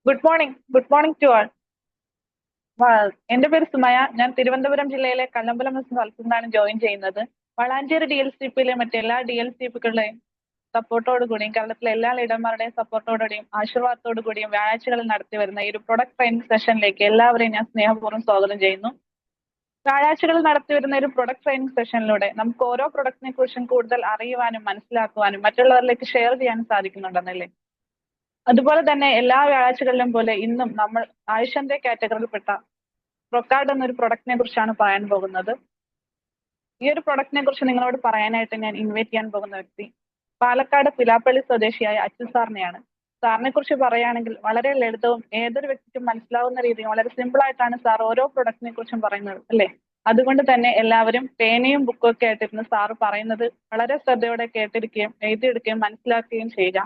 Good morning to ആൾ. എന്റെ പേര് സുമയ. ഞാൻ തിരുവനന്തപുരം ജില്ലയിലെ കല്ലമ്പലം എന്ന സ്ഥലത്തു നിന്നാണ് ജോയിൻ ചെയ്യുന്നത്. വളാഞ്ചേരി DLCP-യിലെ മറ്റെല്ലാ DLCP-കളുടെയും സപ്പോർട്ടോടു കൂടിയും കേരളത്തിലെ എല്ലാ ലീഡർമാരുടെയും സപ്പോർട്ടോടുകൂടിയും ആശീർവാദത്തോടു കൂടിയും വ്യാഴാഴ്ചകളിൽ നടത്തി വരുന്ന ഈ ഒരു പ്രൊഡക്റ്റ് ട്രെയിനിങ് സെഷനിലേക്ക് എല്ലാവരെയും ഞാൻ സ്നേഹപൂർവ്വം സ്വാഗതം ചെയ്യുന്നു. വ്യാഴാഴ്ചകളിൽ നടത്തി വരുന്ന ഒരു പ്രൊഡക്റ്റ് ട്രെയിനിങ് സെഷനിലൂടെ നമുക്ക് ഓരോ പ്രൊഡക്റ്റിനെ കുറിച്ചും കൂടുതൽ അറിയുവാനും മനസ്സിലാക്കുവാനും മറ്റുള്ളവരിലേക്ക് ഷെയർ ചെയ്യാനും സാധിക്കുന്നുണ്ടെന്നല്ലേ. അതുപോലെ തന്നെ എല്ലാ വ്യാഴാഴ്ചകളിലും പോലെ ഇന്നും നമ്മൾ ആയുഷന്റെ കാറ്റഗറിയിൽപ്പെട്ട പ്രൊക്കാർഡ് എന്നൊരു പ്രൊഡക്റ്റിനെ കുറിച്ചാണ് പറയാൻ പോകുന്നത്. ഈ ഒരു പ്രൊഡക്റ്റിനെ കുറിച്ച് നിങ്ങളോട് പറയാനായിട്ട് ഞാൻ ഇൻവൈറ്റ് ചെയ്യാൻ പോകുന്ന വ്യക്തി പാലക്കാട് പിലാപ്പള്ളി സ്വദേശിയായ അച്യുൽ സാറിനെയാണ്. സാറിനെ കുറിച്ച് പറയുകയാണെങ്കിൽ വളരെ ലളിതവും ഏതൊരു വ്യക്തിക്കും മനസ്സിലാവുന്ന രീതിയിൽ വളരെ സിമ്പിൾ ആയിട്ടാണ് സാർ ഓരോ പ്രൊഡക്റ്റിനെ കുറിച്ചും പറയുന്നത്, അല്ലേ? അതുകൊണ്ട് തന്നെ എല്ലാവരും പേനയും ബുക്കും ഒക്കെ ആയിട്ടിരുന്ന് സാറ് പറയുന്നത് വളരെ ശ്രദ്ധയോടെ കേട്ടിരിക്കുകയും എഴുതിയെടുക്കുകയും മനസ്സിലാക്കുകയും ചെയ്യുക.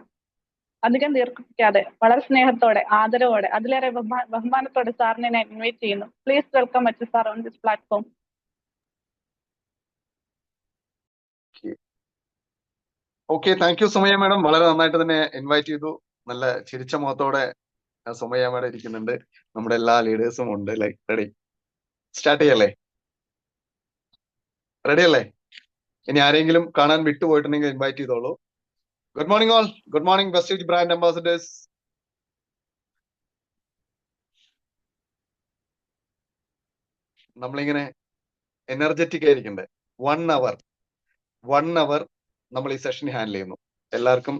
അധികം ദീർഘിപ്പിക്കാതെ വളരെ സ്നേഹത്തോടെ ആദരവോടെ അതിലേറെ ബഹുമാനത്തോടെ സാറിനെ ഞാൻ ഇൻവൈറ്റ് ചെയ്യുന്നു. Please welcome Achyut sir on this platform. Okay, thank you Sumayya madam. വളരെ നന്നായിട്ട് തന്നെ ഇൻവൈറ്റ് ചെയ്തു. നല്ല ചിരിച്ച മുഖത്തോടെ സുമയ്യ മാഡം ഇരിക്കുന്നുണ്ട്. നമ്മുടെ എല്ലാ ലീഡേഴ്സും ഉണ്ട്. ലൈക്ക് റെഡി, സ്റ്റാർട്ട് ചെയ്യല്ലേ? റെഡി അല്ലേ? ഇനി ആരെങ്കിലും കാണാൻ വിട്ടുപോയിട്ടുണ്ടെങ്കിൽ ഇൻവൈറ്റ് ചെയ്തോളൂ. Good morning all. Good morning Vestige brand ambassadors. നമ്മളിങ്ങനെ എനർജറ്റിക് ആയിരിക്കണ്ടേ. 1 അവർ നമ്മൾ ഈ സെഷൻ ഹാൻഡിൽ ചെയ്യുന്നു. എല്ലാവർക്കും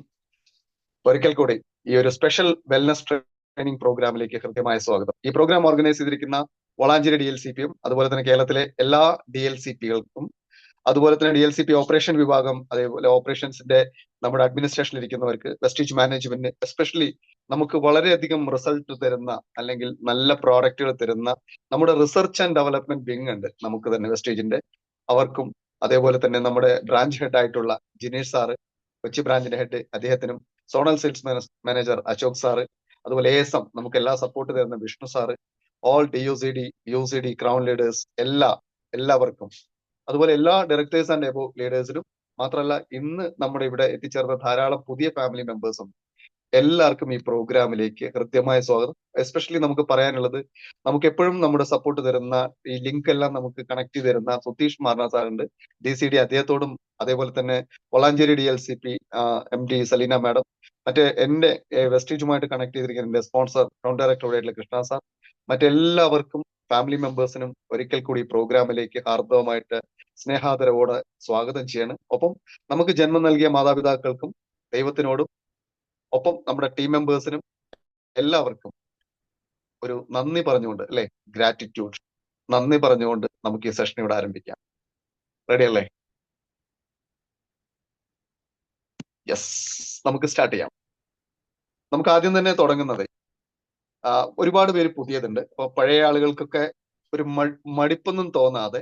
ഒരിക്കൽ കൂടി ഈ ഒരു സ്പെഷ്യൽ വെൽനസ് ട്രെയിനിങ് പ്രോഗ്രാമിലേക്ക് ഹൃദ്യമായ സ്വാഗതം. ഈ പ്രോഗ്രാം ഓർഗനൈസ് ചെയ്തിരിക്കുന്ന വളാഞ്ചേരി DLCP-യും അതുപോലെ തന്നെ കേരളത്തിലെ എല്ലാ DLCP-കൾക്കും അതുപോലെ തന്നെ DLCP ഓപ്പറേഷൻ വിഭാഗം, അതേപോലെ ഓപ്പറേഷൻസിന്റെ നമ്മുടെ അഡ്മിനിസ്ട്രേഷനിൽ ഇരിക്കുന്നവർക്ക്, വെസ്റ്റേജ് മാനേജ്മെന്റ്, എസ്പെഷ്യലി നമുക്ക് വളരെയധികം റിസൾട്ട് തരുന്ന അല്ലെങ്കിൽ നല്ല പ്രോഡക്റ്റുകൾ തരുന്ന നമ്മുടെ റിസർച്ച് ആൻഡ് ഡെവലപ്മെന്റ് വിങ് ഉണ്ട് നമുക്ക് തന്നെ വെസ്റ്റേജിന്റെ. അവർക്കും അതേപോലെ തന്നെ നമ്മുടെ ബ്രാഞ്ച് ഹെഡ് ആയിട്ടുള്ള ജിനേഷ് സാറ്, കൊച്ചി ബ്രാഞ്ചിന്റെ ഹെഡ്, അദ്ദേഹത്തിനും zonal sales manager Ashok sir, അതുപോലെ ASM നമുക്ക് എല്ലാ സപ്പോർട്ട് തരുന്ന Vishnu sir, all UCD crown leaders എല്ലാവർക്കും, അതുപോലെ എല്ലാ ഡയറക്ടേഴ്സ് ആൻഡ് എബോ ലീഡേഴ്സിനും, മാത്രമല്ല ഇന്ന് നമ്മുടെ ഇവിടെ എത്തിച്ചേർന്ന ധാരാളം പുതിയ ഫാമിലി മെമ്പേഴ്സും എല്ലാവർക്കും ഈ പ്രോഗ്രാമിലേക്ക് ഹൃദ്യമായ സ്വാഗതം. എസ്പെഷ്യലി നമുക്ക് പറയാനുള്ളത്, നമുക്ക് എപ്പോഴും നമ്മുടെ സപ്പോർട്ട് തരുന്ന ഈ ലിങ്ക് എല്ലാം നമുക്ക് കണക്ട് ചെയ്ത് തരുന്ന സുതീഷ് മാർന സാറുണ്ട്, DCD, അദ്ദേഹത്തോടും, അതേപോലെ തന്നെ Valanchery DLCP MD Saleena madam, മറ്റേ എന്റെ വെസ്റ്റേജുമായിട്ട് കണക്ട് ചെയ്തിരിക്കുന്ന എന്റെ സ്പോൺസർ ടൗൺ ഡയറക്ടറായിട്ടുള്ള കൃഷ്ണ സാർ, മറ്റെല്ലാവർക്കും ഫാമിലി മെമ്പേഴ്സിനും ഒരിക്കൽ കൂടി പ്രോഗ്രാമിലേക്ക് ഹാർദവമായിട്ട് സ്നേഹാദരവോടെ സ്വാഗതം ചെയ്യാണ്. ഒപ്പം നമുക്ക് ജന്മം നൽകിയ മാതാപിതാക്കൾക്കും ദൈവത്തിനോടും ഒപ്പം നമ്മുടെ ടീം മെമ്പേഴ്സിനും എല്ലാവർക്കും ഒരു നന്ദി പറഞ്ഞുകൊണ്ട്, അല്ലെ, ഗ്രാറ്റിറ്റ്യൂഡ്, നന്ദി പറഞ്ഞുകൊണ്ട് നമുക്ക് ഈ സെഷൻ ഇവിടെ ആരംഭിക്കാം. റെഡി അല്ലേ? യെസ്, നമുക്ക് സ്റ്റാർട്ട് ചെയ്യാം. നമുക്ക് ആദ്യം തന്നെ തുടങ്ങുന്നത്, ഒരുപാട് പേര് പുതിയതുണ്ട്. അപ്പൊ പഴയ ആളുകൾക്കൊക്കെ ഒരു മടിപ്പൊന്നും തോന്നാതെ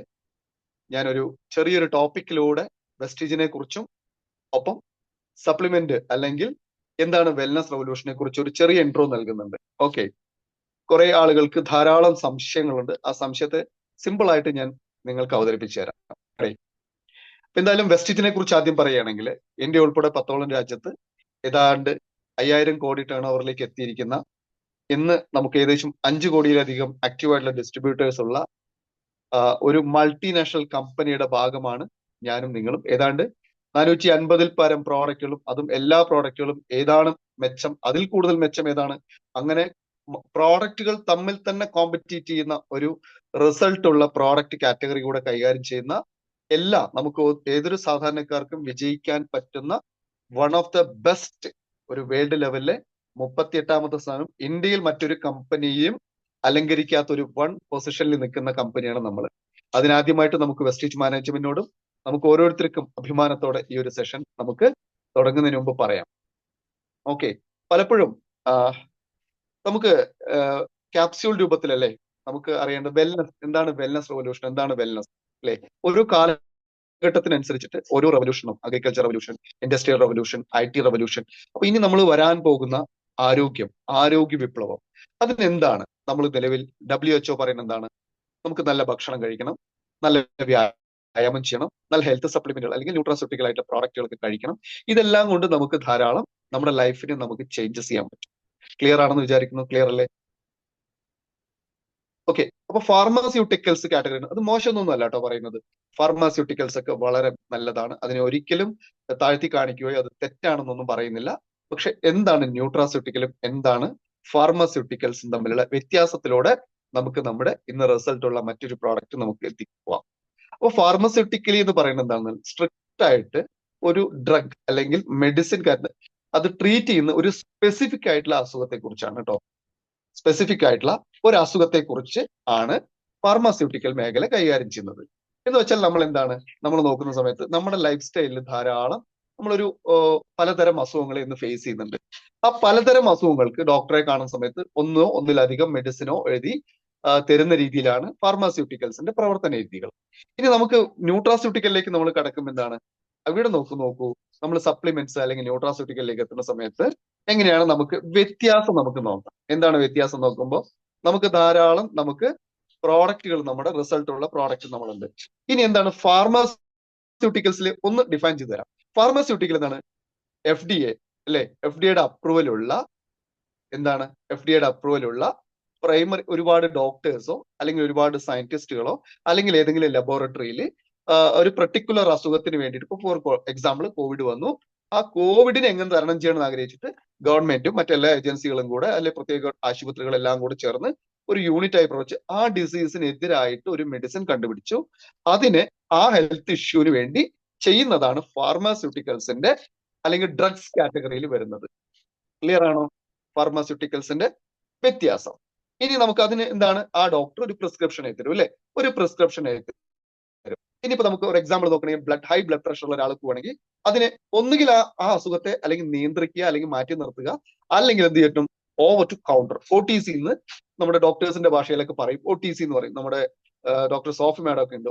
ഞാനൊരു ചെറിയൊരു ടോപ്പിക്കിലൂടെ വെസ്റ്റേജിനെ കുറിച്ചും ഒപ്പം സപ്ലിമെന്റ് അല്ലെങ്കിൽ എന്താണ് വെൽനസ് റെവല്യൂഷനെ കുറിച്ച് ഒരു ചെറിയ ഇൻട്രോ നൽകുന്നുണ്ട്. ഓക്കെ, കുറെ ആളുകൾക്ക് ധാരാളം സംശയങ്ങളുണ്ട്. ആ സംശയത്തെ സിമ്പിൾ ആയിട്ട് ഞാൻ നിങ്ങൾക്ക് അവതരിപ്പിച്ചു തരാം. എന്തായാലും വെസ്റ്റേജിനെ കുറിച്ച് ആദ്യം പറയുകയാണെങ്കിൽ, ഇന്ത്യ ഉൾപ്പെടെ 10ഓളം രാജ്യത്ത് ഏതാണ്ട് 5000 കോടി ടേൺ ഓവറിലേക്ക് എത്തിയിരിക്കുന്ന, ഇന്ന് നമുക്ക് ഏകദേശം 5 കോടിയിലധികം ആക്റ്റീവായിട്ടുള്ള ഡിസ്ട്രിബ്യൂട്ടേഴ്സ് ഉള്ള ഒരു മൾട്ടിനാഷണൽ കമ്പനിയുടെ ഭാഗമാണ് ഞാനും നിങ്ങളും. ഏതാണ്ട് 450-ൽ പരം പ്രോഡക്റ്റുകളും, അതും എല്ലാ പ്രോഡക്റ്റുകളും ഏതാണ് മെച്ചം, അതിൽ കൂടുതൽ മെച്ചം ഏതാണ്, അങ്ങനെ പ്രോഡക്റ്റുകൾ തമ്മിൽ തന്നെ കോമ്പറ്റീറ്റ് ചെയ്യുന്ന ഒരു റിസൾട്ട് ഉള്ള പ്രോഡക്റ്റ് കാറ്റഗറി കൂടെ കൈകാര്യം ചെയ്യുന്ന നമുക്ക് ഏതൊരു സാധാരണക്കാർക്കും വിജയിക്കാൻ പറ്റുന്ന വൺ ഓഫ് ദ ബെസ്റ്റ്, ഒരു വേൾഡ് ലെവലിലെ 38ാമത്തെ സ്ഥാനം, ഇന്ത്യയിൽ മറ്റൊരു കമ്പനിയും അലങ്കരിക്കാത്ത ഒരു 1 പൊസിഷനിൽ നിൽക്കുന്ന കമ്പനിയാണ് നമ്മൾ. അതിനാദ്യമായിട്ട് നമുക്ക് വെസ്റ്റേജ് മാനേജ്മെന്റിനോടും നമുക്ക് ഓരോരുത്തർക്കും അഭിമാനത്തോടെ ഈ ഒരു സെഷൻ നമുക്ക് തുടങ്ങുന്നതിന് മുമ്പ് പറയാം. ഓക്കെ, പലപ്പോഴും നമുക്ക് ക്യാപ്സ്യൂൾ രൂപത്തിലല്ലേ നമുക്ക് അറിയേണ്ടത് വെൽനസ് എന്താണ്, വെൽനസ് റെവല്യൂഷൻ എന്താണ് വെൽനസ്, അല്ലെ? ഒരു കാലഘട്ടത്തിനനുസരിച്ചിട്ട് ഓരോ റെവല്യൂഷനും, agriculture revolution, industrial revolution, IT revolution. അപ്പൊ ഇനി നമ്മൾ വരാൻ പോകുന്ന ആരോഗ്യ വിപ്ലവം, അതിനെന്താണ് നമ്മൾ നിലവിൽ WHO പറയുന്നത് എന്താണ്? നമുക്ക് നല്ല ഭക്ഷണം കഴിക്കണം, നല്ല വ്യായാമം ചെയ്യണം, നല്ല ഹെൽത്ത് സപ്ലിമെന്റുകൾ അല്ലെങ്കിൽ ന്യൂട്രാസ്യൂട്ടിക്കൽ ആയിട്ട് പ്രോഡക്റ്റുകളൊക്കെ കഴിക്കണം. ഇതെല്ലാം കൊണ്ട് നമുക്ക് ധാരാളം നമ്മുടെ ലൈഫിന് നമുക്ക് ചേഞ്ചസ് ചെയ്യാൻ പറ്റും. ക്ലിയർ ആണെന്ന് വിചാരിക്കുന്നു. ക്ലിയർ അല്ലേ? ഓക്കെ. അപ്പൊ ഫാർമാസ്യൂട്ടിക്കൽസ് കാറ്റഗറി അത് മോശമൊന്നും അല്ല കേട്ടോ പറയുന്നത്. ഫാർമാസ്യൂട്ടിക്കൽസ് ഒക്കെ വളരെ നല്ലതാണ്. അതിനെ ഒരിക്കലും താഴ്ത്തി കാണിക്കുകയോ അത് തെറ്റാണെന്നൊന്നും പറയുന്നില്ല. പക്ഷെ എന്താണ് ന്യൂട്രാസ്യൂട്ടിക്കലും എന്താണ് ഫാർമാസ്യൂട്ടിക്കൽസും തമ്മിലുള്ള വ്യത്യാസത്തിലൂടെ നമുക്ക് നമ്മുടെ ഇന്ന് റിസൾട്ട് ഉള്ള മറ്റൊരു പ്രോഡക്റ്റ് നമുക്ക് എത്തിക്കുവാം. അപ്പൊ ഫാർമസ്യൂട്ടിക്കലി എന്ന് പറയുന്നത് എന്താണ്? സ്ട്രിക്റ്റ് ആയിട്ട് ഒരു ഡ്രഗ് അല്ലെങ്കിൽ മെഡിസിൻ അത് ട്രീറ്റ് ചെയ്യുന്ന ഒരു സ്പെസിഫിക് ആയിട്ടുള്ള അസുഖത്തെ കുറിച്ചാണ് കേട്ടോ. സ്പെസിഫിക് ആയിട്ടുള്ള ഒരു അസുഖത്തെ കുറിച്ച് ആണ് ഫാർമാസ്യൂട്ടിക്കൽ മേഖല കൈകാര്യം ചെയ്യുന്നത്. എന്ന് വെച്ചാൽ നമ്മൾ നോക്കുന്ന സമയത്ത് നമ്മുടെ ലൈഫ് സ്റ്റൈലിൽ ധാരാളം നമ്മളൊരു പലതരം അസുഖങ്ങളെ ഇന്ന് ഫേസ് ചെയ്യുന്നുണ്ട്. ആ പലതരം അസുഖങ്ങൾക്ക് ഡോക്ടറെ കാണുന്ന സമയത്ത് ഒന്നോ ഒന്നിലധികം മെഡിസിനോ എഴുതി തരുന്ന രീതിയിലാണ് ഫാർമാസ്യൂട്ടിക്കൽസിന്റെ പ്രവർത്തന രീതികൾ. ഇനി നമുക്ക് ന്യൂട്രാസ്യൂട്ടിക്കലിലേക്ക് നമ്മൾ കടക്കുമ്പോൾ എന്താണ് അവിടെ നോക്കൂ നമ്മൾ സപ്ലിമെന്റ്സ് അല്ലെങ്കിൽ ന്യൂട്രാസ്യൂട്ടിക്കലിലേക്ക് എത്തുന്ന സമയത്ത് എങ്ങനെയാണ് നമുക്ക് വ്യത്യാസം നമുക്ക് നോക്കാം. എന്താണ് വ്യത്യാസം നോക്കുമ്പോൾ നമുക്ക് ധാരാളം പ്രോഡക്റ്റുകൾ നമ്മുടെ റിസൾട്ട് ഉള്ള പ്രോഡക്റ്റ് നമ്മളുണ്ട്. ഇനി എന്താണ് ഫാർമാസ്യൂട്ടിക്കൽസിൽ ഒന്ന് ഡിഫൈൻ ചെയ്ത് തരാം. ഫാർമാസ്യൂട്ടിക്കൽ എന്താണ്? FDA അല്ലെ? FDA അപ്രൂവലുള്ള പ്രൈമറി ഒരുപാട് ഡോക്ടേഴ്സോ അല്ലെങ്കിൽ ഒരുപാട് സയന്റിസ്റ്റുകളോ അല്ലെങ്കിൽ ഏതെങ്കിലും ലബോറട്ടറിയിൽ ഒരു പെർട്ടിക്കുലർ അസുഖത്തിന് വേണ്ടിയിട്ട് ഇപ്പൊ ഫോർ എക്സാമ്പിൾ കോവിഡ് വന്നു. ആ കോവിഡിനെ എങ്ങനെ തരണം ചെയ്യണമെന്ന് ആഗ്രഹിച്ചിട്ട് ഗവൺമെന്റും മറ്റെല്ലാ ഏജൻസികളും കൂടെ അല്ലെങ്കിൽ പ്രത്യേക ആശുപത്രികളെല്ലാം കൂടെ ചേർന്ന് ഒരു യൂണിറ്റ് ആയി പ്രവർത്തിച്ച് ആ ഡിസീസിനെതിരായിട്ട് ഒരു മെഡിസിൻ കണ്ടുപിടിച്ചു. അതിന് ആ ഹെൽത്ത് ഇഷ്യൂവിന് വേണ്ടി ചെയ്യുന്നതാണ് ഫാർമാസ്യൂട്ടിക്കൽസിന്റെ അല്ലെങ്കിൽ ഡ്രഗ്സ് കാറ്റഗറിയിൽ വരുന്നത്. ക്ലിയർ ആണോ ഫാർമാസ്യൂട്ടിക്കൽസിന്റെ വ്യത്യാസം? ഇനി നമുക്ക് അതിന് എന്താണ്? ആ ഡോക്ടർ ഒരു പ്രിസ്ക്രിപ്ഷൻ എഴുതി തരും അല്ലെ? ഒരു പ്രിസ്ക്രിപ്ഷൻ എഴുതി തരും. ഇനിയിപ്പോ നമുക്ക് ഒരു എക്സാമ്പിൾ നോക്കണമെങ്കിൽ ഹൈ ബ്ലഡ് പ്രഷർ ഉള്ള ഒരാൾക്ക് വേണമെങ്കിൽ അതിനെ ഒന്നുകിൽ ആ അസുഖത്തെ അല്ലെങ്കിൽ നിയന്ത്രിക്കുക അല്ലെങ്കിൽ മാറ്റി നിർത്തുക, അല്ലെങ്കിൽ എന്ത് ചെയ്യട്ടും ഓവർ ടു കൗണ്ടർ OTC എന്ന് നമ്മുടെ ഡോക്ടേഴ്സിന്റെ ഭാഷയിലൊക്കെ പറയും. OTC എന്ന് പറയും. നമ്മുടെ ഡോക്ടർ സോഫി മാഡം ഒക്കെ ഉണ്ട്.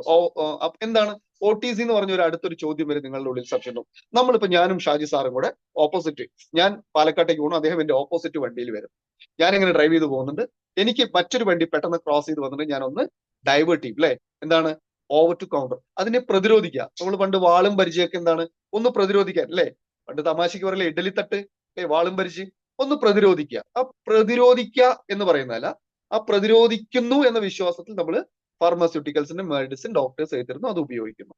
എന്താണ് OTC എന്ന് പറഞ്ഞ ഒരു അടുത്തൊരു ചോദ്യം വരെ നിങ്ങളുടെ ഉള്ളിൽ സംശയം ഉണ്ടാവും. നമ്മളിപ്പോ ഞാനും ഷാജി സാറും കൂടെ ഓപ്പോസിറ്റ്, ഞാൻ പാലക്കാട്ടേക്ക് പോകുന്നു, അദ്ദേഹം എന്റെ ഓപ്പോസിറ്റ് വണ്ടിയിൽ വരും. ഞാൻ ഇങ്ങനെ ഡ്രൈവ് ചെയ്ത് പോകുന്നുണ്ട്. എനിക്ക് മറ്റൊരു വണ്ടി പെട്ടെന്ന് ക്രോസ് ചെയ്ത് വന്നിട്ട് ഞാൻ ഒന്ന് ഡൈവേർട്ട് ചെയ്യും അല്ലെ? എന്താണ്? Over to counter. അതിനെ പ്രതിരോധിക്കുക. നമ്മൾ പണ്ട് വാളും പരിചയമൊക്കെ എന്താണ്? ഒന്ന് പ്രതിരോധിക്കാൻ അല്ലെ? പണ്ട് തമാശക്ക് പറയില്ലേ ഇഡലി തട്ട് അല്ലെ? വാളും പരിചയം ഒന്ന് പ്രതിരോധിക്കുക. ആ പ്രതിരോധിക്കുക എന്ന് പറയുന്നതല്ല, ആ പ്രതിരോധിക്കുന്നു എന്ന വിശ്വാസത്തിൽ നമ്മൾ ഫാർമാസ്യൂട്ടിക്കൽസിന്റെ മെഡിസിൻ ഡോക്ടേഴ്സ് എഴുതിരുന്നു, അത് ഉപയോഗിക്കുന്നു.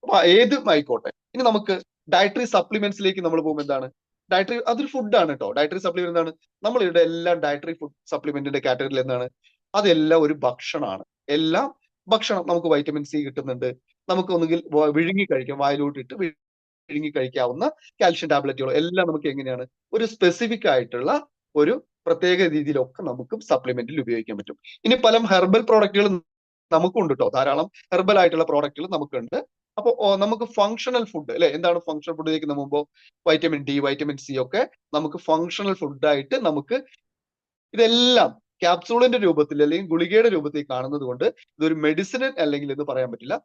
അപ്പൊ ഏതും ആയിക്കോട്ടെ. ഇനി നമുക്ക് ഡയറ്ററി സപ്ലിമെന്റ്സിലേക്ക് നമ്മൾ പോകുമ്പോൾ എന്താണ്? ഡയറ്ററി അതൊരു ഫുഡാണ് കേട്ടോ. ഡയറ്ററി സപ്ലിമെന്റ് എന്താണ്? നമ്മൾ ഇവിടെ എല്ലാം ഡയറ്ററി ഫുഡ് സപ്ലിമെന്റിന്റെ കാറ്റഗറിയിൽ എന്താണ്? അതെല്ലാം ഒരു ഭക്ഷണമാണ്. എല്ലാം ഭക്ഷണം. നമുക്ക് വൈറ്റമിൻ C കിട്ടുന്നുണ്ട്. നമുക്ക് ഒന്നുകിൽ വിഴുങ്ങി കഴിക്കാം, വായിലോട്ട് ഇട്ട് വിഴുങ്ങി കഴിക്കാവുന്ന കാൽഷ്യം ടാബ്ലറ്റുകളോ എല്ലാം നമുക്ക് എങ്ങനെയാണ്? ഒരു സ്പെസിഫിക് ആയിട്ടുള്ള ഒരു പ്രത്യേക രീതിയിലൊക്കെ നമുക്ക് സപ്ലിമെന്റിൽ ഉപയോഗിക്കാൻ പറ്റും. ഇനി പല ഹെർബൽ പ്രോഡക്റ്റുകൾ നമുക്കുണ്ട് കേട്ടോ. ധാരാളം ഹെർബൽ ആയിട്ടുള്ള പ്രോഡക്റ്റുകൾ നമുക്കുണ്ട്. അപ്പൊ നമുക്ക് ഫങ്ഷണൽ ഫുഡ് അല്ലെ? എന്താണ് ഫങ്ഷണൽ ഫുഡിലേക്ക് പോകുമ്പോൾ വൈറ്റമിൻ D, വൈറ്റമിൻ C ഒക്കെ നമുക്ക് ഫങ്ഷണൽ ഫുഡായിട്ട് നമുക്ക് ഇതെല്ലാം ക്യാപ്സൂളിന്റെ രൂപത്തിൽ അല്ലെങ്കിൽ ഗുളികയുടെ രൂപത്തിൽ കാണുന്നത് കൊണ്ട് ഇതൊരു മെഡിസിൻ അല്ലെങ്കിൽ എന്ന് പറയാൻ പറ്റില്ല.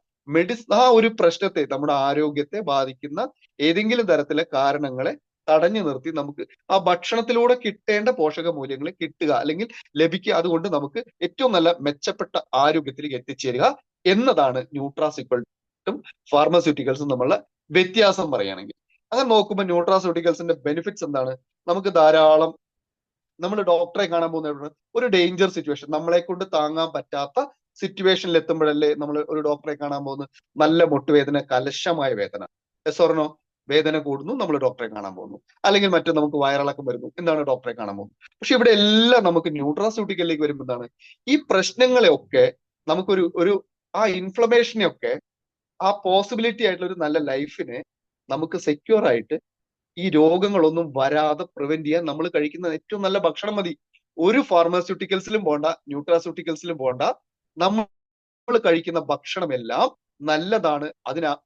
ആ ഒരു പ്രശ്നത്തെ, നമ്മുടെ ആരോഗ്യത്തെ ബാധിക്കുന്ന ഏതെങ്കിലും തരത്തിലെ കാരണങ്ങളെ തടഞ്ഞു നിർത്തി നമുക്ക് ആ ഭക്ഷണത്തിലൂടെ കിട്ടേണ്ട പോഷക മൂല്യങ്ങൾ കിട്ടുക അല്ലെങ്കിൽ ലഭിക്കുക. അതുകൊണ്ട് നമുക്ക് ഏറ്റവും നല്ല മെച്ചപ്പെട്ട ആരോഗ്യത്തിലേക്ക് എത്തിച്ചേരുക എന്നതാണ് ന്യൂട്രാസ്യൂട്ടിക്കൽസും ഫാർമാസ്യൂട്ടിക്കൽസും തമ്മിലുള്ള വ്യത്യാസം പറയുകയാണെങ്കിൽ. അങ്ങനെ നോക്കുമ്പോൾ ന്യൂട്രാസ്യൂട്ടിക്കൽസിന്റെ ബെനിഫിറ്റ്സ് എന്താണ്? നമുക്ക് ധാരാളം നമ്മൾ ഡോക്ടറെ കാണാൻ പോകുന്ന ഒരു ഡേഞ്ചർ സിറ്റുവേഷൻ, നമ്മളെ കൊണ്ട് താങ്ങാൻ പറ്റാത്ത സിറ്റുവേഷനിൽ എത്തുമ്പോഴല്ലേ നമ്മൾ ഒരു ഡോക്ടറെ കാണാൻ പോകുന്നത്. നല്ല മുട്ടുവേദന, കലശമായ വേദന, എസോർണോ വേദന കൂടുന്നു, നമ്മൾ ഡോക്ടറെ കാണാൻ പോകുന്നു. അല്ലെങ്കിൽ മറ്റും നമുക്ക് വയറിളക്കം വരുന്നു, എന്താണ് ഡോക്ടറെ കാണാൻ പോകുന്നത്. പക്ഷെ ഇവിടെ എല്ലാം നമുക്ക് ന്യൂട്രാസ്യൂട്ടിക്കലിലേക്ക് വരുമ്പോൾ എന്താണ്? ഈ പ്രശ്നങ്ങളെയൊക്കെ നമുക്കൊരു ആ ഇൻഫ്ലമേഷനെയൊക്കെ ആ പോസിബിലിറ്റി ആയിട്ടുള്ള ഒരു നല്ല ലൈഫിനെ നമുക്ക് സെക്യൂർ ആയിട്ട് ഈ രോഗങ്ങളൊന്നും വരാതെ പ്രിവെന്റ് ചെയ്യാൻ നമ്മൾ കഴിക്കുന്ന ഏറ്റവും നല്ല ഭക്ഷണം മതി. ഒരു ഫാർമാസ്യൂട്ടിക്കൽസിലും പോണ്ട, ന്യൂട്രാസ്യൂട്ടിക്കൽസിലും പോണ്ട. നമ്മൾ കഴിക്കുന്ന ഭക്ഷണമെല്ലാം നല്ലതാണ്.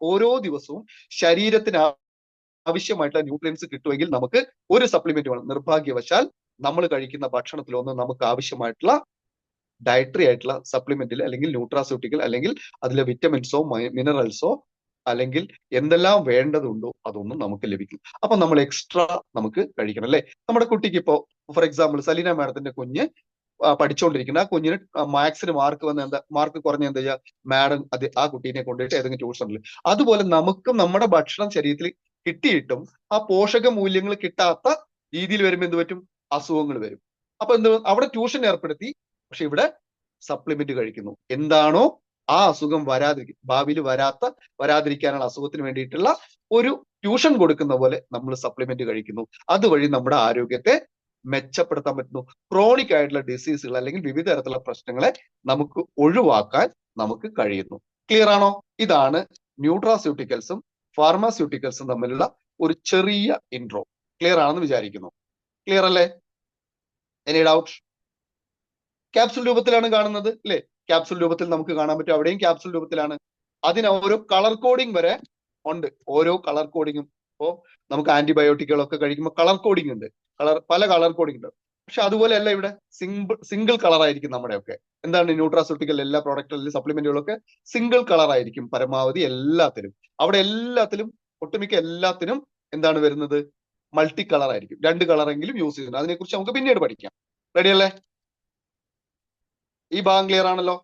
ഓരോ ദിവസവും ശരീരത്തിന് ആവശ്യമായിട്ടുള്ള ന്യൂട്രിയൻസ് കിട്ടുമെങ്കിൽ നമുക്ക് ഒരു സപ്ലിമെന്റ് വേണം. നിർഭാഗ്യവശാൽ നമ്മൾ കഴിക്കുന്ന ഭക്ഷണത്തിലൊന്നും നമുക്ക് ആവശ്യമായിട്ടുള്ള ഡയറ്ററി ആയിട്ടുള്ള സപ്ലിമെന്റിൽ അല്ലെങ്കിൽ ന്യൂട്രാസ്യൂട്ടിക്കൽ അല്ലെങ്കിൽ അതിലെ വിറ്റമിൻസോ മിനറൽസോ അല്ലെങ്കിൽ എന്തെല്ലാം വേണ്ടതുണ്ടോ അതൊന്നും നമുക്ക് ലഭിക്കും. അപ്പൊ നമ്മൾ എക്സ്ട്രാ നമുക്ക് കഴിക്കണം അല്ലെ? നമ്മുടെ കുട്ടിക്ക് ഇപ്പോ ഫോർ എക്സാമ്പിൾ സലീന മാഡത്തിന്റെ കുഞ്ഞ് പഠിച്ചുകൊണ്ടിരിക്കുന്ന ആ കുഞ്ഞിന് മാത്സിന് മാർക്ക് കുറഞ്ഞ എന്താ ചെയ്യുക? മാഡം ആ കുട്ടീനെ കൊണ്ടുപോയിട്ട് ഏതെങ്കിലും ട്യൂഷനിൽ. അതുപോലെ നമുക്കും നമ്മുടെ ഭക്ഷണം ശരീരത്തിൽ കിട്ടിയിട്ടും ആ പോഷക മൂല്യങ്ങൾ കിട്ടാത്ത രീതിയിൽ വരുമ്പോൾ എന്ത് പറ്റും? അസുഖങ്ങൾ വരും. അപ്പൊ എന്ത്, അവിടെ ട്യൂഷൻ ഏർപ്പെടുത്തി, പക്ഷെ ഇവിടെ സപ്ലിമെന്റ് കഴിക്കുന്നു. എന്താണോ ആ അസുഖം ഭാവിയിൽ വരാതിരിക്കാനുള്ള അസുഖത്തിന് വേണ്ടിയിട്ടുള്ള ഒരു ട്യൂഷൻ കൊടുക്കുന്ന പോലെ നമ്മൾ സപ്ലിമെന്റ് കഴിക്കുന്നു. അതുവഴി നമ്മുടെ ആരോഗ്യത്തെ മെച്ചപ്പെടുത്താൻ പറ്റുന്നു. ക്രോണിക് ആയിട്ടുള്ള ഡിസീസുകൾ അല്ലെങ്കിൽ വിവിധ തരത്തിലുള്ള പ്രശ്നങ്ങളെ നമുക്ക് ഒഴിവാക്കാൻ നമുക്ക് കഴിയുന്നു. ക്ലിയർ ആണോ? ഇതാണ് ന്യൂട്രാസ്യൂട്ടിക്കൽസും ഫാർമാസ്യൂട്ടിക്കൽസും തമ്മിലുള്ള ഒരു ചെറിയ ഇൻട്രോ. ക്ലിയർ ആണെന്ന് വിചാരിക്കുന്നു. ക്ലിയർ അല്ലേ? Any doubt? ക്യാപ്സുൾ രൂപത്തിലാണ് കാണുന്നത് അല്ലെ? ക്യാപ്സുൾ രൂപത്തിൽ നമുക്ക് കാണാൻ പറ്റും. അവിടെയും ക്യാപ്സുൾ രൂപത്തിലാണ്. അതിന് ഓരോ കളർ കോഡിങ് വരെ ഉണ്ട്. ഓരോ കളർ കോഡിങ്ങും. ഇപ്പോ നമുക്ക് ആന്റിബയോട്ടിക്കുകളൊക്കെ കഴിക്കുമ്പോൾ കളർ കോഡിങ് ഉണ്ട്. പല കളർ കോഡിങ് ഉണ്ട്. പക്ഷെ അതുപോലെയല്ല ഇവിടെ സിംഗിൾ കളർ ആയിരിക്കും നമ്മുടെയൊക്കെ. എന്താണ് ന്യൂട്രാസ്യൂട്ടിക്കൽ എല്ലാ പ്രോഡക്റ്റുകളിലും സപ്ലിമെന്റുകളൊക്കെ സിംഗിൾ കളർ ആയിരിക്കും പരമാവധി എല്ലാത്തിലും. അവിടെ എല്ലാത്തിലും, ഒട്ടുമിക്ക എല്ലാത്തിനും എന്താണ് വരുന്നത്? മൾട്ടി കളർ ആയിരിക്കും. 2 കളറെങ്കിലും യൂസ് ചെയ്യുന്നത്. അതിനെക്കുറിച്ച് നമുക്ക് പിന്നീട് പഠിക്കാം. റെഡി അല്ലേ? ഈ ഭാഗം ക്ലിയർ ആണല്ലോ?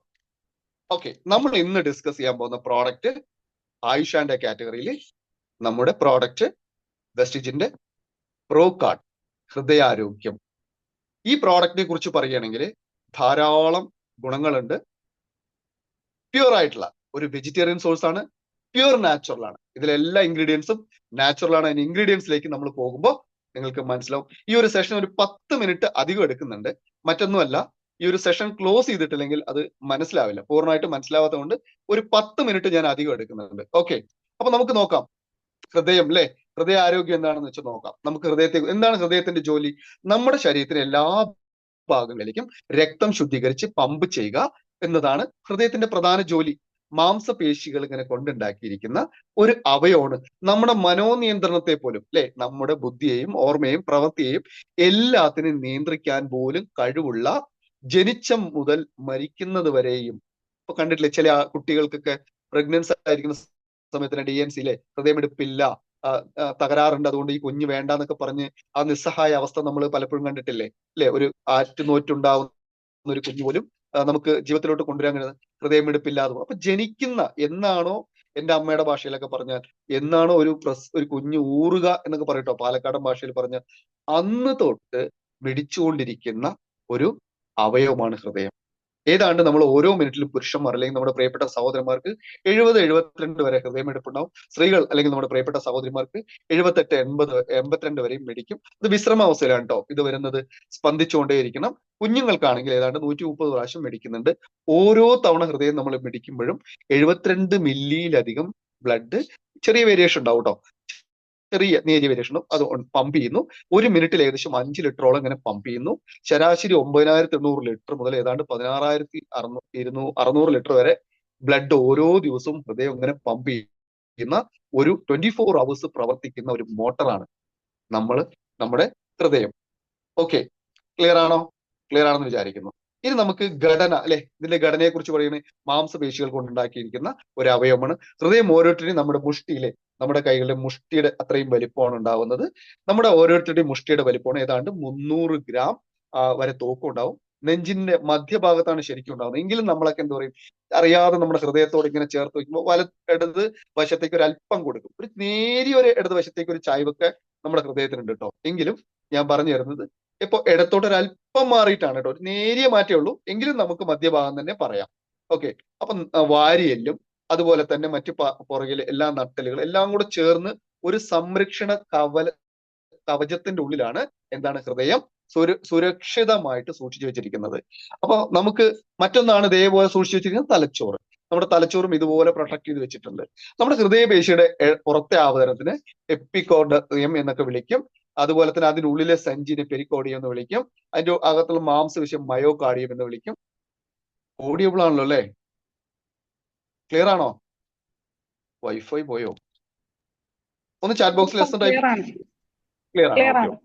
ഓക്കെ, നമ്മൾ ഇന്ന് ഡിസ്കസ് ചെയ്യാൻ പോകുന്ന പ്രോഡക്റ്റ് ആയുഷാന്റെ കാറ്റഗറിയിൽ നമ്മുടെ പ്രോഡക്റ്റ് വെസ്റ്റിജിന്റെ പ്രോകാർഡ് ഹൃദയാരോഗ്യം. ഈ പ്രോഡക്റ്റിനെ കുറിച്ച് പറയുകയാണെങ്കിൽ ധാരാളം ഗുണങ്ങളുണ്ട്. പ്യൂർ ആയിട്ടുള്ള ഒരു വെജിറ്റേറിയൻ സോഴ്സ് ആണ്. പ്യൂർ നാച്ചുറൽ ആണ്. ഇതിലെല്ലാ ഇൻഗ്രീഡിയൻസും നാച്ചുറൽ ആണ്. അതിന് ഇൻഗ്രീഡിയൻസിലേക്ക് നമ്മൾ പോകുമ്പോൾ നിങ്ങൾക്ക് മനസ്സിലാവും. ഈ ഒരു സെഷൻ ഒരു 10 മിനിറ്റ് അധികം എടുക്കുന്നുണ്ട്. മറ്റൊന്നുമല്ല, ഈ ഒരു സെഷൻ ക്ലോസ് ചെയ്തിട്ടില്ലെങ്കിൽ അത് മനസ്സിലാവില്ല. പൂർണ്ണമായിട്ട് മനസ്സിലാവാത്തത് കൊണ്ട് ഒരു 10 മിനിറ്റ് ഞാൻ അധികം എടുക്കുന്നുണ്ട്. ഓക്കെ, അപ്പൊ നമുക്ക് നോക്കാം. ഹൃദയം അല്ലെ, ഹൃദയ ആരോഗ്യം എന്താണെന്ന് വെച്ച് നോക്കാം. നമുക്ക് എന്താണ് ഹൃദയത്തിന്റെ ജോലി? നമ്മുടെ ശരീരത്തിലെ എല്ലാ ഭാഗങ്ങളിലേക്കും രക്തം ശുദ്ധീകരിച്ച് പമ്പ് ചെയ്യുക എന്നതാണ് ഹൃദയത്തിന്റെ പ്രധാന ജോലി. മാംസപേശികൾ ഇങ്ങനെ കൊണ്ടുണ്ടാക്കിയിരിക്കുന്ന ഒരു അവയവമാണ്. നമ്മുടെ മനോനിയന്ത്രണത്തെ പോലും അല്ലെ, നമ്മുടെ ബുദ്ധിയെയും ഓർമ്മയെയും പ്രവൃത്തിയെയും എല്ലാത്തിനും നിയന്ത്രിക്കാൻ പോലും കഴിവുള്ള, ജനിച്ച മുതൽ മരിക്കുന്നത് വരെയും. ഇപ്പൊ കണ്ടിട്ടില്ലേ, ചില കുട്ടികൾക്കൊക്കെ പ്രഗ്നൻസി ആയിരിക്കുന്ന സമയത്തിന് DNC അല്ലെ, ഹൃദയമിടിപ്പില്ല, തകരാറുണ്ട്, അതുകൊണ്ട് ഈ കുഞ്ഞ് വേണ്ട എന്നൊക്കെ പറഞ്ഞ് ആ നിസ്സഹായ അവസ്ഥ നമ്മൾ പലപ്പോഴും കണ്ടിട്ടില്ലേ അല്ലെ? ഒരു ആറ്റുനോറ്റുണ്ടാവുന്ന ഒരു കുഞ്ഞു പോലും നമുക്ക് ജീവിതത്തിലോട്ട് കൊണ്ടുവരാൻ കഴിയുന്നത് ഹൃദയമിടിപ്പില്ലാതെ. അപ്പൊ ജനിക്കുന്ന എന്നാണോ, എന്റെ അമ്മയുടെ ഭാഷയിലൊക്കെ പറഞ്ഞാൽ എന്നാണോ ഒരു കുഞ്ഞ് ഊറുക എന്നൊക്കെ പറയട്ടോ, പാലക്കാടൻ ഭാഷയിൽ പറഞ്ഞ, അന്ന് തൊട്ട് മിടിച്ചുകൊണ്ടിരിക്കുന്ന ഒരു അവയവമാണ് ഹൃദയം. ഏതാണ്ട് നമ്മൾ ഓരോ മിനിറ്റിലും പുരുഷന്മാർ അല്ലെങ്കിൽ നമ്മുടെ പ്രിയപ്പെട്ട സഹോദരന്മാർക്ക് 70-72 വരെ ഹൃദയമിടിപ്പുണ്ടാവും. സ്ത്രീകൾ അല്ലെങ്കിൽ നമ്മുടെ പ്രിയപ്പെട്ട സഹോദരിമാർക്ക് 78-80-82 വരെയും മിടിക്കും. ഇത് വിശ്രമാവസ്ഥയിലാണ് കേട്ടോ ഇത് വരുന്നത്. സ്പന്ദിച്ചുകൊണ്ടേയിരിക്കണം. കുഞ്ഞുങ്ങൾക്കാണെങ്കിൽ ഏതാണ്ട് 130 പ്രാവശ്യം മിടിക്കുന്നുണ്ട്. ഓരോ തവണ ഹൃദയം നമ്മൾ മിടിക്കുമ്പോഴും 72 മില്ലിയിലധികം ബ്ലഡ്, ചെറിയ വേരിയേഷൻ ഉണ്ടാവും കേട്ടോ, ചെറിയ നേരിയ വേരിയേഷനും അത് പമ്പ് ചെയ്യുന്നു. ഒരു മിനിറ്റിൽ ഏകദേശം 5 ലിറ്ററോളം ഇങ്ങനെ പമ്പ് ചെയ്യുന്നു. ശരാശരി 9800 ലിറ്റർ മുതൽ ഏതാണ്ട് 16,600 ലിറ്റർ വരെ ബ്ലഡ് ഓരോ ദിവസവും ഹൃദയം ഇങ്ങനെ പമ്പ് ചെയ്യുന്ന ഒരു 24 hours പ്രവർത്തിക്കുന്ന ഒരു മോട്ടറാണ് നമ്മുടെ ഹൃദയം. ഓക്കെ, ക്ലിയർ ആണോ? ക്ലിയർ ആണെന്ന് വിചാരിക്കുന്നു. ഇനി നമുക്ക് ഘടന അല്ലെ, ഇതിന്റെ ഘടനയെ കുറിച്ച് പറയുന്നത് മാംസപേശികൾ കൊണ്ടുണ്ടാക്കിയിരിക്കുന്ന ഒരു അവയവമാണ് ഹൃദയം. ഓരോരുത്തരുടെയും നമ്മുടെ മുഷ്ടിയിലെ, നമ്മുടെ കൈകളുടെ മുഷ്ടിയുടെ അത്രയും വലിപ്പമാണ് ഉണ്ടാവുന്നത്. നമ്മുടെ ഓരോരുത്തരുടെയും മുഷ്ടിയുടെ വലിപ്പമാണ് ഏതാണ്ട് 300 ഗ്രാം വരെ തൂക്കം ഉണ്ടാവും. നെഞ്ചിന്റെ മധ്യഭാഗത്താണ് ശരിക്കും ഉണ്ടാവുന്നത്. എങ്കിലും നമ്മളൊക്കെ എന്താ പറയും, അറിയാതെ നമ്മുടെ ഹൃദയത്തോട് ഇങ്ങനെ ചേർത്ത് വയ്ക്കുമ്പോൾ ഇടത് വശത്തേക്ക് ഒരു അല്പം കൊടുക്കും. ഒരു നേരിയ ഒരു ഇടത് വശത്തേക്ക് ഒരു ചായ്വൊക്കെ നമ്മുടെ ഹൃദയത്തിനുണ്ട് കേട്ടോ. എങ്കിലും ഞാൻ പറഞ്ഞു തരുന്നത് ഇപ്പൊ ഇടത്തോട്ട് ഒരു അല്പം മാറിയിട്ടാണ് കേട്ടോ, ഒരു നേരിയ മാറ്റേ ഉള്ളൂ. എങ്കിലും നമുക്ക് മധ്യഭാഗം തന്നെ പറയാം. ഓക്കെ, അപ്പം വാരിയെല്ലും അതുപോലെ തന്നെ മറ്റു പുറകിലെ എല്ലാ നട്ടലുകൾ എല്ലാം കൂടെ ചേർന്ന് ഒരു സംരക്ഷണ കവചത്തിന്റെ ഉള്ളിലാണ് എന്താണ് ഹൃദയം സുരക്ഷിതമായിട്ട് സൂക്ഷിച്ചു വെച്ചിരിക്കുന്നത്. അപ്പൊ നമുക്ക് മറ്റൊന്നാണ് ഇതേപോലെ സൂക്ഷിച്ചു വെച്ചിരിക്കുന്നത് തലച്ചോറ്. നമ്മുടെ തലച്ചോറും ഇതുപോലെ പ്രൊട്ടക്ട് ചെയ്ത് വെച്ചിട്ടുണ്ട്. നമ്മുടെ ഹൃദയപേശിയുടെ പുറത്തെ ആവരണത്തിന് എപ്പിക്കോർഡിയം എന്നൊക്കെ വിളിക്കും. അതുപോലെ തന്നെ അതിനുള്ളിലെ സഞ്ചിനെ പെരിക്കോർഡിയം എന്ന് വിളിക്കും. അതിന്റെ അകത്തുള്ള മാംസവിഷം മയോകാർഡിയം എന്ന് വിളിക്കും. ഓഡിയബിൾ ആണല്ലോ അല്ലെ? ക്ലിയർ ആണോ? വൈഫൈ പോയോ? ഒന്ന് ചാറ്റ് ബോക്സിൽ ക്ലിയർ ആണ്. ക്ലിയർ ആണ്?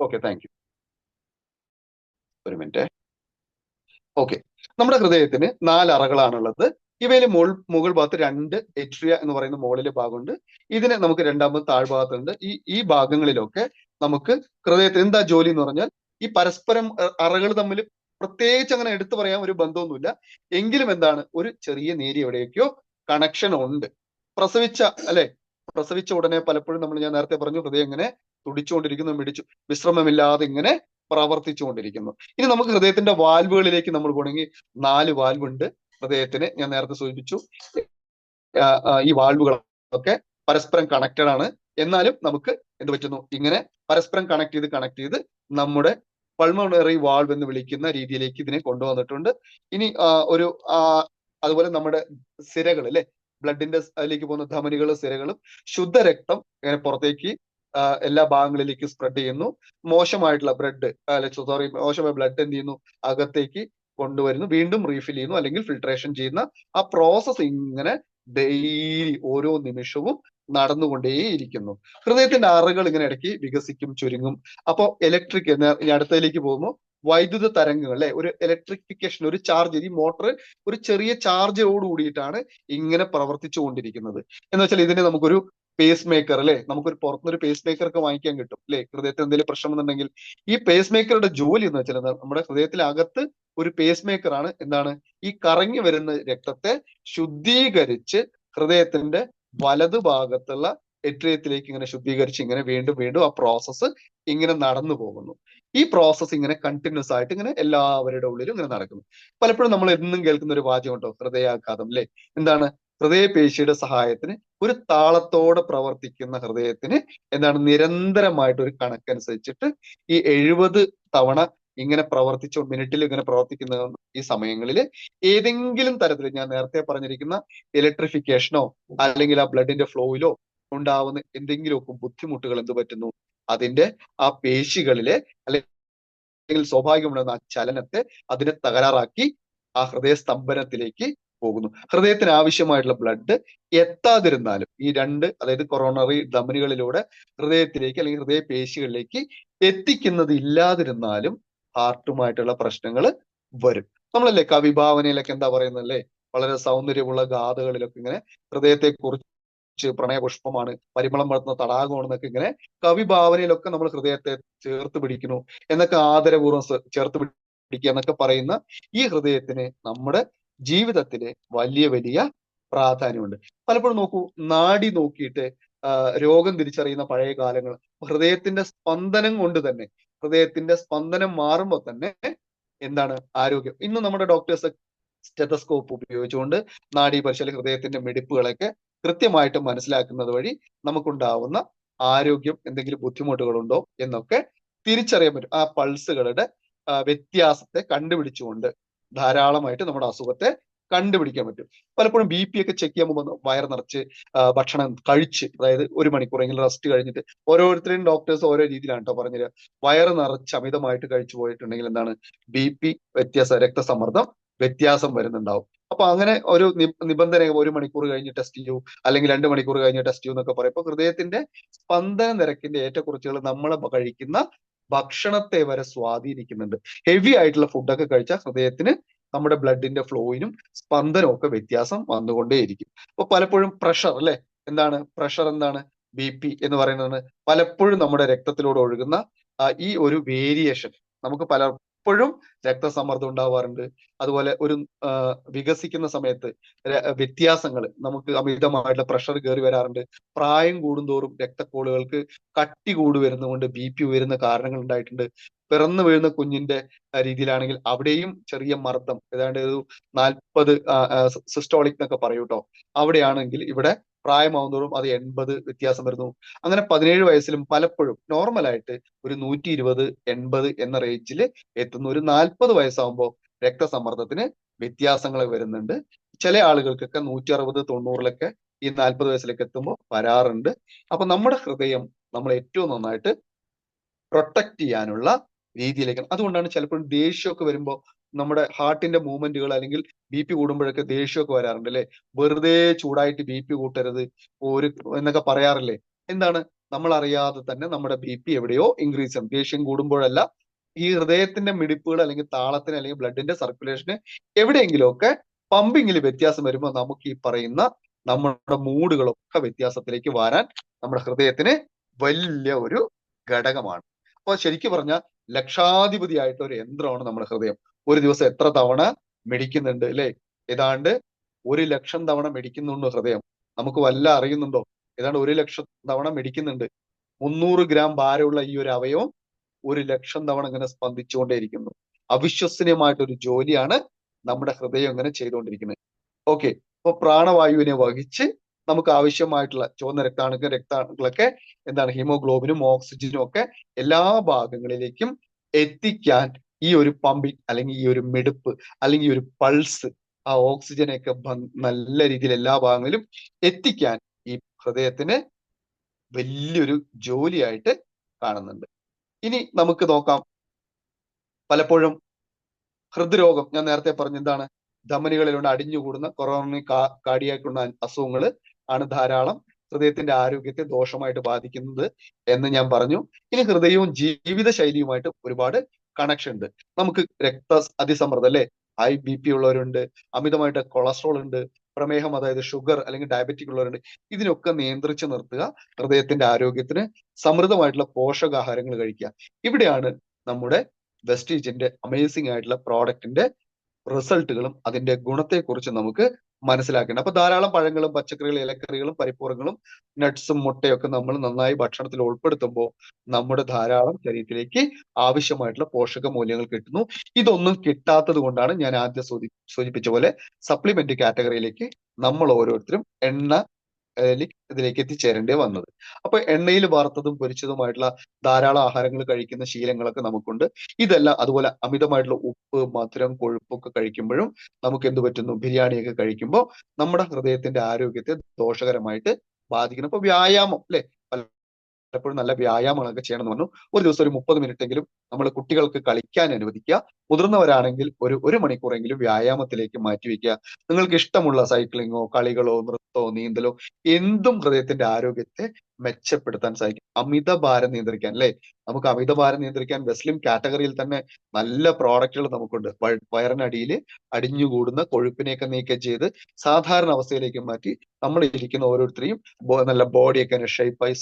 Okay, thank U. ഒരു മിനിറ്റ്. ഓക്കെ, നമ്മുടെ ഹൃദയത്തിന് 4 അറകളാണുള്ളത്. ഇവയിൽ മുകൾ ഭാഗത്ത് 2 എട്രിയ എന്ന് പറയുന്ന മുകളിലെ ഭാഗമുണ്ട്. ഇതിന് നമുക്ക് രണ്ടാമത് താഴ്ഭാഗത്തുണ്ട്. ഈ ഭാഗങ്ങളിലൊക്കെ നമുക്ക് ഹൃദയത്തിന് എന്താ ജോലി എന്ന് പറഞ്ഞാൽ, ഈ പരസ്പരം അറകൾ തമ്മിൽ പ്രത്യേകിച്ച് അങ്ങനെ എടുത്തു പറയാൻ ഒരു ബന്ധമൊന്നുമില്ല. എങ്കിലും എന്താണ്, ഒരു ചെറിയ നേരിയ എവിടെയൊക്കെയോ കണക്ഷൻ ഉണ്ട്. പ്രസവിച്ച ഉടനെ പലപ്പോഴും ഞാൻ നേരത്തെ പറഞ്ഞു, ഹൃദയം ഇങ്ങനെ തുടിച്ചുകൊണ്ടിരിക്കുന്നു, വിശ്രമമില്ലാതെ ഇങ്ങനെ പ്രവർത്തിച്ചുകൊണ്ടിരിക്കുന്നു. ഇനി നമുക്ക് ഹൃദയത്തിന്റെ വാൽവുകളിലേക്ക് നമ്മൾ പോകണമെങ്കിൽ 4 വാൽവ് ഉണ്ട് ഹൃദയത്തിന്. ഞാൻ നേരത്തെ സൂചിപ്പിച്ചു ഈ വാൽവുകളൊക്കെ പരസ്പരം കണക്റ്റഡ് ആണ്. എന്നാലും നമുക്ക് എന്ത് പറ്റുന്നു, ഇങ്ങനെ പരസ്പരം കണക്ട് ചെയ്ത് നമ്മുടെ പൾമണറി വാൾവ് എന്ന് വിളിക്കുന്ന രീതിയിലേക്ക് ഇതിനെ കൊണ്ടുവന്നിട്ടുണ്ട്. ഇനി അതുപോലെ നമ്മുടെ സിരകൾ അല്ലെ, ബ്ലഡിന്റെ അതിലേക്ക് പോകുന്ന ധമനികളും സിരകളും ശുദ്ധരക്തം ഇങ്ങനെ പുറത്തേക്ക് എല്ലാ ഭാഗങ്ങളിലേക്ക് സ്പ്രെഡ് ചെയ്യുന്നു. മോശമായിട്ടുള്ള മോശമായ ബ്ലഡ് എന്ത് ചെയ്യുന്നു, അകത്തേക്ക് കൊണ്ടുവരുന്നു, വീണ്ടും റീഫിൽ ചെയ്യുന്നു, അല്ലെങ്കിൽ ഫിൽട്രേഷൻ ചെയ്യുന്ന ആ പ്രോസസ് ഇങ്ങനെ ഡെയിലി ഓരോ നിമിഷവും നടന്നുകൊണ്ടേയിരിക്കുന്നു. ഹൃദയത്തിന്റെ അറകൾ ഇങ്ങനെ ഇടയ്ക്ക് വികസിക്കും, ചുരുങ്ങും. അപ്പോ ഇലക്ട്രിക് അടുത്തതിലേക്ക് പോകുമ്പോൾ വൈദ്യുത തരംഗങ്ങൾ അല്ലെ, ഒരു ഇലക്ട്രിഫിക്കേഷൻ, ഒരു ചാർജ്, ഈ മോട്ടർ ഒരു ചെറിയ ചാർജോട് കൂടിയിട്ടാണ് ഇങ്ങനെ പ്രവർത്തിച്ചു കൊണ്ടിരിക്കുന്നത്. എന്ന് വെച്ചാൽ ഇതിനെ നമുക്കൊരു പേസ് മേക്കർ അല്ലെ, നമുക്കൊരു പുറത്തുനിന്നൊരു പേസ് മേക്കർ ഒക്കെ വാങ്ങിക്കാൻ കിട്ടും അല്ലെ. ഹൃദയത്തിന് എന്തെങ്കിലും പ്രശ്നം എന്നുണ്ടെങ്കിൽ ഈ പേസ് മേക്കറുടെ ജോലി എന്ന് വെച്ചാൽ നമ്മുടെ ഹൃദയത്തിലകത്ത് ഒരു പേസ് മേക്കർ ആണ്. എന്താണ്, ഈ കറങ്ങി വരുന്ന രക്തത്തെ ശുദ്ധീകരിച്ച് ഹൃദയത്തിന്റെ വലതു ഭാഗത്തുള്ള എട്രിയത്തിലേക്ക് ഇങ്ങനെ ശുദ്ധീകരിച്ച് ഇങ്ങനെ വീണ്ടും വീണ്ടും ആ പ്രോസസ്സ് ഇങ്ങനെ നടന്നു പോകുന്നു. ഈ പ്രോസസ്സ് ഇങ്ങനെ കണ്ടിന്യൂസ് ആയിട്ട് ഇങ്ങനെ എല്ലാവരുടെ ഉള്ളിലും ഇങ്ങനെ നടക്കുന്നു. പലപ്പോഴും നമ്മൾ എന്നും കേൾക്കുന്ന ഒരു വാചകം ഉണ്ടോ, ഹൃദയാഘാതം അല്ലെ. എന്താണ്, ഹൃദയപേശിയുടെ സഹായത്തിന് ഒരു താളത്തോടെ പ്രവർത്തിക്കുന്ന ഹൃദയത്തിന് എന്താണ്, നിരന്തരമായിട്ട് ഒരു കണക്കനുസരിച്ചിട്ട് ഈ 70 തവണ ഇങ്ങനെ മിനിറ്റിൽ ഇങ്ങനെ പ്രവർത്തിക്കുന്ന ഈ സമയങ്ങളിൽ ഏതെങ്കിലും തരത്തിൽ ഞാൻ നേരത്തെ പറഞ്ഞിരിക്കുന്ന ഇലക്ട്രിഫിക്കേഷനോ അല്ലെങ്കിൽ ആ ബ്ലഡിന്റെ ഫ്ലോയിലോ ഉണ്ടാവുന്ന എന്തെങ്കിലുമൊക്കെ ബുദ്ധിമുട്ടുകൾ എന്ത് പറ്റുന്നു, അതിന്റെ ആ പേശികളിലെ അല്ലെങ്കിൽ സ്വാഭാവികമുണ്ടാകുന്ന ആ ചലനത്തെ അതിനെ തകരാറാക്കി ആ ഹൃദയസ്തംഭനത്തിലേക്ക് പോകുന്നു. ഹൃദയത്തിന് ആവശ്യമായിട്ടുള്ള ബ്ലഡ് എത്താതിരുന്നാലും ഈ അതായത് കൊറോണറി ധമനികളിലൂടെ ഹൃദയത്തിലേക്ക് അല്ലെങ്കിൽ ഹൃദയ പേശികളിലേക്ക് എത്തിക്കുന്നത് ഇല്ലാതിരുന്നാലും ഹാർട്ടുമായിട്ടുള്ള പ്രശ്നങ്ങൾ വരും. നമ്മളല്ലേ കവിഭാവനയിലൊക്കെ എന്താ പറയുന്നത് അല്ലേ, വളരെ സൗന്ദര്യമുള്ള ഗാഥകളിലൊക്കെ ഇങ്ങനെ ഹൃദയത്തെ കുറിച്ച് പ്രണയപുഷ്പമാണ്, പരിമളം വളർത്തുന്ന തടാകമാണെന്നൊക്കെ ഇങ്ങനെ കവിഭാവനയിലൊക്കെ നമ്മൾ ഹൃദയത്തെ ചേർത്ത് പിടിക്കുന്നു എന്നൊക്കെ ആദരപൂർവ്വം ചേർത്ത് പിടിക്കുക എന്നൊക്കെ പറയുന്ന ഈ ഹൃദയത്തിന് നമ്മുടെ ജീവിതത്തില് വലിയ വലിയ പ്രാധാന്യമുണ്ട്. പലപ്പോഴും നോക്കൂ, നാഡി നോക്കിയിട്ട് രോഗം തിരിച്ചറിയുന്ന പഴയ കാലങ്ങൾ, ഹൃദയത്തിന്റെ സ്പന്ദനം കൊണ്ട് തന്നെ, ഹൃദയത്തിന്റെ സ്പന്ദനം മാറുമ്പോൾ തന്നെ എന്താണ് ആരോഗ്യം. ഇന്ന് നമ്മുടെ ഡോക്ടേഴ്സ് സ്റ്റെതസ്കോപ്പ് ഉപയോഗിച്ചുകൊണ്ട് നാഡീ പരിശോധന, ഹൃദയത്തിന്റെ മിടിപ്പുകളൊക്കെ കൃത്യമായിട്ട് മനസ്സിലാക്കുന്നത് വഴി നമുക്കുണ്ടാവുന്ന ആരോഗ്യം എന്തെങ്കിലും ബുദ്ധിമുട്ടുകളുണ്ടോ എന്നൊക്കെ തിരിച്ചറിയാൻ പറ്റും. ആ പൾസുകളുടെ വ്യത്യാസത്തെ കണ്ടുപിടിച്ചുകൊണ്ട് ധാരാളമായിട്ട് നമ്മുടെ അസുഖത്തെ കണ്ടുപിടിക്കാൻ പറ്റും. പലപ്പോഴും BP ഒക്കെ ചെക്ക് ചെയ്യാൻ പോകുമ്പോൾ വയറ് നിറച്ച് ഭക്ഷണം കഴിച്ച്, അതായത് 1 മണിക്കൂറെങ്കിലും റെസ്റ്റ് കഴിഞ്ഞിട്ട്, ഓരോരുത്തരും ഡോക്ടേഴ്സ് ഓരോ രീതിയിലാണ് കേട്ടോ പറഞ്ഞുതരിക. വയറ് നിറച്ച് അമിതമായിട്ട് കഴിച്ചു പോയിട്ടുണ്ടെങ്കിൽ എന്താണ്, BP വ്യത്യാസം, രക്തസമ്മർദ്ദം വ്യത്യാസം വരുന്നുണ്ടാവും. അപ്പൊ അങ്ങനെ ഒരു നിബന്ധന 1 മണിക്കൂർ കഴിഞ്ഞ് ടെസ്റ്റ് ചെയ്യൂ, അല്ലെങ്കിൽ 2 മണിക്കൂർ കഴിഞ്ഞ് ടെസ്റ്റ് ചെയ്യൂ എന്നൊക്കെ പറയും. അപ്പൊ ഹൃദയത്തിന്റെ സ്പന്ദന നിരക്കിന്റെ ഏറ്റക്കുറച്ചുകൾ നമ്മൾ കഴിക്കുന്ന ഭക്ഷണത്തെ വരെ സ്വാധീനിക്കുന്നുണ്ട്. ഹെവി ആയിട്ടുള്ള ഫുഡൊക്കെ കഴിച്ചാൽ ഹൃദയത്തിന്, നമ്മുടെ ബ്ലഡിന്റെ ഫ്ലോയിനും സ്പന്ദനവും ഒക്കെ വ്യത്യാസം വന്നുകൊണ്ടേയിരിക്കും. അപ്പൊ പലപ്പോഴും പ്രഷർ അല്ലെ, എന്താണ് പ്രഷർ, എന്താണ് BP എന്ന് പറയുന്നത്, പലപ്പോഴും നമ്മുടെ രക്തത്തിലൂടെ ഒഴുകുന്ന ഈ ഒരു വേരിയേഷൻ നമുക്ക് പലപ്പോഴും രക്തസമ്മർദ്ദം ഉണ്ടാവാറുണ്ട്. അതുപോലെ ഒരു വികസിക്കുന്ന സമയത്ത് വ്യത്യാസങ്ങൾ, നമുക്ക് അമിതമായിട്ടുള്ള പ്രഷർ കയറി വരാറുണ്ട്. പ്രായം കൂടുന്തോറും രക്തക്കോളുകൾക്ക് കട്ടി കൂടി വരുന്നതുകൊണ്ട് BP ഉയരുന്ന കാരണങ്ങൾ ഉണ്ടായിട്ടുണ്ട്. പിറന്നു വീഴുന്ന കുഞ്ഞിന്റെ രീതിയിലാണെങ്കിൽ അവിടെയും ചെറിയ മർദ്ദം, ഏതാണ്ട് ഒരു 40 സിസ്റ്റോളിക് എന്നൊക്കെ പറയൂ കേട്ടോ. അവിടെയാണെങ്കിൽ ഇവിടെ പ്രായമാവുന്നതോറും അത് 80 വ്യത്യാസം വരുന്നു. അങ്ങനെ 17 വയസ്സിലും പലപ്പോഴും നോർമലായിട്ട് ഒരു 120, 80 എന്ന റേഞ്ചിൽ എത്തുന്നു. ഒരു 40 വയസ്സാകുമ്പോൾ രക്തസമ്മർദ്ദത്തിന് വ്യത്യാസങ്ങൾ വരുന്നുണ്ട്. ചില ആളുകൾക്കൊക്കെ 160, 90 ഈ 40 വയസ്സിലേക്ക് എത്തുമ്പോൾ വരാറുണ്ട്. അപ്പൊ നമ്മുടെ ഹൃദയം നമ്മൾ ഏറ്റവും നന്നായിട്ട് പ്രൊട്ടക്ട് ചെയ്യാനുള്ള രീതിയിലേക്ക്, അതുകൊണ്ടാണ് ചിലപ്പോൾ ദേഷ്യമൊക്കെ വരുമ്പോൾ നമ്മുടെ ഹാർട്ടിന്റെ മൂവ്മെന്റുകൾ അല്ലെങ്കിൽ BP കൂടുമ്പോഴൊക്കെ ദേഷ്യമൊക്കെ വരാറുണ്ട് അല്ലെ. വെറുതെ ചൂടായിട്ട് BP കൂട്ടരുത് എന്നൊക്കെ പറയാറില്ലേ. എന്താണ്, നമ്മൾ അറിയാതെ തന്നെ നമ്മുടെ BP എവിടെയോ ഇൻക്രീസ് ചെയ്യും. ദേഷ്യം കൂടുമ്പോഴല്ല, ഈ ഹൃദയത്തിന്റെ മിടിപ്പുകൾ അല്ലെങ്കിൽ താളത്തിന് അല്ലെങ്കിൽ ബ്ലഡിന്റെ സർക്കുലേഷന് എവിടെയെങ്കിലും ഒക്കെ പമ്പിങ്ങിൽ വ്യത്യാസം വരുമ്പോൾ നമുക്ക് ഈ പറയുന്ന നമ്മുടെ മൂഡുകളൊക്കെ വ്യത്യാസത്തിലേക്ക് വരാൻ നമ്മുടെ ഹൃദയത്തിന് വലിയ ഒരു ഘടകമാണ്. അപ്പൊ ശരിക്കും പറഞ്ഞാൽ ലക്ഷാധിപതിയായിട്ട് ഒരു യന്ത്രമാണ് നമ്മുടെ ഹൃദയം. ഒരു ദിവസം എത്ര തവണ മിടിക്കുന്നുണ്ട് അല്ലെ? ഏതാണ്ട് 1,00,000 തവണ മിടിക്കുന്നുണ്ട് ഹൃദയം. നമുക്ക് വല്ല അറിയുന്നുണ്ടോ? ഏതാണ്ട് 1,00,000 തവണ മിടിക്കുന്നുണ്ട്. 300 ഗ്രാം ഭാരമുള്ള ഈ ഒരു അവയവം 1,00,000 തവണ ഇങ്ങനെ സ്പന്ദിച്ചുകൊണ്ടേയിരിക്കുന്നു. അവിശ്വസനീയമായിട്ടൊരു ജോലിയാണ് നമ്മുടെ ഹൃദയം ഇങ്ങനെ ചെയ്തുകൊണ്ടിരിക്കുന്നത്. ഓക്കെ, അപ്പൊ പ്രാണവായുവിനെ വഹിച്ച് നമുക്ക് ആവശ്യമായിട്ടുള്ള ചുവന്ന രക്താണുക്കളൊക്കെ എന്താണ് ഹീമോഗ്ലോബിനും ഓക്സിജനും ഒക്കെ എല്ലാ ഭാഗങ്ങളിലേക്കും എത്തിക്കാൻ ഈ ഒരു പമ്പിങ് അല്ലെങ്കിൽ ഈ ഒരു മിടുപ്പ് അല്ലെങ്കിൽ ഈ ഒരു പൾസ് ആ ഓക്സിജനെയൊക്കെ നല്ല രീതിയിൽ എല്ലാ ഭാഗങ്ങളിലും എത്തിക്കാൻ ഈ ഹൃദയത്തിന് വലിയൊരു ജോലിയായിട്ട് കാണുന്നുണ്ട്. ഇനി നമുക്ക് നോക്കാം, പലപ്പോഴും ഹൃദ്രോഗം ഞാൻ നേരത്തെ പറഞ്ഞ എന്താണ്, ധമനികളിലൂടെ അടിഞ്ഞുകൂടുന്ന കൊറോണറി കാർഡിയാക്കുള്ള അസുഖങ്ങൾ ആണ് ധാരാളം ഹൃദയത്തിന്റെ ആരോഗ്യത്തെ ദോഷമായിട്ട് ബാധിക്കുന്നത് എന്ന് ഞാൻ പറഞ്ഞു. ഇനി ഹൃദയവും ജീവിതശൈലിയുമായിട്ട് ഒരുപാട് കണക്ഷൻ ഉണ്ട്. നമുക്ക് അതിസമ്മർദ്ദം അല്ലെ, ഹൈ BP ഉള്ളവരുണ്ട്, അമിതമായിട്ട് കൊളസ്ട്രോൾ ഉണ്ട്, പ്രമേഹം അതായത് ഷുഗർ അല്ലെങ്കിൽ ഡയബറ്റിക് ഉള്ളവരുണ്ട്. ഇതിനൊക്കെ നിയന്ത്രിച്ച് നിർത്തുക, ഹൃദയത്തിന്റെ ആരോഗ്യത്തിന് സമൃദ്ധമായിട്ടുള്ള പോഷകാഹാരങ്ങൾ കഴിക്കുക. ഇവിടെയാണ് നമ്മുടെ വെസ്റ്റീജിന്റെ അമേസിംഗ് ആയിട്ടുള്ള പ്രോഡക്റ്റിന്റെ റിസൾട്ടുകളും അതിന്റെ ഗുണത്തെക്കുറിച്ച് നമുക്ക് മനസ്സിലാക്കേണ്ടത്. അപ്പൊ ധാരാളം പഴങ്ങളും പച്ചക്കറികളും ഇലക്കറികളും പരിപ്പുറങ്ങളും നട്ട്സും മുട്ടയൊക്കെ നമ്മൾ നന്നായി ഭക്ഷണത്തിൽ ഉൾപ്പെടുത്തുമ്പോൾ നമ്മുടെ ധാരാളം ശരീരത്തിലേക്ക് ആവശ്യമായിട്ടുള്ള പോഷക മൂല്യങ്ങൾ കിട്ടുന്നു. ഇതൊന്നും കിട്ടാത്തത് കൊണ്ടാണ് ഞാൻ ആദ്യം സൂചിപ്പിച്ച പോലെ സപ്ലിമെന്റ് കാറ്റഗറിയിലേക്ക് നമ്മൾ ഓരോരുത്തരും ഇതിലേക്ക് എത്തിച്ചേരേണ്ടി വന്നത്. അപ്പൊ എണ്ണയിൽ വറുത്തതും പൊരിച്ചതുമായിട്ടുള്ള ധാരാളം ആഹാരങ്ങൾ കഴിക്കുന്ന ശീലങ്ങളൊക്കെ നമുക്കുണ്ട്. ഇതെല്ലാം അതുപോലെ അമിതമായിട്ടുള്ള ഉപ്പ്, മധുരം, കൊഴുപ്പൊക്കെ കഴിക്കുമ്പോഴും നമുക്ക് എന്ത് പറ്റുന്നു, ബിരിയാണിയൊക്കെ കഴിക്കുമ്പോൾ നമ്മുടെ ഹൃദയത്തിന്റെ ആരോഗ്യത്തെ ദോഷകരമായിട്ട് ബാധിക്കുന്നു. അപ്പൊ വ്യായാമം അല്ലെ, പലപ്പോഴും നല്ല വ്യായാമങ്ങളൊക്കെ ചെയ്യണമെന്ന് പറഞ്ഞു. ഒരു ദിവസം ഒരു 30 മിനിറ്റെങ്കിലും നമ്മൾ കുട്ടികൾക്ക് കളിക്കാൻ അനുവദിക്കുക. മുതിർന്നവരാണെങ്കിൽ ഒരു മണിക്കൂറെങ്കിലും വ്യായാമത്തിലേക്ക് മാറ്റിവെക്കുക. നിങ്ങൾക്ക് ഇഷ്ടമുള്ള സൈക്ലിങ്ങോ കളികളോ നൃത്തമോ നീന്തലോ എന്തും ഹൃദയത്തിന്റെ ആരോഗ്യത്തെ മെച്ചപ്പെടുത്താൻ സാധിക്കും. അമിതഭാരം നിയന്ത്രിക്കാൻ അല്ലെ, നമുക്ക് അമിതഭാരം നിയന്ത്രിക്കാൻ വെസ്ലിം കാറ്റഗറിയിൽ തന്നെ നല്ല പ്രോഡക്റ്റുകൾ നമുക്കുണ്ട്. വയറിനടിയിൽ അടിഞ്ഞുകൂടുന്ന കൊഴുപ്പിനെയൊക്കെ നീക്കം ചെയ്ത് സാധാരണ അവസ്ഥയിലേക്ക് മാറ്റി നമ്മൾ ഇരിക്കുന്ന ഓരോരുത്തരെയും നല്ല ബോഡിയൊക്കെ ഷേപ്പായി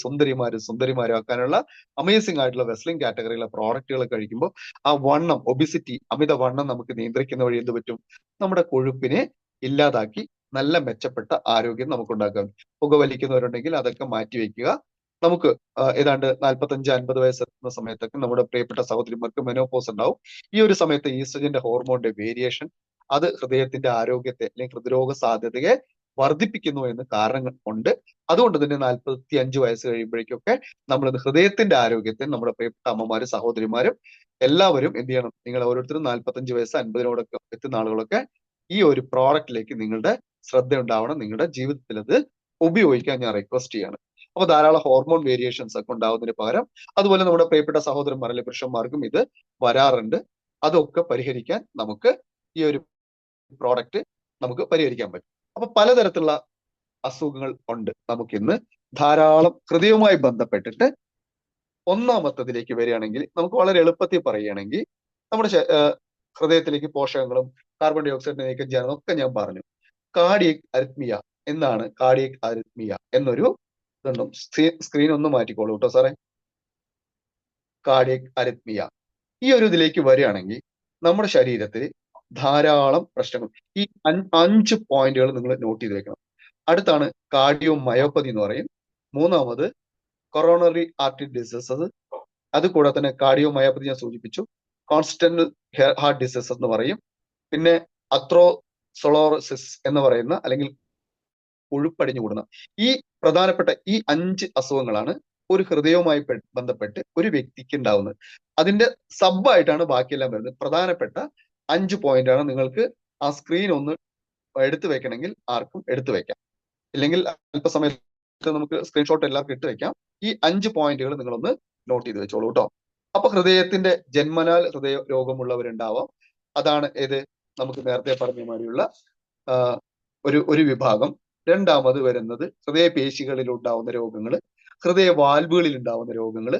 സുന്ദരിമാരാക്കാനുള്ള അമേസിംഗ് ആയിട്ടുള്ള വെസ്ലിംഗ് കാറ്റഗറിയിലെ പ്രോഡക്റ്റുകൾ കഴിക്കുമ്പോൾ ആ വണ്ണം, ഒബിസിറ്റി, അമിത വണ്ണം നമുക്ക് നിയന്ത്രിക്കുന്ന വഴി എന്ത് പറ്റും, നമ്മുടെ കൊഴുപ്പിനെ ഇല്ലാതാക്കി നല്ല മെച്ചപ്പെട്ട ആരോഗ്യം നമുക്ക് ഉണ്ടാക്കാം. പുകവലിക്കുന്നവരുണ്ടെങ്കിൽ അതൊക്കെ മാറ്റിവെക്കുക. നമുക്ക് ഏതാണ്ട് 45-50 വയസ്സെത്തുന്ന സമയത്തൊക്കെ നമ്മുടെ പ്രിയപ്പെട്ട സഹോദരിമാർക്ക് മെനോപോസ് ഉണ്ടാവും. ഈ ഒരു സമയത്ത് ഈസ്ട്രജന്റെ ഹോർമോണിന്റെ വേരിയേഷൻ അത് ഹൃദയത്തിന്റെ ആരോഗ്യത്തെ അല്ലെങ്കിൽ ഹൃദ്രോഗ സാധ്യതയെ വർദ്ധിപ്പിക്കുന്നു എന്ന് കാരണങ്ങൾ ഉണ്ട്. അതുകൊണ്ട് തന്നെ 45 വയസ്സ് കഴിയുമ്പോഴേക്കൊക്കെ നമ്മൾ ഹൃദയത്തിന്റെ ആരോഗ്യത്തെ നമ്മുടെ പ്രിയപ്പെട്ട അമ്മമാരും സഹോദരിമാരും എല്ലാവരും എന്ത് ചെയ്യണം, നിങ്ങൾ ഓരോരുത്തരും 45 വയസ്സ് 50-നോടൊക്കെ എത്തുന്ന ആളുകളൊക്കെ ഈ ഒരു പ്രോഡക്റ്റിലേക്ക് നിങ്ങളുടെ ശ്രദ്ധ ഉണ്ടാവണം. നിങ്ങളുടെ ജീവിതത്തിൽ അത് ഉപയോഗിക്കാൻ ഞാൻ റിക്വസ്റ്റ് ചെയ്യാണ്. അപ്പൊ ധാരാളം ഹോർമോൺ വേരിയേഷൻസ് ഒക്കെ ഉണ്ടാവുന്നതിന് പകരം അതുപോലെ നമ്മുടെ പ്രിയപ്പെട്ട സഹോദരന്മാർ അല്ലെങ്കിൽ പുരുഷന്മാർക്കും ഇത് വരാറുണ്ട്. അതൊക്കെ പരിഹരിക്കാൻ നമുക്ക് ഈ ഒരു പ്രോഡക്റ്റ് നമുക്ക് പരിഹരിക്കാൻ പറ്റും. അപ്പൊ പലതരത്തിലുള്ള അസുഖങ്ങൾ ഉണ്ട് നമുക്കിന്ന്. ധാരാളം ഹൃദയവുമായി ബന്ധപ്പെട്ടിട്ട് ഒന്നാമത്തതിലേക്ക് വരികയാണെങ്കിൽ നമുക്ക് വളരെ എളുപ്പത്തിൽ പറയുകയാണെങ്കിൽ നമ്മുടെ ഹൃദയത്തിലേക്ക് പോഷകങ്ങളും കാർബൺ ഡൈ ഓക്സൈഡ് നീക്കം ചെയ്യാനൊക്കെ ഞാൻ പറഞ്ഞു. കാർഡിയക് അരിത്മിയ എന്നാണ്. കാർഡിയക് അരിത്മിയ എന്നൊരു ഇതുണ്ടും. സ്ക്രീൻ ഒന്ന് മാറ്റിക്കോളൂ കേട്ടോ സാറേ. കാർഡിയക് അരിത്മിയ ഈ ഒരു ഇതിലേക്ക് വരികയാണെങ്കിൽ നമ്മുടെ ശരീരത്തിൽ ധാരാളം പ്രശ്നങ്ങൾ, ഈ 5 പോയിന്റുകൾ നിങ്ങൾ നോട്ട് ചെയ്ത് വെക്കണം. അടുത്താണ് കാർഡിയോ മയോപ്പതി എന്ന് പറയും. മൂന്നാമത് കൊറോണറി ആർട്ടറി ഡിസീസസ്, അത് കൂടാതെ തന്നെ കാർഡിയോ മയോപ്പതി ഞാൻ സൂചിപ്പിച്ചു. കോൺസ്റ്റന്റ് ഹാർട്ട് ഡിസീസസ് എന്ന് പറയും. പിന്നെ അത്രോസൊളോസിസ് എന്ന് പറയുന്ന അല്ലെങ്കിൽ കൊഴുപ്പടിഞ്ഞു കൂടുന്ന ഈ പ്രധാനപ്പെട്ട ഈ 5 അസുഖങ്ങളാണ് ഒരു ഹൃദയവുമായി ബന്ധപ്പെട്ട് ഒരു വ്യക്തിക്ക് ഉണ്ടാവുന്നത്. അതിന്റെ സബായിട്ടാണ് ബാക്കിയെല്ലാം വരുന്നത്. പ്രധാനപ്പെട്ട 5 പോയിന്റാണ്. നിങ്ങൾക്ക് ആ സ്ക്രീൻ ഒന്ന് എടുത്തു വെക്കണമെങ്കിൽ ആർക്കും എടുത്തു വെക്കാം, ഇല്ലെങ്കിൽ അല്പസമയത്ത് നമുക്ക് സ്ക്രീൻഷോട്ട് എല്ലാവർക്കും ഇട്ട് വെക്കാം. ഈ 5 പോയിന്റുകൾ നിങ്ങളൊന്ന് നോട്ട് ചെയ്ത് വെച്ചോളൂ കേട്ടോ. അപ്പൊ ഹൃദയത്തിന്റെ ജന്മനാൽ ഹൃദയ രോഗമുള്ളവരുണ്ടാവാം. അതാണ് ഏത് നമുക്ക് നേരത്തെ പറഞ്ഞ മാതിരിയുള്ള ഒരു വിഭാഗം. രണ്ടാമത് വരുന്നത് ഹൃദയപേശികളിൽ ഉണ്ടാവുന്ന രോഗങ്ങൾ, ഹൃദയ വാൽവുകളിൽ ഉണ്ടാവുന്ന രോഗങ്ങൾ,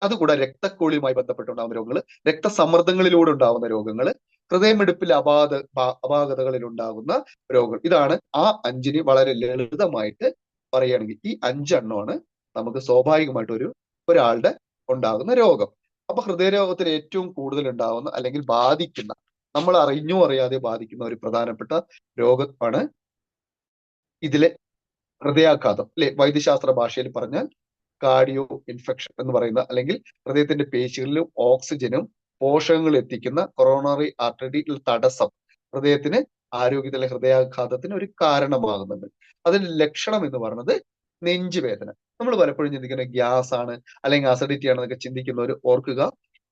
അതുകൂടാതെ രക്തക്കുഴലുമായി ബന്ധപ്പെട്ടുണ്ടാകുന്ന രോഗങ്ങൾ, രക്തസമ്മർദ്ദങ്ങളിലൂടെ ഉണ്ടാകുന്ന രോഗങ്ങൾ, ഹൃദയമിടിപ്പിൽ അപാകതകളിൽ ഉണ്ടാകുന്ന രോഗങ്ങൾ. ഇതാണ് ആ 5 വളരെ ലളിതമായിട്ട് പറയുകയാണെങ്കിൽ ഈ 5 എണ്ണമാണ് നമുക്ക് സ്വാഭാവികമായിട്ട് ഒരാളുടെ ഉണ്ടാകുന്ന രോഗം. അപ്പൊ ഹൃദയരോഗത്തിന് ഏറ്റവും കൂടുതൽ ഉണ്ടാകുന്ന അല്ലെങ്കിൽ ബാധിക്കുന്ന, നമ്മൾ അറിഞ്ഞോ അറിയാതെ ബാധിക്കുന്ന ഒരു പ്രധാനപ്പെട്ട രോഗമാണ് ഇതിലെ ഹൃദയാഘാതം അല്ലെ. വൈദ്യശാസ്ത്ര ഭാഷയിൽ പറഞ്ഞാൽ കാർഡിയോ ഇൻഫെക്ഷൻ എന്ന് പറയുന്ന, അല്ലെങ്കിൽ ഹൃദയത്തിന്റെ പേശികളിലും ഓക്സിജനും പോഷകങ്ങൾ എത്തിക്കുന്ന കൊറോണറി ആർട്ടറിയിൽ തടസ്സം ഹൃദയത്തിന് ആരോഗ്യത്തിലെ ഹൃദയാഘാതത്തിന് ഒരു കാരണമാകുന്നുണ്ട്. അതിന്റെ ലക്ഷണം എന്ന് പറയുന്നത് നെഞ്ചുവേദന. നമ്മൾ പലപ്പോഴും ചിന്തിക്കുന്ന ഗ്യാസ് ആണ് അല്ലെങ്കിൽ അസിഡിറ്റി ആണെന്നൊക്കെ ചിന്തിക്കുന്നവർ ഓർക്കുക,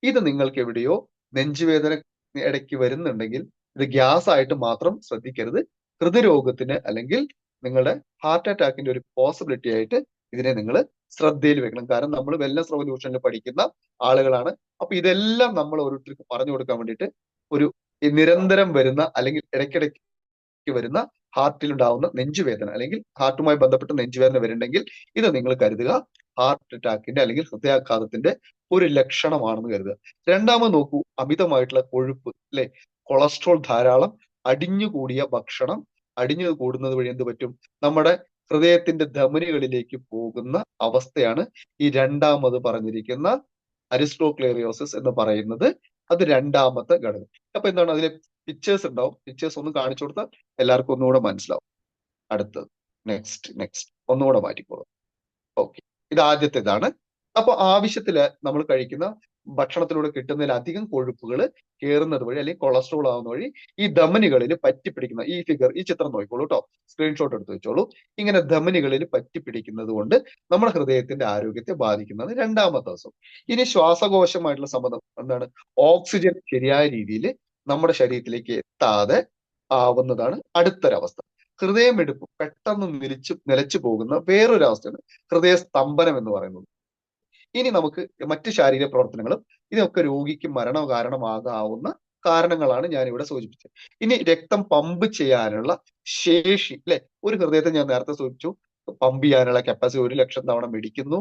ഇത് നിങ്ങൾക്ക് എവിടെയോ നെഞ്ചുവേദന ഇടയ്ക്ക് വരുന്നുണ്ടെങ്കിൽ ഇത് ഗ്യാസ് ആയിട്ട് മാത്രം ശ്രദ്ധിക്കരുത്. ഹൃദ്രോഗത്തിന് അല്ലെങ്കിൽ നിങ്ങളുടെ ഹാർട്ട് അറ്റാക്കിന്റെ ഒരു പോസിബിലിറ്റി ആയിട്ട് ഇതിനെ നിങ്ങൾ ശ്രദ്ധയിൽ വെക്കണം. കാരണം നമ്മൾ വെൽനസ് റവല്യൂഷനിൽ പഠിക്കുന്ന ആളുകളാണ്. അപ്പൊ ഇതെല്ലാം നമ്മൾ ഓരോരുത്തർക്ക് പറഞ്ഞു കൊടുക്കാൻ വേണ്ടിയിട്ട് ഒരു നിരന്തരം വരുന്ന അല്ലെങ്കിൽ ഇടയ്ക്കിടയ്ക്ക് വരുന്ന ഹാർട്ടിൽ ഉണ്ടാവുന്ന നെഞ്ചുവേദന അല്ലെങ്കിൽ ഹാർട്ടുമായി ബന്ധപ്പെട്ട നെഞ്ചുവേദന വരുന്നുണ്ടെങ്കിൽ ഇത് നിങ്ങൾ കരുതുക ഹാർട്ട് അറ്റാക്കിന്റെ അല്ലെങ്കിൽ ഹൃദയാഘാതത്തിന്റെ ഒരു ലക്ഷണമാണെന്ന് കരുതുക. രണ്ടാമത് നോക്കൂ, അമിതമായിട്ടുള്ള കൊഴുപ്പ് അല്ലെ, കൊളസ്ട്രോൾ ധാരാളം അടിഞ്ഞുകൂടിയ ഭക്ഷണം, അടിഞ്ഞു കൂടുന്നത് വഴി എന്ത് പറ്റും, നമ്മുടെ ഹൃദയത്തിന്റെ ധമനികളിലേക്ക് പോകുന്ന അവസ്ഥയാണ് ഈ രണ്ടാമത് പറഞ്ഞിരിക്കുന്ന അരിസ്റ്റോക്ലേറിയോസിസ് എന്ന് പറയുന്നത്. അത് രണ്ടാമത്തെ ഘടകം. അപ്പൊ എന്താണ്, അതിലെ പിക്ചേഴ്സ് ഉണ്ടാവും, പിക്ചേഴ്സ് ഒന്ന് കാണിച്ചു കൊടുത്താൽ എല്ലാവർക്കും ഒന്നുകൂടെ മനസ്സിലാവും. അടുത്തത് നെക്സ്റ്റ് ഒന്നുകൂടെ മാറ്റിക്കോളൂ. ഓക്കെ, ഇത് ആദ്യത്തേതാണ്. അപ്പൊ ആവശ്യത്തില് നമ്മൾ കഴിക്കുന്ന ഭക്ഷണത്തിലൂടെ കിട്ടുന്നതിലധികം കൊഴുപ്പുകൾ കയറുന്നത് വഴി അല്ലെങ്കിൽ കൊളസ്ട്രോൾ ആവുന്ന വഴി ഈ ധമനികളിൽ പറ്റിപ്പിടിക്കുന്ന ഈ ഫിഗർ, ഈ ചിത്രം നോക്കിക്കോളൂ കേട്ടോ, സ്ക്രീൻഷോട്ട് എടുത്ത് വെച്ചോളൂ. ഇങ്ങനെ ധമനികളിൽ പറ്റിപ്പിടിക്കുന്നത് കൊണ്ട് നമ്മുടെ ഹൃദയത്തിന്റെ ആരോഗ്യത്തെ ബാധിക്കുന്നത് രണ്ടാമത്തെ ദിവസം. ഇനി ശ്വാസകോശമായിട്ടുള്ള സംബന്ധം എന്താണ്, ഓക്സിജൻ ശരിയായ രീതിയിൽ നമ്മുടെ ശരീരത്തിലേക്ക് എത്താതെ ആവുന്നതാണ് അടുത്തൊരവസ്ഥ. ഹൃദയമിടിപ്പ് പെട്ടെന്ന് നിലച്ചു പോകുന്ന വേറൊരു അവസ്ഥയാണ് ഹൃദയ സ്തംഭനം എന്ന് പറയുന്നത്. ഇനി നമുക്ക് മറ്റ് ശാരീരിക പ്രവർത്തനങ്ങളും ഇതൊക്കെ രോഗിക്ക് മരണ കാരണമാകാവുന്ന കാരണങ്ങളാണ് ഞാൻ ഇവിടെ സൂചിപ്പിച്ചത്. ഇനി രക്തം പമ്പ് ചെയ്യാനുള്ള ശേഷി അല്ലെ, ഒരു ഹൃദയത്തെ ഞാൻ നേരത്തെ സൂചിപ്പിച്ചു, പമ്പ് ചെയ്യാനുള്ള കപ്പാസിറ്റി 1,00,000 തവണ മിടിക്കുന്നു,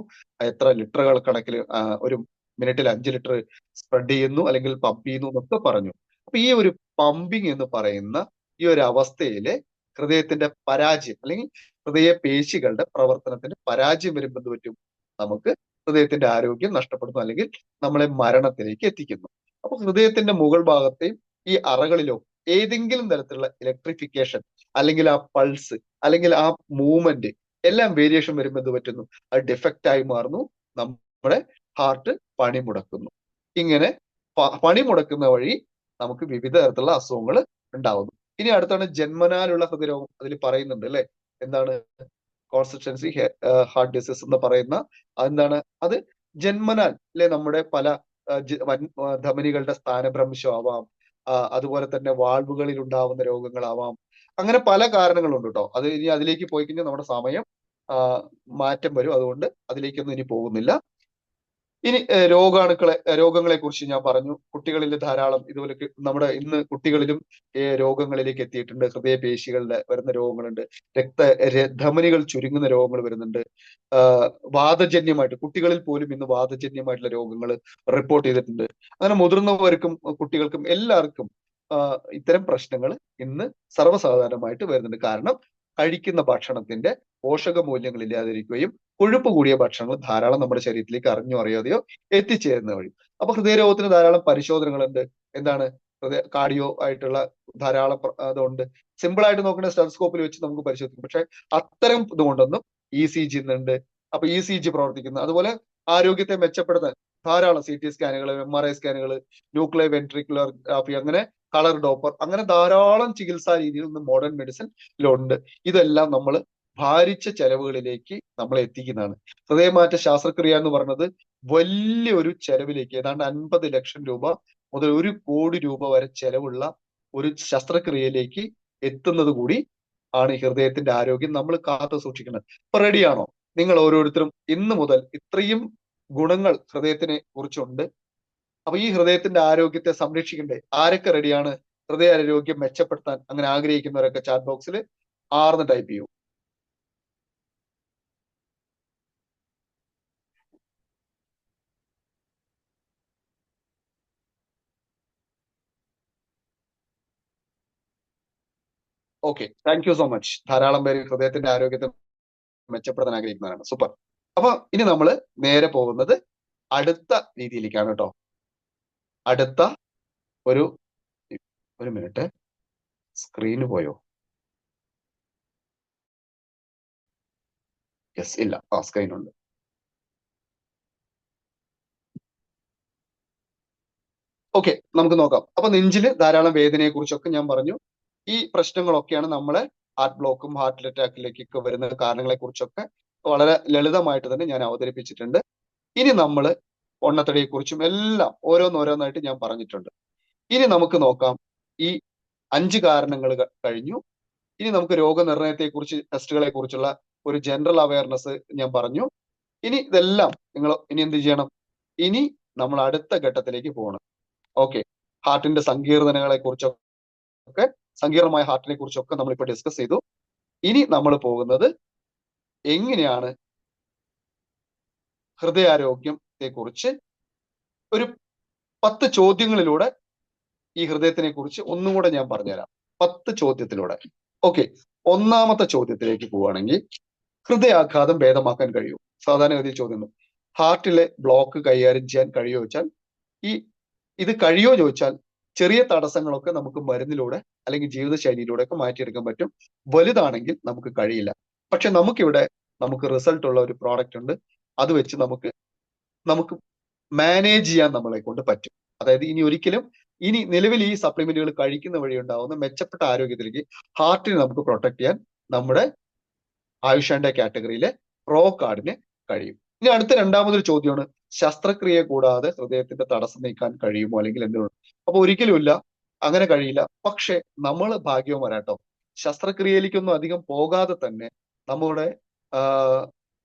എത്ര ലിറ്ററുകൾ കണക്കിൽ ഒരു മിനിറ്റിൽ 5 ലിറ്റർ സ്പ്രെഡ് ചെയ്യുന്നു അല്ലെങ്കിൽ പമ്പ് ചെയ്യുന്നു എന്നൊക്കെ പറഞ്ഞു. അപ്പൊ ഈ ഒരു പമ്പിങ് എന്ന് പറയുന്ന ഈ ഒരു അവസ്ഥയിലെ ഹൃദയത്തിന്റെ പരാജയം അല്ലെങ്കിൽ ഹൃദയ പേശികളുടെ പ്രവർത്തനത്തിന്റെ പരാജയം വരുമ്പോൾ എന്ത് പറ്റും, നമുക്ക് ഹൃദയത്തിന്റെ ആരോഗ്യം നഷ്ടപ്പെടുന്നു അല്ലെങ്കിൽ നമ്മളെ മരണത്തിലേക്ക് എത്തിക്കുന്നു. അപ്പൊ ഹൃദയത്തിന്റെ മുകൾ ഭാഗത്തെയും ഈ അറകളിലോ ഏതെങ്കിലും തരത്തിലുള്ള ഇലക്ട്രിഫിക്കേഷൻ അല്ലെങ്കിൽ ആ പൾസ് അല്ലെങ്കിൽ ആ മൂവ്മെന്റ് എല്ലാം വേരിയേഷൻ വരുമ്പോൾ എന്ത് പറ്റുന്നു, അത് ഡിഫക്റ്റ് ആയി മാറുന്നു, നമ്മുടെ ഹാർട്ട് പണിമുടക്കുന്നു. ഇങ്ങനെ പണിമുടക്കുന്ന വഴി നമുക്ക് വിവിധ തരത്തിലുള്ള അസുഖങ്ങൾ ഉണ്ടാവുന്നു. ഇനി അടുത്താണ് ജന്മനാലുള്ള ഹൃദയരോഗം. അതിൽ പറയുന്നുണ്ട് അല്ലെ, എന്താണ് കോൺസിസ്റ്റൻസി ഹാർട്ട് ഡിസീസ് എന്ന് പറയുന്ന എന്താണ്, അത് ജന്മനാൽ അല്ലെ നമ്മുടെ പല ധമനികളുടെ സ്ഥാനഭ്രംശം ആവാം, അതുപോലെ തന്നെ വാൾവുകളിൽ ഉണ്ടാവുന്ന രോഗങ്ങളാവാം, അങ്ങനെ പല കാരണങ്ങളുണ്ട് കേട്ടോ. അത് ഇനി അതിലേക്ക് പോയി കഴിഞ്ഞാൽ നമ്മുടെ സമയം മാറ്റം വരും, അതുകൊണ്ട് അതിലേക്കൊന്നും ഇനി പോകുന്നില്ല. ഇനി രോഗങ്ങളെ കുറിച്ച് ഞാൻ പറഞ്ഞു. കുട്ടികളിൽ ധാരാളം ഇതുപോലെ നമ്മുടെ ഇന്ന് കുട്ടികളിലും രോഗങ്ങളിലേക്ക് എത്തിയിട്ടുണ്ട്. ഹൃദയപേശികളിൽ വരുന്ന രോഗങ്ങളുണ്ട്, ധമനികൾ ചുരുങ്ങുന്ന രോഗങ്ങൾ വരുന്നുണ്ട്. വാതജന്യമായിട്ട് കുട്ടികളിൽ പോലും ഇന്ന് വാതജന്യമായിട്ടുള്ള രോഗങ്ങൾ റിപ്പോർട്ട് ചെയ്തിട്ടുണ്ട്. അങ്ങനെ മുതിർന്നവർക്കും കുട്ടികൾക്കും എല്ലാവർക്കും ഇത്തരം പ്രശ്നങ്ങൾ ഇന്ന് സർവ്വസാധാരണമായിട്ട് വരുന്നുണ്ട്. കാരണം കഴിക്കുന്ന ഭക്ഷണത്തിന്റെ പോഷക മൂല്യങ്ങൾ ഇല്ലാതിരിക്കുകയും കൊഴുപ്പ് കൂടിയ ഭക്ഷണങ്ങൾ ധാരാളം നമ്മുടെ ശരീരത്തിലേക്ക് അറിഞ്ഞോ അറിയാതെയോ എത്തിച്ചേരുന്ന വഴി. അപ്പൊ ഹൃദയരോഗത്തിന് ധാരാളം പരിശോധനകളുണ്ട്. എന്താണ്, കാർഡിയോ ആയിട്ടുള്ള ധാരാളം അതുണ്ട്. സിമ്പിൾ ആയിട്ട് നോക്കുന്ന സ്റ്റെതസ്കോപ്പിൽ വെച്ച് നമുക്ക് പരിശോധിക്കും. പക്ഷെ അത്തരം ഇതുകൊണ്ടൊന്നും ECG ഉണ്ട്. അപ്പൊ ECG പ്രവർത്തിക്കുന്ന, അതുപോലെ ആരോഗ്യത്തെ മെച്ചപ്പെടുത്താൻ ധാരാളം CT സ്കാനുകൾ, MRI സ്കാനുകൾ, ന്യൂക്ലിയർ വെൻട്രിക്കുലർ ഗ്രാഫി, അങ്ങനെ കളർ ഡോപ്പർ, അങ്ങനെ ധാരാളം ചികിത്സാ രീതികൾ ഇന്ന് മോഡേൺ മെഡിസിനിലുണ്ട്. ഇതെല്ലാം നമ്മൾ ഭാരിച്ച ചെലവുകളിലേക്ക് നമ്മളെ എത്തിക്കുന്നതാണ്. ഹൃദയമാറ്റ ശസ്ത്രക്രിയ എന്ന് പറയുന്നത് വലിയൊരു ചെലവിലേക്ക്, ഏതാണ്ട് 50 ലക്ഷം രൂപ മുതൽ 1 കോടി രൂപ വരെ ചെലവുള്ള ഒരു ശസ്ത്രക്രിയയിലേക്ക് എത്തുന്നത് കൂടി ആണ് ഈ ഹൃദയത്തിന്റെ ആരോഗ്യം നമ്മൾ കാത്തു സൂക്ഷിക്കുന്നത്. ഇപ്പൊ റെഡിയാണോ നിങ്ങൾ ഓരോരുത്തരും? ഇന്ന് മുതൽ ഇത്രയും ഗുണങ്ങൾ ഹൃദയത്തിനെ കുറിച്ചുണ്ട്. അപ്പൊ ഈ ഹൃദയത്തിന്റെ ആരോഗ്യത്തെ സംരക്ഷിക്കണ്ടേ? ആരൊക്കെ റെഡിയാണ് ഹൃദയ ആരോഗ്യം മെച്ചപ്പെടുത്താൻ? അങ്ങനെ ആഗ്രഹിക്കുന്നവരൊക്കെ ചാറ്റ് ബോക്സിൽ ആർന്ന് ടൈപ്പ് ചെയ്യൂ. Okay, thank you so much. ധാരാളം പേര് ഹൃദയത്തിന്റെ ആരോഗ്യത്തെ മെച്ചപ്പെടുത്താൻ ആഗ്രഹിക്കുന്നവരാണ്. സൂപ്പർ. അപ്പൊ ഇനി നമ്മൾ നേരെ പോകുന്നത് അടുത്ത രീതിയിലേക്കാണ് കേട്ടോ. അടുത്ത ഒരു മിനിറ്റ്, സ്ക്രീന് പോയോ? യെസ്, ഇല്ല, സ്ക്രീൻ ഉണ്ട്. ഓക്കെ, നമുക്ക് നോക്കാം. അപ്പൊ നെഞ്ചില് ധാരാളം വേദനയെ കുറിച്ചൊക്കെ ഞാൻ പറഞ്ഞു. ഈ പ്രശ്നങ്ങളൊക്കെയാണ് നമ്മളെ ഹാർട്ട് ബ്ലോക്കും ഹാർട്ട് അറ്റാക്കിലേക്കൊക്കെ വരുന്ന കാരണങ്ങളെ കുറിച്ചൊക്കെ വളരെ ലളിതമായിട്ട് തന്നെ ഞാൻ അവതരിപ്പിച്ചിട്ടുണ്ട്. ഇനി നമ്മൾ പൊണ്ണത്തടിയെ കുറിച്ചും എല്ലാം ഓരോന്നോരോന്നായിട്ട് ഞാൻ പറഞ്ഞിട്ടുണ്ട്. ഇനി നമുക്ക് നോക്കാം. ഈ 5 കാരണങ്ങൾ കഴിഞ്ഞു. ഇനി നമുക്ക് രോഗനിർണയത്തെ കുറിച്ച്, ടെസ്റ്റുകളെ കുറിച്ചുള്ള ഒരു ജനറൽ അവയർനെസ് ഞാൻ പറഞ്ഞു. ഇനി ഇതെല്ലാം നിങ്ങൾ ഇനി എന്ത് ചെയ്യണം? ഇനി നമ്മൾ അടുത്ത ഘട്ടത്തിലേക്ക് പോകണം. ഓക്കെ, ഹാർട്ടിന്റെ സങ്കീർണതകളെ കുറിച്ചൊക്കെ, സങ്കീർണമായ ഹാർട്ടിനെ കുറിച്ചൊക്കെ നമ്മളിപ്പോൾ ഡിസ്കസ് ചെയ്തു. ഇനി നമ്മൾ പോകുന്നത് എങ്ങനെയാണ് ഹൃദയാരോഗ്യത്തെ കുറിച്ച് ഒരു 10 ചോദ്യങ്ങളിലൂടെ ഈ ഹൃദയത്തിനെ കുറിച്ച് ഒന്നും കൂടെ ഞാൻ പറഞ്ഞുതരാം. 10 ചോദ്യത്തിലൂടെ. ഓക്കെ, ഒന്നാമത്തെ ചോദ്യത്തിലേക്ക് പോവുകയാണെങ്കിൽ, ഹൃദയാഘാതം ഭേദമാക്കാൻ കഴിയും? സാധാരണഗതിയിൽ ചോദ്യം, ഹാർട്ടിലെ ബ്ലോക്ക് കൈകാര്യം ചെയ്യാൻ കഴിയുമോ ചോദിച്ചാൽ, ഇത് കഴിയുമോ ചോദിച്ചാൽ ചെറിയ തടസ്സങ്ങളൊക്കെ നമുക്ക് മരുന്നിലൂടെ അല്ലെങ്കിൽ ജീവിതശൈലിയിലൂടെ ഒക്കെ മാറ്റിയെടുക്കാൻ പറ്റും. വലുതാണെങ്കിൽ നമുക്ക് കഴിയില്ല. പക്ഷെ നമുക്കിവിടെ നമുക്ക് റിസൾട്ട് ഉള്ള ഒരു പ്രോഡക്റ്റ് ഉണ്ട്. അത് വെച്ച് നമുക്ക് മാനേജ് ചെയ്യാൻ നമ്മളെ കൊണ്ട് പറ്റും. അതായത് ഇനി നിലവിൽ ഈ സപ്ലിമെന്റുകൾ കഴിക്കുന്ന വഴി ഉണ്ടാവുന്ന മെച്ചപ്പെട്ട ആരോഗ്യത്തിലേക്ക് ഹാർട്ടിനെ നമുക്ക് പ്രൊട്ടക്ട് ചെയ്യാൻ നമ്മുടെ ആയുഷാന്റെ കാറ്റഗറിയിലെ പ്രോ കാർഡിന് കഴിയും. ഇനി അടുത്ത രണ്ടാമതൊരു ചോദ്യമാണ്, ശസ്ത്രക്രിയ കൂടാതെ ഹൃദയത്തിന്റെ തടസ്സം നീക്കാൻ കഴിയുമോ, അല്ലെങ്കിൽ എന്തുകൊണ്ട്? അപ്പൊ ഒരിക്കലും ഇല്ല, അങ്ങനെ കഴിയില്ല. പക്ഷെ നമ്മൾ ഭാഗ്യവന്മാരാട്ടോ, ശസ്ത്രക്രിയയിലേക്കൊന്നും അധികം പോകാതെ തന്നെ നമ്മുടെ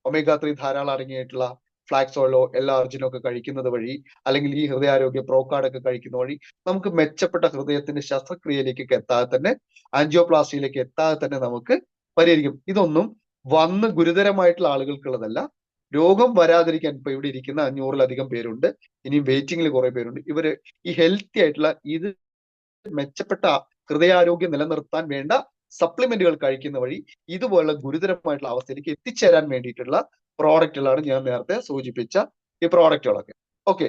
ഒമേഗ 3 ധാരാളം അടങ്ങിയിട്ടുള്ള ഫ്ലാക്സ് ഓയിലോ L-arginine ഒക്കെ കഴിക്കുന്നത് വഴി, അല്ലെങ്കിൽ ഈ ഹൃദയാരോഗ്യ പ്രോകാർഡ് ഒക്കെ കഴിക്കുന്ന വഴി നമുക്ക് മെച്ചപ്പെട്ട ഹൃദയത്തിന്റെ ശസ്ത്രക്രിയയിലേക്കൊക്കെ എത്താതെ തന്നെ, ആൻജിയോപ്ലാസ്റ്റിയിലേക്ക് എത്താതെ തന്നെ നമുക്ക് പരിഹരിക്കും. ഇതൊന്നും വന്ന് ഗുരുതരമായിട്ടുള്ള ആളുകൾക്കുള്ളതല്ല. രോഗം വരാതിരിക്കാൻ ഇപ്പൊ ഇവിടെ ഇരിക്കുന്ന 500-ലധികം പേരുണ്ട്, ഇനിയും വെയിറ്റിംഗിൽ കുറെ പേരുണ്ട്. ഇവര് ഈ ഹെൽത്തി ആയിട്ടുള്ള ഇത് മെച്ചപ്പെട്ട ഹൃദയാരോഗ്യം നിലനിർത്താൻ വേണ്ട സപ്ലിമെന്റുകൾ കഴിക്കുന്ന വഴി ഇതുപോലുള്ള ഗുരുതരമായിട്ടുള്ള അവസ്ഥയിലേക്ക് എത്തിച്ചേരാൻ വേണ്ടിയിട്ടുള്ള പ്രോഡക്റ്റുകളാണ് ഞാൻ നേരത്തെ സൂചിപ്പിച്ച ഈ പ്രോഡക്റ്റുകളൊക്കെ. ഓക്കെ,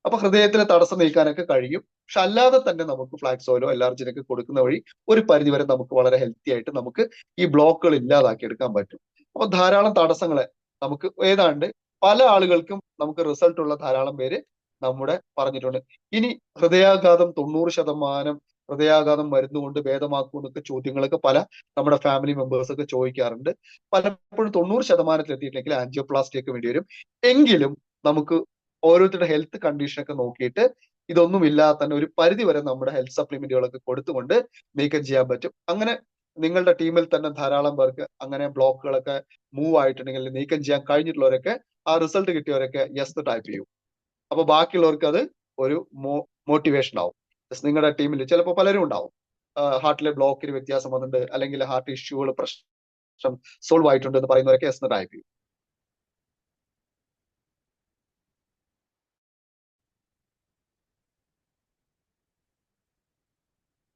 അപ്പൊ ഹൃദയത്തിലെ തടസ്സം നീക്കാനൊക്കെ കഴിയും. പക്ഷെ അല്ലാതെ തന്നെ നമുക്ക് ഫ്ലാക്സ് ഓയിലോ L-arginine ഒക്കെ കൊടുക്കുന്ന വഴി ഒരു പരിധിവരെ നമുക്ക് വളരെ ഹെൽത്തി ആയിട്ട് നമുക്ക് ഈ ബ്ലോക്കുകൾ ഇല്ലാതാക്കി എടുക്കാൻ പറ്റും. അപ്പൊ ധാരാളം തടസ്സങ്ങളെ നമുക്ക് ഏതാണ്ട് പല ആളുകൾക്കും നമുക്ക് റിസൾട്ട് ഉള്ള ധാരാളം പേര് നമ്മുടെ പറഞ്ഞിട്ടുണ്ട്. ഇനി ഹൃദയാഘാതം 90% ഹൃദയാഘാതം മരുന്നുകൊണ്ട് ഭേദമാക്കൂ എന്നൊക്കെ ചോദ്യങ്ങളൊക്കെ പല നമ്മുടെ ഫാമിലി മെമ്പേഴ്സ് ഒക്കെ ചോദിക്കാറുണ്ട്. പലപ്പോഴും 90% എത്തിയിട്ടില്ലെങ്കിൽ ആൻജിയോപ്ലാസ്റ്റി ഒക്കെ വേണ്ടി വരും. എങ്കിലും നമുക്ക് ഓരോരുത്തരുടെ ഹെൽത്ത് കണ്ടീഷനൊക്കെ നോക്കിയിട്ട് ഇതൊന്നും ഇല്ലാതെ തന്നെ ഒരു പരിധി വരെ നമ്മുടെ ഹെൽത്ത് സപ്ലിമെന്റുകളൊക്കെ കൊടുത്തുകൊണ്ട് നീക്കം ചെയ്യാൻ പറ്റും. അങ്ങനെ നിങ്ങളുടെ ടീമിൽ തന്നെ ധാരാളം പേർക്ക് അങ്ങനെ ബ്ലോക്കുകളൊക്കെ മൂവ് ആയിട്ടുണ്ടെങ്കിൽ, നീക്കം ചെയ്യാൻ കഴിഞ്ഞിട്ടുള്ളവരൊക്കെ, ആ റിസൾട്ട് കിട്ടിയവരൊക്കെ യെസ് ടൈപ്പ് ചെയ്യും. അപ്പൊ ബാക്കിയുള്ളവർക്ക് അത് ഒരു മോട്ടിവേഷൻ ആവും. നിങ്ങളുടെ ടീമിൽ ചിലപ്പോൾ പലരും ഉണ്ടാവും, ഹാർട്ടിലെ ബ്ലോക്കിന് വ്യത്യാസം വന്നിട്ടുണ്ട്, അല്ലെങ്കിൽ ഹാർട്ട് ഇഷ്യൂകൾ പ്രശ്നം സോൾവ് ആയിട്ടുണ്ട് എന്ന് പറയുന്നവരൊക്കെ യെസ് ടൈപ്പ് ചെയ്യും.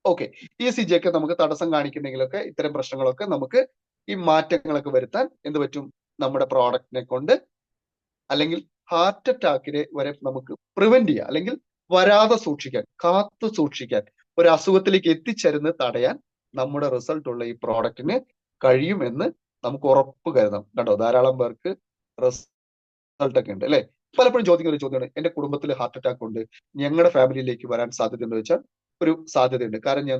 ഓക്കെ, ECG ഒക്കെ നമുക്ക് തടസ്സം കാണിക്കുന്നെങ്കിലൊക്കെ ഇത്തരം പ്രശ്നങ്ങളൊക്കെ നമുക്ക് ഈ മാറ്റങ്ങളൊക്കെ വരുത്താൻ എന്ത് പറ്റും? നമ്മുടെ പ്രോഡക്റ്റിനെ കൊണ്ട്, അല്ലെങ്കിൽ ഹാർട്ട് അറ്റാക്കിനെ വരെ നമുക്ക് പ്രിവെന്റ് ചെയ്യാം, അല്ലെങ്കിൽ വരാതെ സൂക്ഷിക്കാൻ, കാത്തു സൂക്ഷിക്കാൻ, ഒരു അസുഖത്തിലേക്ക് എത്തിച്ചേരുന്നത് തടയാൻ നമ്മുടെ റിസൾട്ട് ഉള്ള ഈ പ്രോഡക്റ്റിന് കഴിയുമെന്ന് നമുക്ക് ഉറപ്പ് കരുതാം. കണ്ടോ, ധാരാളം പേർക്ക് റിസൾട്ട് ഒക്കെ ഉണ്ട് അല്ലെ. പലപ്പോഴും ചോദിക്കുന്ന ഒരു ചോദ്യമാണ്, എന്റെ കുടുംബത്തിൽ ഹാർട്ട് അറ്റാക്ക് ഉണ്ട്, ഞങ്ങളുടെ ഫാമിലിയിലേക്ക് വരാൻ സാധ്യതയുണ്ടോ ചോദിച്ചാൽ ഒരു സാധ്യതയുണ്ട്. കാരണം ഞാൻ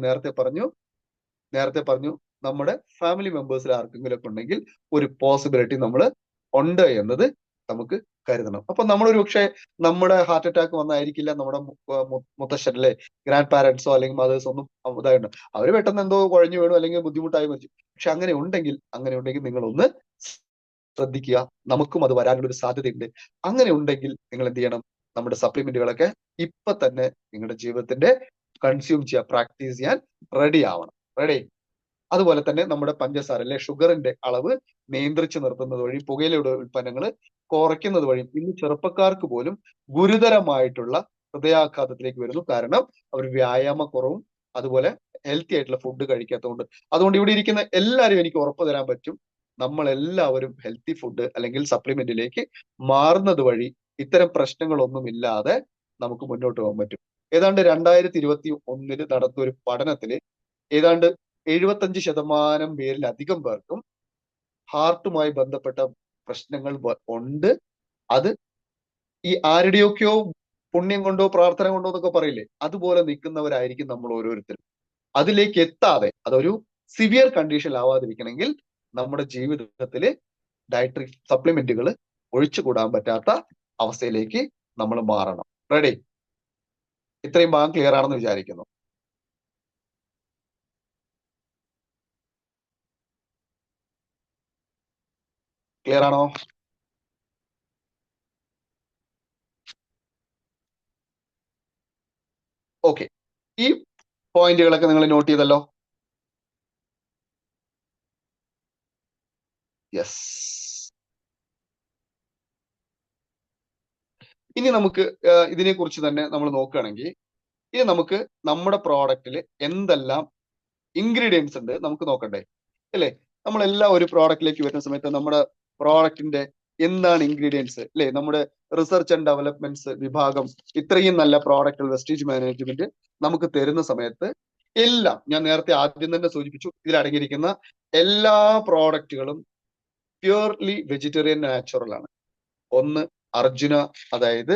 നേരത്തെ പറഞ്ഞു നമ്മുടെ ഫാമിലി മെമ്പേഴ്സിൽ ആർക്കെങ്കിലും ഒക്കെ ഉണ്ടെങ്കിൽ ഒരു പോസിബിലിറ്റി നമ്മൾ ഉണ്ട് എന്നത് നമുക്ക് കരുതണം. അപ്പൊ നമ്മളൊരു പക്ഷേ നമ്മുടെ ഹാർട്ട് അറ്റാക്ക് വന്നായിരിക്കില്ല നമ്മുടെ മുത്തശ്ശനല്ലേ, ഗ്രാൻഡ് പാരന്റ്സോ അല്ലെങ്കിൽ മദേഴ്സോ ഒന്നും ഇതായിട്ട് അവര് പെട്ടെന്ന് എന്തോ കുഴഞ്ഞു വീണു അല്ലെങ്കിൽ ബുദ്ധിമുട്ടായി മരിച്ചു. പക്ഷെ അങ്ങനെ ഉണ്ടെങ്കിൽ നിങ്ങൾ ഒന്ന് ശ്രദ്ധിക്കുക, നമുക്കും അത് വരാനുള്ള ഒരു സാധ്യതയുണ്ട്. അങ്ങനെ ഉണ്ടെങ്കിൽ നിങ്ങൾ എന്ത് ചെയ്യണം? നമ്മുടെ സപ്ലിമെന്റുകളൊക്കെ ഇപ്പൊ തന്നെ നിങ്ങളുടെ ജീവിതത്തിന്റെ കൺസ്യൂം ചെയ്യാൻ, പ്രാക്ടീസ് ചെയ്യാൻ റെഡി ആവണം. റെഡി. അതുപോലെ തന്നെ നമ്മുടെ പഞ്ചസാര അല്ലെ, ഷുഗറിന്റെ അളവ് നിയന്ത്രിച്ചു നിർത്തുന്നത് വഴി, പുകയിലയുടെ ഉൽപ്പന്നങ്ങൾ കുറയ്ക്കുന്നത് വഴി ഇന്ന് ചെറുപ്പക്കാർക്ക് പോലും ഗുരുതരമായിട്ടുള്ള ഹൃദയാഘാതത്തിലേക്ക് വരുന്നു. കാരണം അവർ വ്യായാമക്കുറവും അതുപോലെ ഹെൽത്തി ആയിട്ടുള്ള ഫുഡ് കഴിക്കാത്തതുകൊണ്ട്. അതുകൊണ്ട് ഇവിടെ ഇരിക്കുന്ന എല്ലാവരും എനിക്ക് ഉറപ്പ് തരാൻ പറ്റും, നമ്മൾ എല്ലാവരും ഹെൽത്തി ഫുഡ് അല്ലെങ്കിൽ സപ്ലിമെന്റിലേക്ക് മാറുന്നത് വഴി ഇത്തരം പ്രശ്നങ്ങളൊന്നും ഇല്ലാതെ നമുക്ക് മുന്നോട്ട് പോകാൻ പറ്റും. ഏതാണ്ട് 2021 നടന്ന ഒരു പഠനത്തില് ഏതാണ്ട് 75% പേരിലധികം പേർക്കും ഹാർട്ടുമായി ബന്ധപ്പെട്ട പ്രശ്നങ്ങൾ ഉണ്ട്. അത് ഈ ആരുടെയൊക്കെയോ പുണ്യം കൊണ്ടോ പ്രാർത്ഥന കൊണ്ടോ എന്നൊക്കെ പറയില്ലേ, അതുപോലെ നിൽക്കുന്നവരായിരിക്കും നമ്മൾ ഓരോരുത്തരും. അതിലേക്ക് എത്താതെ അതൊരു സിവിയർ കണ്ടീഷനിലാവാതിരിക്കണമെങ്കിൽ നമ്മുടെ ജീവിതത്തിൽ ഡയറ്ററി സപ്ലിമെന്റുകൾ ഒഴിച്ചുകൂടാൻ പറ്റാത്ത അവസ്ഥയിലേക്ക് നമ്മൾ മാറണം. റെഡി? ഇത്രയും ഭാഗം ക്ലിയർ ആണെന്ന് വിചാരിക്കുന്നു. ക്ലിയർ ആണോ? ഓക്കെ, ഈ പോയിന്റുകളൊക്കെ നിങ്ങൾ നോട്ട് ചെയ്തല്ലോ? യെസ്. ഇനി നമുക്ക് ഇതിനെ കുറിച്ച് തന്നെ നമ്മൾ നോക്കുകയാണെങ്കിൽ, ഇനി നമുക്ക് നമ്മുടെ പ്രോഡക്റ്റിൽ എന്തെല്ലാം ഇൻഗ്രീഡിയൻസ് ഉണ്ട് നമുക്ക് നോക്കണ്ടേ അല്ലേ? നമ്മളെല്ലാം ഒരു പ്രോഡക്റ്റിലേക്ക് വരുന്ന സമയത്ത് നമ്മുടെ പ്രോഡക്റ്റിന്റെ എന്താണ് ഇൻഗ്രീഡിയൻസ് അല്ലേ? നമ്മുടെ റിസർച്ച് ആൻഡ് ഡെവലപ്മെന്റ്സ് വിഭാഗം ഇത്രയും നല്ല പ്രോഡക്റ്റ് വെസ്റ്റേജ് മാനേജ്മെന്റ് നമുക്ക് തരുന്ന സമയത്ത് എല്ലാം, ഞാൻ നേരത്തെ ആദ്യം തന്നെ സൂചിപ്പിച്ചു, ഇതിൽ അടങ്ങിയിരിക്കുന്ന എല്ലാ പ്രോഡക്റ്റുകളും പ്യൂർലി വെജിറ്റേറിയൻ നാച്ചുറൽ ആണ്. ഒന്ന് അർജുന, അതായത്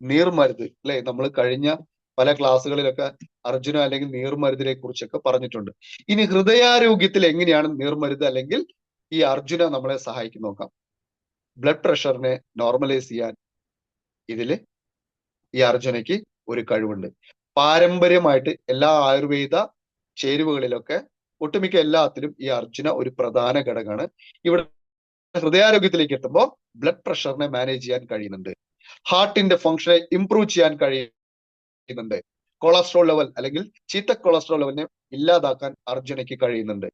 നീർമരുത് അല്ലെ? നമ്മൾ കഴിഞ്ഞ പല ക്ലാസ്സുകളിലൊക്കെ അർജുന അല്ലെങ്കിൽ നീർമരുതിനെ കുറിച്ചൊക്കെ പറഞ്ഞിട്ടുണ്ട്. ഇനി ഹൃദയാരോഗ്യത്തിൽ എങ്ങനെയാണ് നീർമരുത് അല്ലെങ്കിൽ ഈ അർജുന നമ്മളെ സഹായിക്കും നോക്കാം. ബ്ലഡ് പ്രഷറിനെ നോർമലൈസ് ചെയ്യാൻ ഇതില് ഈ അർജുനയ്ക്ക് ഒരു കഴിവുണ്ട്. പാരമ്പര്യമായിട്ട് എല്ലാ ആയുർവേദ ചേരുവകളിലൊക്കെ ഒട്ടുമിക്ക എല്ലാത്തിലും ഈ അർജുന ഒരു പ്രധാന ഘടകമാണ്. ഇവിടെ ഹൃദയാരോഗ്യത്തിലേക്ക് എത്തുമ്പോൾ ബ്ലഡ് പ്രഷറിനെ മാനേജ് ചെയ്യാൻ കഴിയുന്നുണ്ട്, ഹാർട്ടിന്റെ ഫംഗ്ഷനെ ഇംപ്രൂവ് ചെയ്യാൻ കഴിയുന്നുണ്ട്, കൊളസ്ട്രോൾ ലെവൽ അല്ലെങ്കിൽ ചീത്ത കൊളസ്ട്രോൾ ലെവലിനെ ഇല്ലാതാക്കാൻ അർജുനയ്ക്ക് കഴിയുന്നുണ്ട്,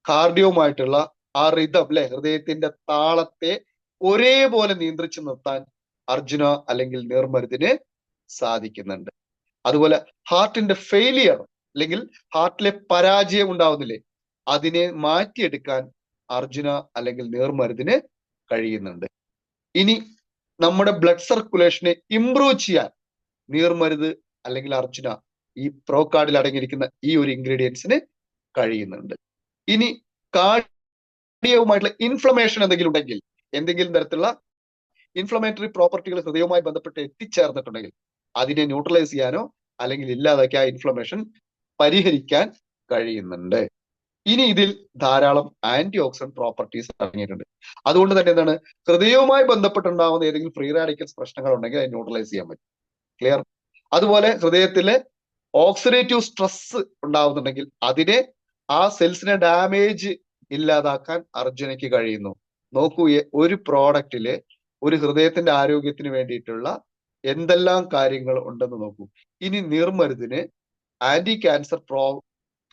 കാർഡിയോമായിട്ടുള്ള ആ റിതം അല്ലെ, ഹൃദയത്തിന്റെ താളത്തെ ഒരേപോലെ നിയന്ത്രിച്ചു നിർത്താൻ അർജുന അല്ലെങ്കിൽ നീർമരുതിന് സാധിക്കുന്നുണ്ട്. അതുപോലെ ഹാർട്ടിന്റെ ഫെയിലിയർ അല്ലെങ്കിൽ ഹാർട്ടിലെ പരാജയം ഉണ്ടാവുന്നില്ലേ, അതിനെ മാറ്റിയെടുക്കാൻ അർജുന അല്ലെങ്കിൽ നീർമരുതിന് കഴിയുന്നുണ്ട്. ഇനി നമ്മുടെ ബ്ലഡ് സർക്കുലേഷനെ ഇംപ്രൂവ് ചെയ്യാൻ നീർമരുത് അല്ലെങ്കിൽ അർജുന ഈ പ്രോ കാർഡിൽ അടങ്ങിയിരിക്കുന്ന ഈ ഒരു ഇൻഗ്രീഡിയൻസിന് കഴിയുന്നുണ്ട്. ഇനി കാർഡിയവുമായിട്ടുള്ള ഇൻഫ്ലമേഷൻ എന്തെങ്കിലും ഉണ്ടെങ്കിൽ, എന്തെങ്കിലും തരത്തിലുള്ള ഇൻഫ്ലമേറ്ററി പ്രോപ്പർട്ടികൾ ഹൃദയവുമായി ബന്ധപ്പെട്ട് എത്തിച്ചേർന്നിട്ടുണ്ടെങ്കിൽ അതിനെ ന്യൂട്രലൈസ് ചെയ്യാനോ അല്ലെങ്കിൽ ഇല്ലാതാക്കി ആ ഇൻഫ്ലമേഷൻ പരിഹരിക്കാൻ കഴിയുന്നുണ്ട്. ഇനി ഇതിൽ ധാരാളം ആന്റി ഓക്സിഡന്റ് പ്രോപ്പർട്ടീസ് അടങ്ങിയിട്ടുണ്ട്. അതുകൊണ്ട് തന്നെ എന്താണ്, ഹൃദയവുമായി ബന്ധപ്പെട്ടുണ്ടാവുന്ന ഏതെങ്കിലും ഫ്രീ റാഡിക്കൽസ് പ്രശ്നങ്ങൾ ഉണ്ടെങ്കിൽ അത് ന്യൂട്രലൈസ് ചെയ്യാൻ പറ്റും. ക്ലിയർ? അതുപോലെ ഹൃദയത്തിലെ ഓക്സിഡേറ്റീവ് സ്ട്രെസ് ഉണ്ടാവുന്നുണ്ടെങ്കിൽ അതിനെ, ആ സെൽസിനെ ഡാമേജ് ഇല്ലാതാക്കാൻ അർജുനയ്ക്ക് കഴിയുന്നു. നോക്കൂ, ഒരു പ്രോഡക്റ്റില് ഒരു ഹൃദയത്തിന്റെ ആരോഗ്യത്തിന് വേണ്ടിയിട്ടുള്ള എന്തെല്ലാം കാര്യങ്ങൾ ഉണ്ടെന്ന് നോക്കൂ. ഇനി നീർമരുതിന് ക്യാൻസർ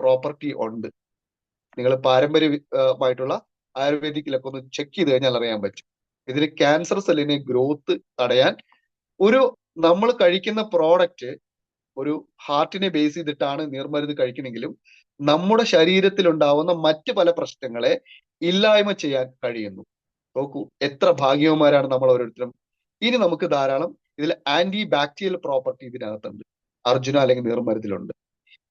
പ്രോപ്പർട്ടി ഉണ്ട്. നിങ്ങൾ പാരമ്പര്യമായിട്ടുള്ള ആയുർവേദിക്കിലൊക്കെ ഒന്ന് ചെക്ക് ചെയ്ത് കഴിഞ്ഞാൽ അറിയാൻ പറ്റും. ഇതിന് ക്യാൻസർ സെല്ലിനെ ഗ്രോത്ത് തടയാൻ, ഒരു നമ്മൾ കഴിക്കുന്ന പ്രോഡക്റ്റ് ഒരു ഹാർട്ടിനെ ബേസ് ചെയ്തിട്ടാണ് നീർമരുത് കഴിക്കണമെങ്കിലും നമ്മുടെ ശരീരത്തിൽ ഉണ്ടാവുന്ന മറ്റ് പല പ്രശ്നങ്ങളെ ഇല്ലായ്മ ചെയ്യാൻ കഴിയുന്നു. നോക്കൂ, എത്ര ഭാഗ്യവന്മാരാണ് നമ്മൾ ഓരോരുത്തരും. ഇനി നമുക്ക് ധാരാളം ഇതിൽ ആന്റി ബാക്ടീരിയൽ പ്രോപ്പർട്ടി ഇതിനകത്തുണ്ട്, അർജുന അല്ലെങ്കിൽ നീർമരുതിലുണ്ട്.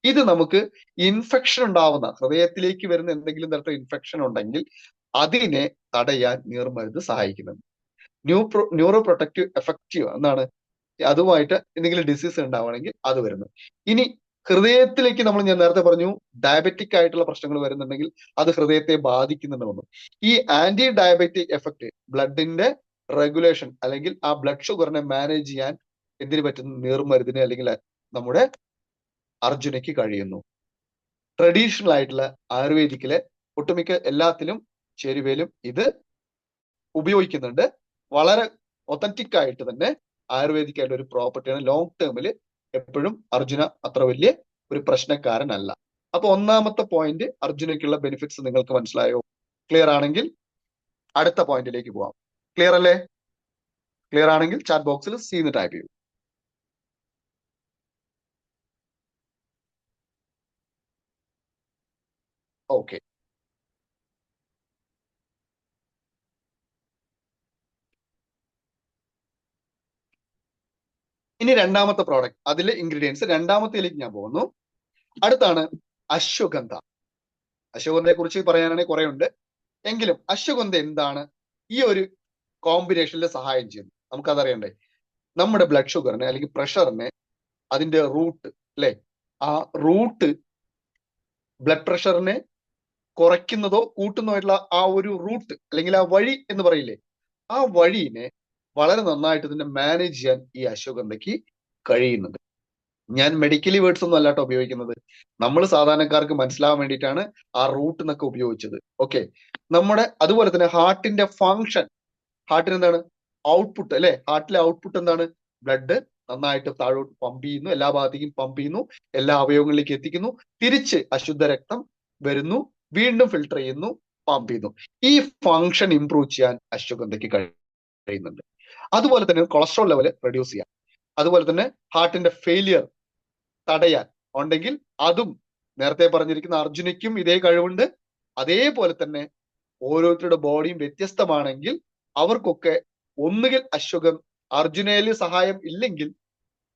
ഇത് നമുക്ക് ഇൻഫെക്ഷൻ ഉണ്ടാവുന്ന, ഹൃദയത്തിലേക്ക് വരുന്ന എന്തെങ്കിലും തരത്തിലുള്ള ഇൻഫെക്ഷൻ ഉണ്ടെങ്കിൽ അതിനെ തടയാൻ നീർമരുത് സഹായിക്കുന്നുണ്ട്. ന്യൂറോ പ്രൊട്ടക്റ്റീവ് എഫക്റ്റീവ് എന്നാണ്, അതുമായിട്ട് എന്തെങ്കിലും ഡിസീസ് ഉണ്ടാവുകയാണെങ്കിൽ അത് വരുന്നു. ഇനി ഹൃദയത്തിലേക്ക് ഞാൻ നേരത്തെ പറഞ്ഞു ഡയബറ്റിക് ആയിട്ടുള്ള പ്രശ്നങ്ങൾ വരുന്നുണ്ടെങ്കിൽ അത് ഹൃദയത്തെ ബാധിക്കുന്നുണ്ടെന്ന്. ഈ ആന്റി ഡയബറ്റിക് എഫക്റ്റ് ബ്ലഡിന്റെ റെഗുലേഷൻ അല്ലെങ്കിൽ ആ ബ്ലഡ് ഷുഗറിനെ മാനേജ് ചെയ്യാൻ എന്തിനു പറ്റുന്നു? നീർമരുതിന് അല്ലെങ്കിൽ നമ്മുടെ അർജുനയ്ക്ക് കഴിയുന്നു. ട്രഡീഷണൽ ആയിട്ടുള്ള ആയുർവേദിക്കിലെ ഒട്ടുമിക്ക എല്ലാത്തിലും ചേരുവയിലും ഇത് ഉപയോഗിക്കുന്നുണ്ട്. വളരെ ഒത്തന്റിക് ആയിട്ട് തന്നെ ആയുർവേദിക് ആയിട്ട് ഒരു പ്രോപ്പർട്ടിയാണ്. ലോങ് ടേമിൽ എപ്പോഴും അർജുന അത്ര വലിയ ഒരു പ്രശ്നക്കാരനല്ല. അപ്പൊ ഒന്നാമത്തെ പോയിന്റ് അർജുനയ്ക്കുള്ള ബെനിഫിറ്റ്സ് നിങ്ങൾക്ക് മനസ്സിലായോ? ക്ലിയർ ആണെങ്കിൽ അടുത്ത പോയിന്റിലേക്ക് പോവാം. ക്ലിയർ അല്ലേ? ക്ലിയർ ആണെങ്കിൽ ചാറ്റ് ബോക്സിൽ സി എന്ന് ടൈപ്പ് ചെയ്യൂ. ഓക്കെ, ഇനി രണ്ടാമത്തെ പ്രോഡക്റ്റ്, അതിലെ ഇൻഗ്രീഡിയൻസ് രണ്ടാമത്തേലേക്ക് ഞാൻ പോകുന്നു. അടുത്താണ് അശ്വഗന്ധ. അശ്വഗന്ധയെ കുറിച്ച് പറയാനാണെങ്കിൽ കുറെ ഉണ്ട്, എങ്കിലും അശ്വഗന്ധ എന്താണ് ഈ ഒരു കോമ്പിനേഷനിൽ സഹായം ചെയ്യുന്നത് നമുക്കതറിയണ്ടേ. നമ്മുടെ ബ്ലഡ് ഷുഗറിനെ അല്ലെങ്കിൽ പ്രഷറിനെ അതിന്റെ റൂട്ട് അല്ലെ, ആ റൂട്ട് ബ്ലഡ് പ്രഷറിനെ കുറയ്ക്കുന്നതോ കൂട്ടുന്നതോ ആയിട്ടുള്ള ആ ഒരു റൂട്ട് അല്ലെങ്കിൽ ആ വഴി എന്ന് പറയില്ലേ, ആ വഴിനെ വളരെ നന്നായിട്ട് തന്നെ മാനേജ് ചെയ്യാൻ ഈ അശ്വഗന്ധയ്ക്ക് കഴിയുന്നുണ്ട്. ഞാൻ മെഡിക്കലി വേർഡ്സ് ഒന്നും അല്ലാട്ടോ ഉപയോഗിക്കുന്നത്, നമ്മൾ സാധാരണക്കാർക്ക് മനസ്സിലാവാൻ വേണ്ടിയിട്ടാണ് ആ റൂട്ട് എന്നൊക്കെ ഉപയോഗിച്ചത്. ഓക്കെ, നമ്മുടെ അതുപോലെ തന്നെ ഹാർട്ടിന്റെ ഫങ്ഷൻ, ഹാർട്ടിന് എന്താണ് ഔട്ട്പുട്ട് അല്ലെ, ഹാർട്ടിലെ ഔട്ട്പുട്ട് എന്താണ്, ബ്ലഡ് നന്നായിട്ട് താഴോട്ട് പമ്പ് ചെയ്യുന്നു, എല്ലാ ഭാഗത്തേക്കും പമ്പ് ചെയ്യുന്നു, എല്ലാ അവയവങ്ങളിലേക്ക് എത്തിക്കുന്നു, തിരിച്ച് അശുദ്ധ രക്തം വരുന്നു, വീണ്ടും ഫിൽട്ടർ ചെയ്യുന്നു, പമ്പ് ചെയ്യുന്നു. ഈ ഫങ്ഷൻ ഇംപ്രൂവ് ചെയ്യാൻ അശ്വഗന്ധയ്ക്ക് കഴിയുന്നുണ്ട്. അതുപോലെ തന്നെ കൊളസ്ട്രോൾ ലെവൽ റെഡ്യൂസ് ചെയ്യാം, അതുപോലെ തന്നെ ഹാർട്ടിന്റെ ഫെയിലിയർ തടയാൻ ഉണ്ടെങ്കിൽ അതും, നേരത്തെ പറഞ്ഞിരിക്കുന്ന അർജുനയ്ക്കും ഇതേ കഴിവുണ്ട്. അതേപോലെ തന്നെ ഓരോരുത്തരുടെ ബോഡിയും വ്യത്യസ്തമാണെങ്കിൽ അവർക്കൊക്കെ ഒന്നുകിൽ അർജുനയിൽ സഹായം ഇല്ലെങ്കിൽ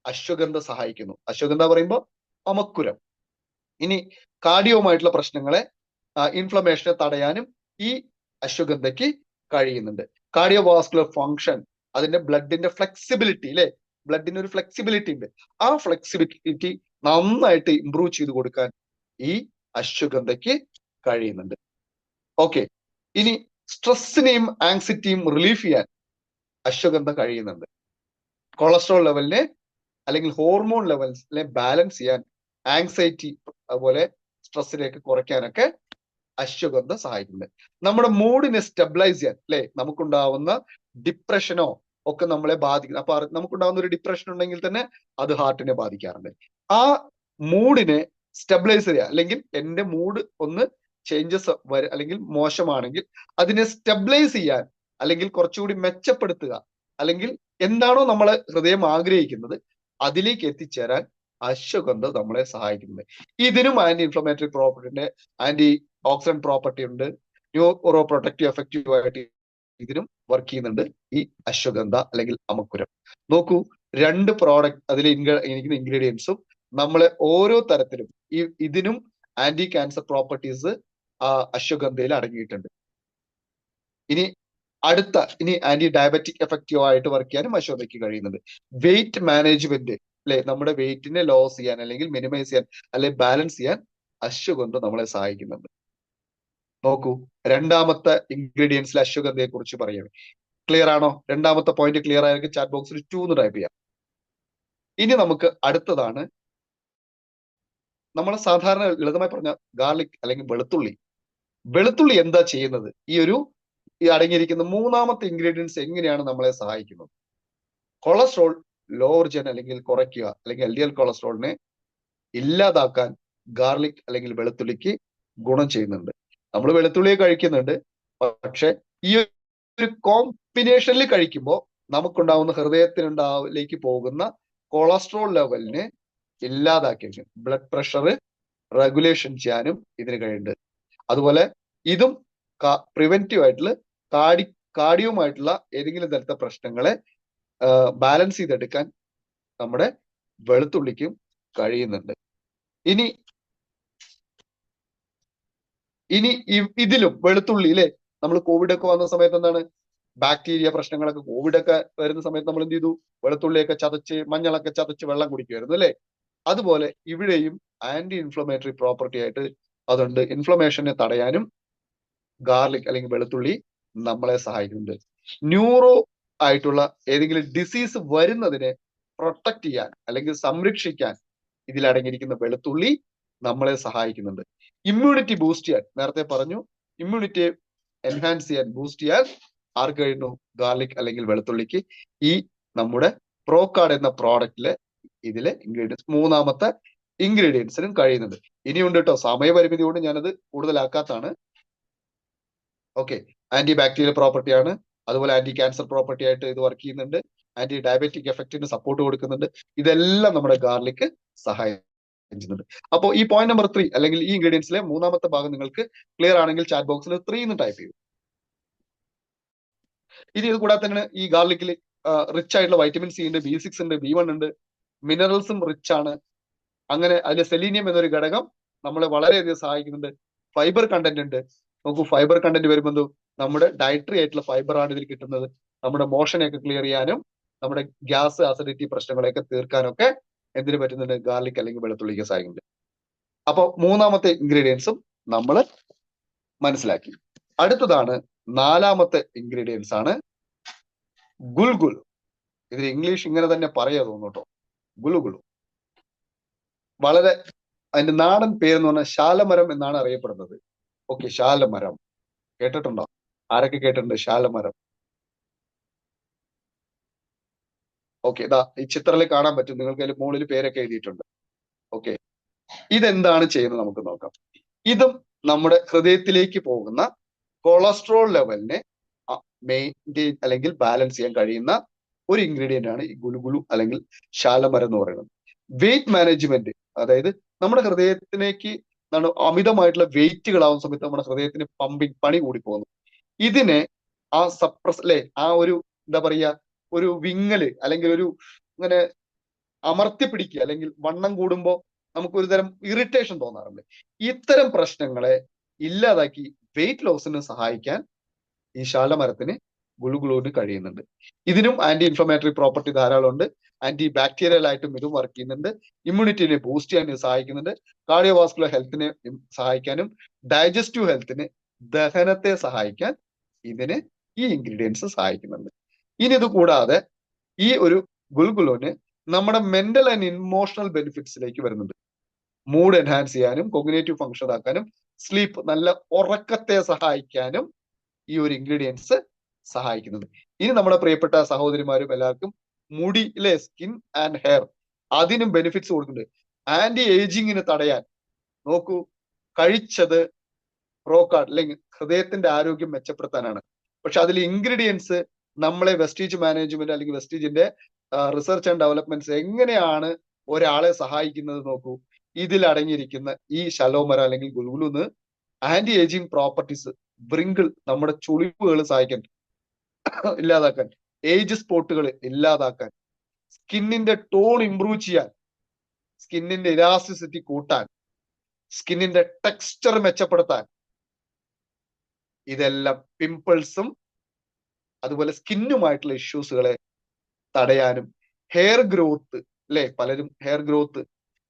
അശ്വഗന്ധ സഹായിക്കുന്നു. അശ്വഗന്ധ പറയുമ്പോൾ അമക്കുരം. ഇനി കാർഡിയോമായിട്ടുള്ള പ്രശ്നങ്ങളെ, ഇൻഫ്ലമേഷനെ തടയാനും ഈ അശ്വഗന്ധയ്ക്ക് കഴിയുന്നുണ്ട്. കാർഡിയോവാസ്കുലർ ഫങ്ഷൻ, അതിന്റെ ബ്ലഡിന്റെ ഫ്ലെക്സിബിലിറ്റി അല്ലെ, ബ്ലഡിന് ഒരു ഫ്ലെക്സിബിലിറ്റി ഉണ്ട്, ആ ഫ്ലെക്സിബിലിറ്റി നന്നായിട്ട് ഇംപ്രൂവ് ചെയ്ത് കൊടുക്കാൻ ഈ അശ്വഗന്ധയ്ക്ക് കഴിയുന്നുണ്ട്. ഓക്കെ, ഇനി സ്ട്രെസ്സിനെയും ആങ്സൈറ്റിയും റിലീഫ് ചെയ്യാൻ അശ്വഗന്ധ കഴിയുന്നുണ്ട്. കൊളസ്ട്രോൾ ലെവലിനെ അല്ലെങ്കിൽ ഹോർമോൺ ലെവൽസിനെ ബാലൻസ് ചെയ്യാൻ, ആങ്സൈറ്റി അതുപോലെ സ്ട്രെസ്സിലേക്ക് കുറയ്ക്കാനൊക്കെ അശ്വഗന്ധ സഹായിക്കുന്നുണ്ട്. നമ്മുടെ മൂഡിനെ സ്റ്റെബിലൈസ് ചെയ്യാൻ അല്ലെ, നമുക്കുണ്ടാവുന്ന ഡിപ്രഷനോ ഒക്കെ നമ്മളെ ബാധിക്കുന്നു. അപ്പൊ നമുക്കുണ്ടാവുന്ന ഒരു ഡിപ്രഷൻ ഉണ്ടെങ്കിൽ തന്നെ അത് ഹാർട്ടിനെ ബാധിക്കാറുണ്ട്. ആ മൂഡിനെ സ്റ്റെബിലൈസ് ചെയ്യുക, അല്ലെങ്കിൽ എന്റെ മൂഡ് ഒന്ന് ചേഞ്ചസ് അല്ലെങ്കിൽ മോശമാണെങ്കിൽ അതിനെ സ്റ്റെബിലൈസ് ചെയ്യാൻ, അല്ലെങ്കിൽ കുറച്ചുകൂടി മെച്ചപ്പെടുത്തുക, അല്ലെങ്കിൽ എന്താണോ നമ്മളെ ഹൃദയം ആഗ്രഹിക്കുന്നത് അതിലേക്ക് എത്തിച്ചേരാൻ അശ്വഗന്ധ നമ്മളെ സഹായിക്കുന്നത്. ഇതിനും ആന്റി ഇൻഫ്ലമേറ്ററി പ്രോപ്പർട്ടിന്റെ ആന്റി ഓക്സിഡന്റ് പ്രോപ്പർട്ടി ഉണ്ട്, ന്യൂറോ പ്രൊട്ടക്റ്റീവ് എഫക്റ്റീവ് ആയിട്ട് ഇതിനും വർക്ക് ചെയ്യുന്നുണ്ട് ഈ അശ്വഗന്ധ അല്ലെങ്കിൽ അമക്കുരം. നോക്കൂ, രണ്ട് പ്രോഡക്റ്റ് അതിൽ ഇരിക്കുന്ന ഇൻഗ്രീഡിയൻസും നമ്മളെ ഓരോ തരത്തിലും ഇതിനും ആന്റി ക്യാൻസർ പ്രോപ്പർട്ടീസ് അശ്വഗന്ധയിൽ അടങ്ങിയിട്ടുണ്ട്. ഇനി ആന്റി ഡയബറ്റിക് എഫക്റ്റീവ് ആയിട്ട് വർക്ക് ചെയ്യാനും അശ്വഗന്ധയ്ക്ക് കഴിയുന്നുണ്ട്. വെയിറ്റ് മാനേജ്മെന്റ് അല്ലെ, നമ്മുടെ വെയിറ്റിനെ ലോസ് ചെയ്യാൻ അല്ലെങ്കിൽ മിനിമൈസ് ചെയ്യാൻ അല്ലെങ്കിൽ ബാലൻസ് ചെയ്യാൻ അശ്വഗന്ധ നമ്മളെ സഹായിക്കുന്നുണ്ട്. നോക്കൂ, രണ്ടാമത്തെ ഇൻഗ്രീഡിയൻസിൽ അശ്വഗന്ധയെ കുറിച്ച് പറയുന്നത് ക്ലിയർ ആണോ? രണ്ടാമത്തെ പോയിന്റ് ക്ലിയർ ആയിരിക്കും, ചാറ്റ് ബോക്സിൽ 2 എന്ന് ടൈപ്പ് ചെയ്യാം. ഇനി നമുക്ക് അടുത്തതാണ് നമ്മൾ സാധാരണ ലളിതമായി പറഞ്ഞ ഗാർലിക് അല്ലെങ്കിൽ വെളുത്തുള്ളി. വെളുത്തുള്ളി എന്താ ചെയ്യുന്നത്? ഈ അടങ്ങിയിരിക്കുന്ന മൂന്നാമത്തെ ഇൻഗ്രീഡിയൻസ് എങ്ങനെയാണ് നമ്മളെ സഹായിക്കുന്നത്? കൊളസ്ട്രോൾ ലോവർ ചെയ്യാൻ അല്ലെങ്കിൽ കുറയ്ക്കുക, അല്ലെങ്കിൽ LDL കൊളസ്ട്രോളിനെ ഇല്ലാതാക്കാൻ ഗാർലിക് അല്ലെങ്കിൽ വെളുത്തുള്ളിക്ക് ഗുണം ചെയ്യുന്നുണ്ട്. നമ്മൾ വെളുത്തുള്ളിയെ കഴിക്കുന്നുണ്ട്, പക്ഷെ ഈ ഒരു കോമ്പിനേഷനിൽ കഴിക്കുമ്പോൾ നമുക്കുണ്ടാവുന്ന ഹൃദയത്തിലേക്ക് പോകുന്ന കൊളസ്ട്രോൾ ലെവലിനെ ഇല്ലാതാക്കി ബ്ലഡ് പ്രഷർ റെഗുലേഷൻ ചെയ്യാനും ഇതിന് കഴിയുന്നുണ്ട്. അതുപോലെ ഇതും പ്രിവെന്റീവ് ആയിട്ടുള്ള കാർഡിയോമായിട്ടുള്ള ഏതെങ്കിലും തരത്തെ പ്രശ്നങ്ങളെ ബാലൻസ് ചെയ്തെടുക്കാൻ നമ്മുടെ വെളുത്തുള്ളിക്കും കഴിയുന്നുണ്ട്. ഇനി ഇതിലും വെളുത്തുള്ളി അല്ലെ, നമ്മൾ കോവിഡ് ഒക്കെ വന്ന സമയത്ത് എന്താണ്, ബാക്ടീരിയ പ്രശ്നങ്ങളൊക്കെ കോവിഡ് ഒക്കെ വരുന്ന സമയത്ത് നമ്മൾ എന്ത് ചെയ്തു, വെളുത്തുള്ളിയൊക്കെ ചതച്ച് മഞ്ഞളൊക്കെ ചതച്ച് വെള്ളം കുടിക്കുമായിരുന്നു അല്ലെ. അതുപോലെ ഇവിടെയും ആന്റി ഇൻഫ്ലമേറ്ററി പ്രോപ്പർട്ടി ആയിട്ട് അതുണ്ട്. ഇൻഫ്ലമേഷനെ തടയാനും ഗാർലിക് അല്ലെങ്കിൽ വെളുത്തുള്ളി നമ്മളെ സഹായിക്കുന്നുണ്ട്. ന്യൂറോ ആയിട്ടുള്ള ഏതെങ്കിലും ഡിസീസ് വരുന്നതിനെ പ്രൊട്ടക്ട് ചെയ്യാൻ അല്ലെങ്കിൽ സംരക്ഷിക്കാൻ ഇതിലടങ്ങിയിരിക്കുന്ന വെളുത്തുള്ളി നമ്മളെ സഹായിക്കുന്നുണ്ട്. ഇമ്മ്യൂണിറ്റി ബൂസ്റ്റ് ചെയ്യാൻ, നേരത്തെ പറഞ്ഞു, ഇമ്മ്യൂണിറ്റി എൻഹാൻസ് ചെയ്യാൻ, ബൂസ്റ്റ് ചെയ്യാൻ ആർക്ക് കഴിയുന്നു? ഗാർലിക് അല്ലെങ്കിൽ വെളുത്തുള്ളിക്ക് ഈ നമ്മുടെ പ്രോകാർഡ് എന്ന പ്രോഡക്റ്റിലെ ഇതിലെ മൂന്നാമത്തെ ഇൻഗ്രീഡിയൻസിനും കഴിയുന്നുണ്ട്. ഇനിയുണ്ട് കേട്ടോ, സമയപരിമിതി കൊണ്ട് ഞാനത് കൂടുതലാക്കാത്താണ്. ഓക്കെ, ആന്റി ബാക്ടീരിയൽ പ്രോപ്പർട്ടിയാണ്, അതുപോലെ ആന്റി ക്യാൻസർ പ്രോപ്പർട്ടി ആയിട്ട് ഇത് വർക്ക് ചെയ്യുന്നുണ്ട്, ആന്റി ഡയബറ്റിക് എഫക്റ്റിന് സപ്പോർട്ട് കൊടുക്കുന്നുണ്ട്. ഇതെല്ലാം നമ്മുടെ ഗാർലിക് സഹായിക്കുന്നുണ്ട്. അപ്പോൾ ഈ പോയിന്റ് നമ്പർ 3 അല്ലെങ്കിൽ ഈ ഇൻഗ്രീഡിയൻസിലെ മൂന്നാമത്തെ ഭാഗം നിങ്ങൾക്ക് ക്ലിയർ ആണെങ്കിൽ ചാറ്റ് ബോക്സിൽ 3 എന്ന് ടൈപ്പ് ചെയ്യൂ. ഇനി ഇത് കൂടാതെ തന്നെ ഈ ഗാർലിക്കിൽ റിച്ച് ആയിട്ടുള്ള വൈറ്റമിൻ സി ഉണ്ട്, B6 ഉണ്ട്, B1 ഉണ്ട്, മിനറൽസും റിച്ച് ആണ്. അങ്ങനെ അതിൽ സെലീനിയം എന്നൊരു ഘടകം നമ്മളെ വളരെയധികം സഹായിക്കുന്നുണ്ട്. ഫൈബർ കണ്ടന്റ് ഉണ്ട്. നോക്കൂ, ഫൈബർ കണ്ടന്റ് വരുമ്പോൾ നമ്മുടെ ഡയറ്ററി ആയിട്ടുള്ള ഫൈബർ ആണ് ഇതിൽ കിട്ടുന്നത്. നമ്മുടെ മോഷനെയൊക്കെ ക്ലിയർ ചെയ്യാനും നമ്മുടെ ഗ്യാസ് അസിഡിറ്റി പ്രശ്നങ്ങളെയൊക്കെ തീർക്കാനൊക്കെ എന്തിനു പറ്റുന്നുണ്ട്? ഗാർലിക് അല്ലെങ്കിൽ വെളുത്തുള്ളിക്ക് സഹായിക്കുന്നുണ്ട്. അപ്പൊ മൂന്നാമത്തെ ഇൻഗ്രീഡിയൻസും നമ്മൾ മനസ്സിലാക്കി. അടുത്തതാണ് നാലാമത്തെ ഇൻഗ്രീഡിയൻസ് ആണ് ഗുൽഗുൽ. ഇതിന് ഇംഗ്ലീഷ് ഇങ്ങനെ തന്നെ പറയാ തോന്നുന്നു കേട്ടോ, ഗുലുഗുലു. വളരെ അതിന്റെ നാടൻ പേരെന്ന് പറഞ്ഞാൽ ശാലമരം എന്നാണ് അറിയപ്പെടുന്നത്. ഓക്കെ, ശാലമരം കേട്ടിട്ടുണ്ടോ? ആരൊക്കെ കേട്ടിട്ടുണ്ട് ശാലമരം? ഓക്കെ, ഇതാ ഈ ചിത്രത്തിൽ കാണാൻ പറ്റും, നിങ്ങൾക്ക് അതിൽ മുകളിൽ പേരൊക്കെ എഴുതിയിട്ടുണ്ട്. ഓക്കെ, ഇതെന്താണ് ചെയ്യുന്നത് നമുക്ക് നോക്കാം. ഇതും നമ്മുടെ ഹൃദയത്തിലേക്ക് പോകുന്ന കൊളസ്ട്രോൾ ലെവലിനെ മെയിൻറ്റെയിൻ അല്ലെങ്കിൽ ബാലൻസ് ചെയ്യാൻ കഴിയുന്ന ഒരു ഇൻഗ്രീഡിയന്റ് ആണ് ഈ ഗുലുഗുലു അല്ലെങ്കിൽ ശാലമരം എന്ന് പറയുന്നത്. വെയിറ്റ് മാനേജ്മെന്റ്, അതായത് നമ്മുടെ ഹൃദയത്തിലേക്ക് അമിതമായിട്ടുള്ള വെയിറ്റുകളാവുന്ന സമയത്ത് നമ്മുടെ ഹൃദയത്തിന് പമ്പിങ് പണി കൂടി പോകുന്നു. ഇതിനെ ആ സപ്രസ് അല്ലെ, ആ ഒരു എന്താ പറയുക, ഒരു വിങ്ങല് അല്ലെങ്കിൽ ഒരു ഇങ്ങനെ അമർത്തി പിടിക്കുക, അല്ലെങ്കിൽ വണ്ണം കൂടുമ്പോൾ നമുക്ക് ഒരു തരം ഇറിറ്റേഷൻ തോന്നാറുണ്ട്. ഇത്തരം പ്രശ്നങ്ങളെ ഇല്ലാതാക്കി വെയിറ്റ് ലോസിന് സഹായിക്കാൻ ഈ ശാലമരത്തിന് ഗുലുഗുലുവിന് കഴിയുന്നുണ്ട്. ഇതിനും ആന്റി ഇൻഫ്ലമേറ്ററി പ്രോപ്പർട്ടി ധാരാളം ഉണ്ട്. ആന്റി ബാക്ടീരിയൽ ആയിട്ടും ഇതും വർക്ക് ചെയ്യുന്നുണ്ട്. ഇമ്മ്യൂണിറ്റിനെ ബൂസ്റ്റ് ചെയ്യാൻ ഇത് സഹായിക്കുന്നുണ്ട്. കാർഡിയോവാസ്കുലർ ഹെൽത്തിനെ സഹായിക്കാനും ഡൈജസ്റ്റീവ് ഹെൽത്തിന്, ദഹനത്തെ സഹായിക്കാൻ ഇതിന് ഈ ഇൻഗ്രീഡിയൻസ് സഹായിക്കുന്നുണ്ട്. ഇനി ഇത് കൂടാതെ ഈ ഒരു ഗുൽഗുലുവിന് നമ്മുടെ മെന്റൽ ആൻഡ് ഇമോഷണൽ ബെനിഫിറ്റ്സിലേക്ക് വരുന്നുണ്ട്. മൂഡ് എൻഹാൻസ് ചെയ്യാനും കോഗ്നേറ്റീവ് ഫങ്ഷൻ ആക്കാനും സ്ലീപ്പ്, നല്ല ഉറക്കത്തെ സഹായിക്കാനും ഈ ഒരു ഇൻഗ്രീഡിയൻസ് സഹായിക്കുന്നുണ്ട്. ഇനി നമ്മുടെ പ്രിയപ്പെട്ട സഹോദരിമാരും എല്ലാവർക്കും മുടി ഇല്ലേ, സ്കിൻ ആൻഡ് ഹെയർ, അതിനും ബെനിഫിറ്റ്സ് കൊടുക്കുന്നുണ്ട്. ആന്റി ഏജിങ്ങിന് തടയാൻ നോക്കൂ, കഴിച്ചത് പ്രോകാർഡ് അല്ലെങ്കിൽ ഹൃദയത്തിന്റെ ആരോഗ്യം മെച്ചപ്പെടുത്താനാണ്. പക്ഷെ അതിൽ ഇൻഗ്രീഡിയൻസ് നമ്മളെ വെസ്റ്റീജ് മാനേജ്മെന്റ് അല്ലെങ്കിൽ വെസ്റ്റീജിന്റെ റിസർച്ച് ആൻഡ് ഡെവലപ്മെന്റ്സ് എങ്ങനെയാണ് ഒരാളെ സഹായിക്കുന്നത് നോക്കൂ. ഇതിൽ അടങ്ങിയിരിക്കുന്ന ഈ ശലോമര അല്ലെങ്കിൽ ഗുൽഗുലുന്ന് ആന്റി ഏജിങ് പ്രോപ്പർട്ടീസ്, ബ്രിങ്കിൾ, നമ്മുടെ ചുളിവുകൾ സഹായിക്കാൻ, ഇല്ലാതാക്കാൻ, ഏജ് സ്പോട്ടുകൾ ഇല്ലാതാക്കാൻ, സ്കിന്നിന്റെ ടോൺ ഇംപ്രൂവ് ചെയ്യാൻ, സ്കിന്നിന്റെ ഇലാസ്റ്റിസിറ്റി കൂട്ടാൻ, സ്കിന്നിന്റെ ടെക്സ്ചർ മെച്ചപ്പെടുത്താൻ, ഇതെല്ലാം പിമ്പിൾസും അതുപോലെ സ്കിന്നുമായിട്ടുള്ള ഇഷ്യൂസുകളെ തടയാനും, ഹെയർ ഗ്രോത്ത് അല്ലെ, പലരും ഹെയർ ഗ്രോത്ത്,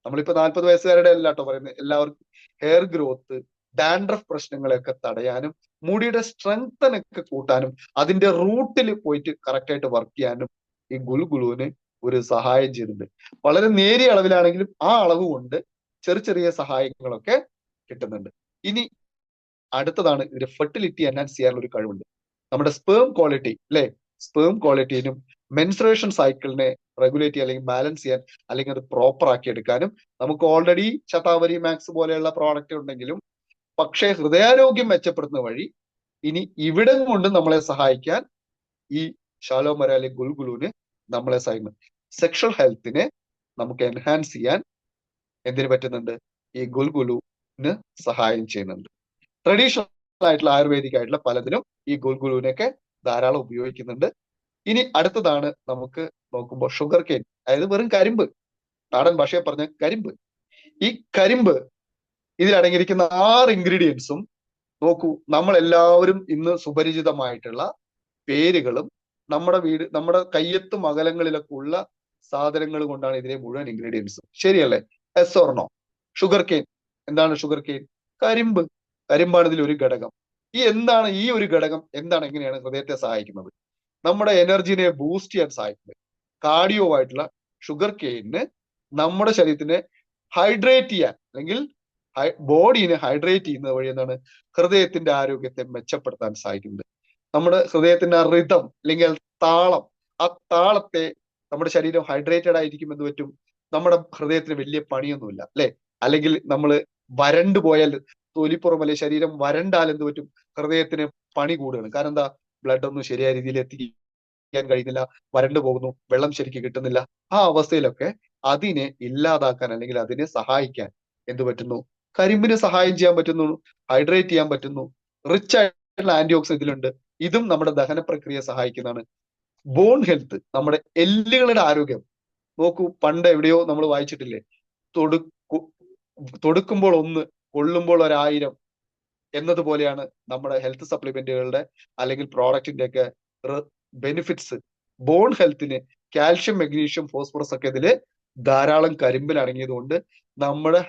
നമ്മളിപ്പോ 40 വയസ്സുകാരുടെ അല്ല കേട്ടോ പറയുന്നത്, എല്ലാവർക്കും ഹെയർ ഗ്രോത്ത്, ഡാൻഡ്രഫ് പ്രശ്നങ്ങളെയൊക്കെ തടയാനും, മുടിയുടെ സ്ട്രെങ്തനൊക്കെ കൂട്ടാനും, അതിന്റെ റൂട്ടിൽ പോയിട്ട് കറക്റ്റ് ആയിട്ട് വർക്ക് ചെയ്യാനും ഈ ഗുൽഗുലുവിന് ഒരു സഹായം ചെയ്യുന്നുണ്ട്. വളരെ നേരിയ അളവിലാണെങ്കിലും ആ അളവ് കൊണ്ട് ചെറിയ ചെറിയ സഹായങ്ങളൊക്കെ കിട്ടുന്നുണ്ട്. ഇനി അടുത്തതാണ് ഇതിന്റെ ഫെർട്ടിലിറ്റി എൻഹാൻസ് ചെയ്യാനുള്ള ഒരു കഴിവുണ്ട്. നമ്മുടെ സ്പേം ക്വാളിറ്റി അല്ലെ, സ്പേം ക്വാളിറ്റിനും മെൻസ്ട്രുവേഷൻ സൈക്കിളിനെ റെഗുലേറ്റ് ചെയ്യാൻ അല്ലെങ്കിൽ ബാലൻസ് ചെയ്യാൻ അല്ലെങ്കിൽ അത് പ്രോപ്പർ ആക്കി എടുക്കാനും നമുക്ക് ഓൾറെഡി ശതാവരി മാക്സ് പോലെയുള്ള പ്രോഡക്റ്റ് ഉണ്ടെങ്കിലും, പക്ഷേ ഹൃദയാരോഗ്യം മെച്ചപ്പെടുത്തുന്ന വഴി ഇനി ഇവിടം കൊണ്ട് നമ്മളെ സഹായിക്കാൻ ഈ ശാലോമര അല്ലെങ്കിൽ ഗുൽഗുലുവിന് നമ്മളെ സഹായിക്കുന്നു. സെക്ഷൽ ഹെൽത്തിനെ നമുക്ക് എൻഹാൻസ് ചെയ്യാൻ എന്തിനു പറ്റുന്നുണ്ട്? ഈ ഗുൽഗുലുവിന് സഹായം ചെയ്യുന്നുണ്ട്. ട്രഡീഷണൽ ആയിട്ടുള്ള ആയുർവേദിക് ആയിട്ടുള്ള പലതിനും ഈ ഗുൽഗുലുവിനൊക്കെ ധാരാളം ഉപയോഗിക്കുന്നുണ്ട്. ഇനി അടുത്തതാണ് നമുക്ക് നോക്കുമ്പോൾ ഷുഗർ കെയിൻ, അതായത് വെറും കരിമ്പ്, നാടൻ ഭാഷയെ പറഞ്ഞ കരിമ്പ്. ഈ കരിമ്പ്, ഇതിലടങ്ങിയിരിക്കുന്ന 6 ഇൻഗ്രീഡിയൻസും നോക്കൂ, നമ്മൾ എല്ലാവരും ഇന്ന് സുപരിചിതമായിട്ടുള്ള പേരുകളും നമ്മുടെ കയ്യെത്തും അകലങ്ങളിലൊക്കെ ഉള്ള സാധനങ്ങൾ കൊണ്ടാണ് ഇതിലെ മുഴുവൻ ഇൻഗ്രീഡിയൻസും. ശരിയല്ലേ? Yes or no? Sugarcane എന്താണ്? ഷുഗർ കെയിൻ കരിമ്പ്, കരിമ്പാണ് ഇതിൽ ഒരു ഘടകം. ഈ ഒരു ഘടകം എന്താണ്, എങ്ങനെയാണ് ഹൃദയത്തെ സഹായിക്കുന്നത്? നമ്മുടെ എനർജിനെ ബൂസ്റ്റ് ചെയ്യാൻ സഹായിക്കുന്നത്. കാർഡിയോ ആയിട്ടുള്ള ഷുഗർ കെയിന് നമ്മുടെ ശരീരത്തിനെ ഹൈഡ്രേറ്റ് ചെയ്യാൻ അല്ലെങ്കിൽ ബോഡിനെ ഹൈഡ്രേറ്റ് ചെയ്യുന്നത് വഴി എന്താണ് ഹൃദയത്തിന്റെ ആരോഗ്യത്തെ മെച്ചപ്പെടുത്താൻ സഹായിക്കുന്നത്. നമ്മുടെ ഹൃദയത്തിന്റെ റിതം അല്ലെങ്കിൽ താളം, ആ താളത്തെ, നമ്മുടെ ശരീരം ഹൈഡ്രേറ്റഡ് ആയിരിക്കും എന്ത് പറ്റും? നമ്മുടെ ഹൃദയത്തിന് വലിയ പണിയൊന്നുമില്ല അല്ലെ? അല്ലെങ്കിൽ നമ്മൾ വരണ്ടു പോയാൽ, തൊലിപ്പുറം അല്ലെ ശരീരം വരണ്ടാൽ എന്ത് പറ്റും? ഹൃദയത്തിന് പണി കൂടുകയാണ്. കാരണം എന്താ? ബ്ലഡ് ഒന്നും ശരിയായ രീതിയിൽ എത്തിക്കാൻ കഴിയുന്നില്ല, വരണ്ടു പോകുന്നു, വെള്ളം ശരിക്കും കിട്ടുന്നില്ല. ആ അവസ്ഥയിലൊക്കെ അതിനെ ഇല്ലാതാക്കാൻ അല്ലെങ്കിൽ അതിനെ സഹായിക്കാൻ എന്ത് പറ്റുന്നു? കരിമ്പിന് സഹായം ചെയ്യാൻ പറ്റുന്നു, ഹൈഡ്രേറ്റ് ചെയ്യാൻ പറ്റുന്നു. റിച്ച് ആയിട്ടുള്ള ആന്റി ഓക്സിഡന്റ് ഇതിലുണ്ട്. ഇതും നമ്മുടെ ദഹന പ്രക്രിയയെ സഹായിക്കുന്നതാണ്. ബോൺ ഹെൽത്ത്, നമ്മുടെ എല്ലുകളുടെ ആരോഗ്യം നോക്കൂ, പണ്ട് എവിടെയോ നമ്മൾ വായിച്ചിട്ടില്ലേ, തൊടുക്കുമ്പോൾ 1, കൊള്ളുമ്പോൾ 1000 എന്നതുപോലെയാണ് നമ്മുടെ ഹെൽത്ത് സപ്ലിമെന്റുകളുടെ അല്ലെങ്കിൽ പ്രോഡക്റ്റിന്റെ ഒക്കെ ബെനിഫിറ്റ്സ്. ബോൺ ഹെൽത്തിന് കാൽഷ്യം, മെഗ്നീഷ്യം, ഫോസ്ഫറസ് ഒക്കെ ഇതില് ധാരാളം കരിമ്പിൽ അടങ്ങിയത് കൊണ്ട് നമ്മുടെ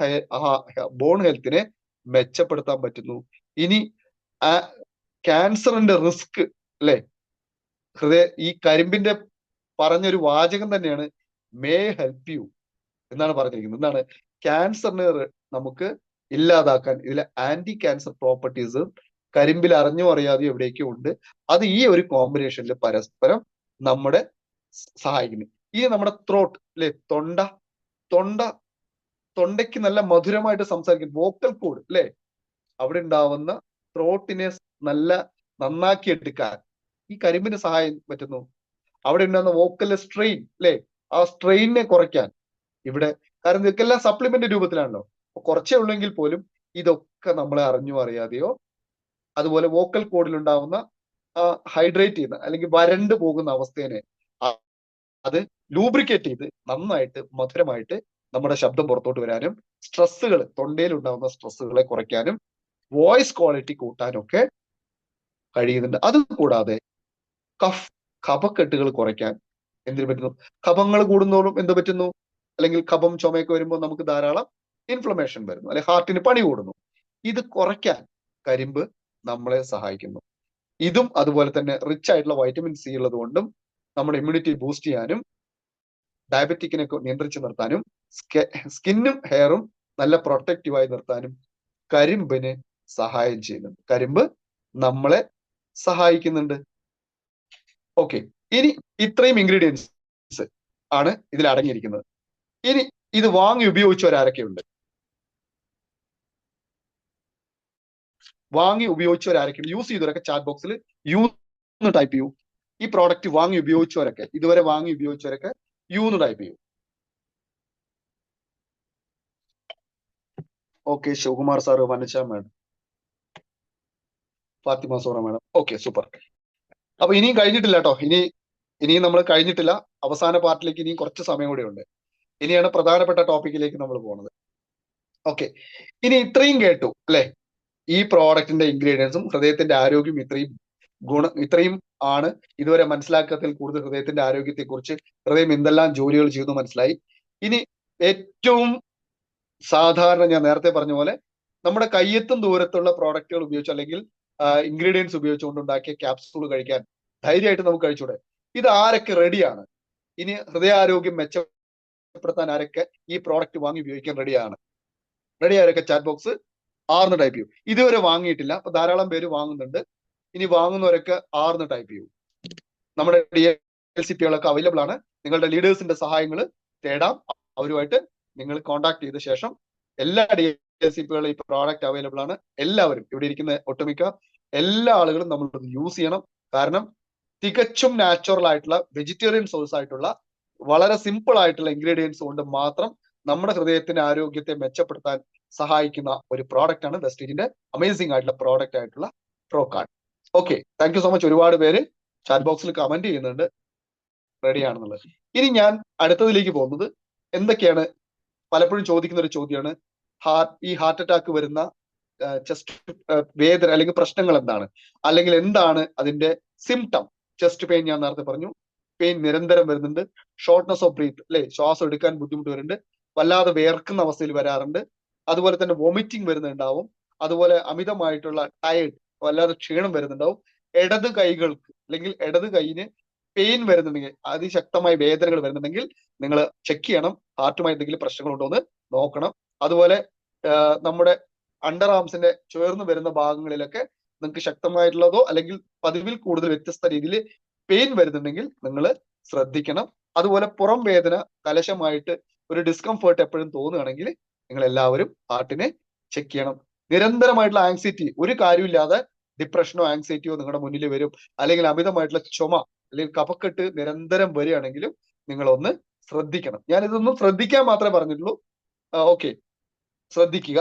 ബോൺ ഹെൽത്തിനെ മെച്ചപ്പെടുത്താൻ പറ്റുന്നു. ഇനി ക്യാൻസറിന്റെ റിസ്ക് അല്ലെ, ഈ കരിമ്പിന്റെ പറഞ്ഞൊരു വാചകം തന്നെയാണ് മേ ഹെൽപ്പ് യു എന്നാണ് പറഞ്ഞിരിക്കുന്നത്. എന്താണ്? ക്യാൻസറിനെ നമുക്ക് ഇല്ലാതാക്കാൻ ഇതിലെ ആന്റി ക്യാൻസർ പ്രോപ്പർട്ടീസ് കരിമ്പിൽ അറിഞ്ഞോ അറിയാതെയോ എവിടേക്കോ ഉണ്ട്. അത് ഈ ഒരു കോമ്പിനേഷനിൽ പരസ്പരം നമ്മുടെ സഹായിക്കുന്നു. ഈ നമ്മുടെ ത്രോട്ട് അല്ലെ, തൊണ്ടയ്ക്ക് നല്ല മധുരമായിട്ട് സംസാരിക്കും, വോക്കൽ കോഡ് അല്ലെ, അവിടെ ഉണ്ടാവുന്ന ത്രോട്ടിനെ നന്നാക്കി എടുക്കാൻ ഈ കരിമ്പിന് സഹായം പറ്റുന്നു. അവിടെ ഉണ്ടാകുന്ന വോക്കൽ സ്ട്രെയിൻ അല്ലെ, ആ സ്ട്രെയിനെ കുറയ്ക്കാൻ ഇവിടെ, കാരണം ഇതൊക്കെല്ലാം സപ്ലിമെന്റ് രൂപത്തിലാണല്ലോ, അപ്പൊ കുറച്ചേ ഉള്ളെങ്കിൽ പോലും ഇതൊക്കെ നമ്മളെ അറിഞ്ഞോ അറിയാതെയോ, അതുപോലെ വോക്കൽ കോഡിൽ ഉണ്ടാവുന്ന ഹൈഡ്രേറ്റ് ചെയ്യുന്ന അല്ലെങ്കിൽ വരണ്ടു പോകുന്ന അവസ്ഥേനെ അത് ലൂബ്രിക്കേറ്റ് ചെയ്ത് നന്നായിട്ട് മധുരമായിട്ട് നമ്മുടെ ശബ്ദം പുറത്തോട്ട് വരാനും, സ്ട്രെസ്സുകൾ, തൊണ്ടയിൽ ഉണ്ടാവുന്ന സ്ട്രെസ്സുകളെ കുറയ്ക്കാനും, വോയിസ് ക്വാളിറ്റി കൂട്ടാനും ഒക്കെ കഴിയുന്നുണ്ട്. അതുകൂടാതെ കഫക്കെട്ടുകൾ കുറയ്ക്കാൻ എന്തിനു പറ്റുന്നു? കഫങ്ങൾ കൂടുന്നതോറും എന്ത് പറ്റുന്നു? അല്ലെങ്കിൽ കഫം, ചുമയൊക്കെ വരുമ്പോൾ നമുക്ക് ധാരാളം ഇൻഫ്ലമേഷൻ വരുന്നു, അല്ലെ ഹാർട്ടിന് പണി കൂടുന്നു. ഇത് കുറയ്ക്കാൻ കരിമ്പ് നമ്മളെ സഹായിക്കുന്നു. ഇതും അതുപോലെ തന്നെ റിച്ച് ആയിട്ടുള്ള വൈറ്റമിൻ സി ഉള്ളത് കൊണ്ടും നമ്മുടെ ഇമ്മ്യൂണിറ്റി ബൂസ്റ്റ് ചെയ്യാനും ഡയബറ്റിക്കിനെ നിയന്ത്രിച്ചു നിർത്താനും സ്കിന്നും ഹെയറും നല്ല പ്രൊട്ടക്റ്റീവായി നിർത്താനും കരിമ്പിന് സഹായം ചെയ്യുന്നുണ്ട്. കരിമ്പ് നമ്മളെ സഹായിക്കുന്നുണ്ട്. ഓക്കെ, ഇനി ഇത്രയും ഇൻഗ്രീഡിയൻസ് ആണ് ഇതിൽ അടങ്ങിയിരിക്കുന്നത്. ഇനി ഇത് വാങ്ങി ഉപയോഗിച്ചവരാരൊക്കെയുണ്ട്? യൂസ് ചെയ്തവരൊക്കെ ചാറ്റ് ബോക്സിൽ യൂന്ന് ടൈപ്പ് ചെയ്യൂ. ഈ പ്രോഡക്റ്റ് വാങ്ങി ഉപയോഗിച്ചവരൊക്കെ, ഇതുവരെ വാങ്ങി ഉപയോഗിച്ചവരൊക്കെ യൂന്ന് ടൈപ്പ് ചെയ്യൂ. Okay, Shivakumar sir, Vanaja madam, Fathima Zohra madam. Okay, super. അപ്പൊ ഇനിയും കഴിഞ്ഞിട്ടില്ല കേട്ടോ, ഇനിയും നമ്മൾ കഴിഞ്ഞിട്ടില്ല. അവസാന പാർട്ടിലേക്ക് ഇനിയും കുറച്ച് സമയം കൂടെ ഉണ്ട്. ഇനിയാണ് പ്രധാനപ്പെട്ട ടോപ്പിക്കിലേക്ക് നമ്മൾ പോകുന്നത്. ഓക്കെ, ഇനി ഇത്രയും കേട്ടു അല്ലെ, ഈ പ്രോഡക്റ്റിന്റെ ഇൻഗ്രീഡിയൻസും ഹൃദയത്തിന്റെ ആരോഗ്യം ഇത്രയും ആണ് ഇതുവരെ മനസ്സിലാക്കത്തിൽ കൂടുതൽ ഹൃദയത്തിന്റെ ആരോഗ്യത്തെ കുറിച്ച്, ഹൃദയം എന്തെല്ലാം ജോലികൾ ചെയ്യുന്നു മനസ്സിലായി. ഇനി ഏറ്റവും സാധാരണ ഞാൻ നേരത്തെ പറഞ്ഞ പോലെ നമ്മുടെ കയ്യെത്തും ദൂരത്തുള്ള പ്രോഡക്റ്റുകൾ ഉപയോഗിച്ച് അല്ലെങ്കിൽ ഇൻഗ്രീഡിയൻസ് ഉപയോഗിച്ചുകൊണ്ടുണ്ടാക്കിയ ക്യാപ്സൂൾ കഴിക്കാൻ ധൈര്യമായിട്ട് നമുക്ക് കഴിച്ചൂടെ? ഇത് ആരൊക്കെ റെഡിയാണ്? ഇനി ഹൃദയാരോഗ്യം മെച്ചപ്പെടുത്താൻ ആരൊക്കെ ഈ പ്രോഡക്റ്റ് വാങ്ങി ഉപയോഗിക്കാൻ റെഡിയാണ്? ആരൊക്കെ ചാറ്റ് ബോക്സ് ആർന്ന് ടൈപ്പ് ചെയ്യൂ. ഇതുവരെ വാങ്ങിയിട്ടില്ല, അപ്പൊ ധാരാളം പേര് വാങ്ങുന്നുണ്ട്. ഇനി വാങ്ങുന്നവരൊക്കെ ആർന്ന് ടൈപ്പ് ചെയ്യൂ. നമ്മുടെ DLCPകളൊക്കെ അവൈലബിൾ ആണ്. നിങ്ങളുടെ ലീഡേഴ്സിന്റെ സഹായങ്ങൾ തേടാം. അവരുമായിട്ട് നിങ്ങൾ കോൺടാക്ട് ചെയ്ത ശേഷം എല്ലാ DLCPകളും ഈ പ്രോഡക്റ്റ് അവൈലബിൾ ആണ്. എല്ലാവരും, ഇവിടെ ഇരിക്കുന്ന ഒട്ടുമിക്ക എല്ലാ ആളുകളും നമ്മൾ യൂസ് ചെയ്യണം. കാരണം തികച്ചും നാച്ചുറൽ ആയിട്ടുള്ള, വെജിറ്റേറിയൻ സോഴ്സ് ആയിട്ടുള്ള, വളരെ സിമ്പിൾ ആയിട്ടുള്ള ഇൻഗ്രീഡിയൻസ് കൊണ്ട് മാത്രം നമ്മുടെ ഹൃദയത്തിന്റെ ആരോഗ്യത്തെ മെച്ചപ്പെടുത്താൻ സഹായിക്കുന്ന ഒരു പ്രോഡക്റ്റ് ആണ് വെസ്റ്റീജിന്റെ അമേസിംഗ് ആയിട്ടുള്ള പ്രോഡക്റ്റ് ആയിട്ടുള്ള Procard. Okay, thank you so much. ഒരുപാട് പേര് ചാറ്റ് ബോക്സിൽ കമന്റ് ചെയ്യുന്നുണ്ട് റെഡി ആണെന്നുള്ളത്. ഇനി ഞാൻ അടുത്തതിലേക്ക് പോകുന്നത് എന്തൊക്കെയാണ്, പലപ്പോഴും ചോദിക്കുന്ന ഒരു ചോദ്യമാണ്, ഈ ഹാർട്ട് അറ്റാക്ക് വരുന്ന ചെസ്റ്റ് വേദന അല്ലെങ്കിൽ പ്രശ്നങ്ങൾ എന്താണ്, അല്ലെങ്കിൽ എന്താണ് അതിന്റെ സിംറ്റം? ചെസ്റ്റ് പെയിൻ ഞാൻ നേരത്തെ പറഞ്ഞു, പെയിൻ നിരന്തരം വരുന്നുണ്ട്. ഷോർട്ട്നെസ് ഓഫ് ബ്രീത്ത് അല്ലെ, ശ്വാസം എടുക്കാൻ ബുദ്ധിമുട്ട് വരുന്നുണ്ട്. വല്ലാതെ വേർക്കുന്ന അവസ്ഥയിൽ വരാറുണ്ട്. അതുപോലെ തന്നെ വോമിറ്റിംഗ് വരുന്നുണ്ടാവും. അതുപോലെ അമിതമായിട്ടുള്ള ടയർഡ്, വല്ലാതെ ക്ഷീണം വരുന്നുണ്ടാവും. ഇടത് കൈകൾക്ക് അല്ലെങ്കിൽ ഇടത് കൈയിന് പെയിൻ വരുന്നുണ്ടെങ്കിൽ, അതിശക്തമായ വേദനകൾ വരുന്നുണ്ടെങ്കിൽ നിങ്ങൾ ചെക്ക് ചെയ്യണം, ഹാർട്ടുമായി എന്തെങ്കിലും പ്രശ്നങ്ങളുണ്ടോ എന്ന് നോക്കണം. അതുപോലെ നമ്മുടെ അണ്ടർ ആംസിന്റെ ചേർന്ന് വരുന്ന ഭാഗങ്ങളിലൊക്കെ നിങ്ങൾക്ക് ശക്തമായിട്ടുള്ളതോ അല്ലെങ്കിൽ പതിവിൽ കൂടുതൽ വ്യത്യസ്ത രീതിയിൽ പെയിൻ വരുന്നുണ്ടെങ്കിൽ നിങ്ങൾ ശ്രദ്ധിക്കണം. അതുപോലെ പുറം വേദന, കലശമായിട്ട് ഒരു ഡിസ്കംഫേർട്ട് എപ്പോഴും തോന്നുകയാണെങ്കിൽ നിങ്ങൾ എല്ലാവരും ഹാർട്ടിനെ ചെക്ക് ചെയ്യണം. നിരന്തരമായിട്ടുള്ള ആങ്സൈറ്റി, ഒരു കാര്യമില്ലാതെ ഡിപ്രഷനോ ആങ്സൈറ്റിയോ നിങ്ങളുടെ മുന്നിൽ വരും, അല്ലെങ്കിൽ അമിതമായിട്ടുള്ള ചുമ അല്ലെങ്കിൽ കഫക്കെട്ട് നിരന്തരം വരികയാണെങ്കിലും നിങ്ങൾ ഒന്ന് ശ്രദ്ധിക്കണം. ഞാൻ ഇതൊന്നും ശ്രദ്ധിക്കാൻ മാത്രമേ പറഞ്ഞിട്ടുള്ളൂ. ഓക്കെ, ശ്രദ്ധിക്കുക.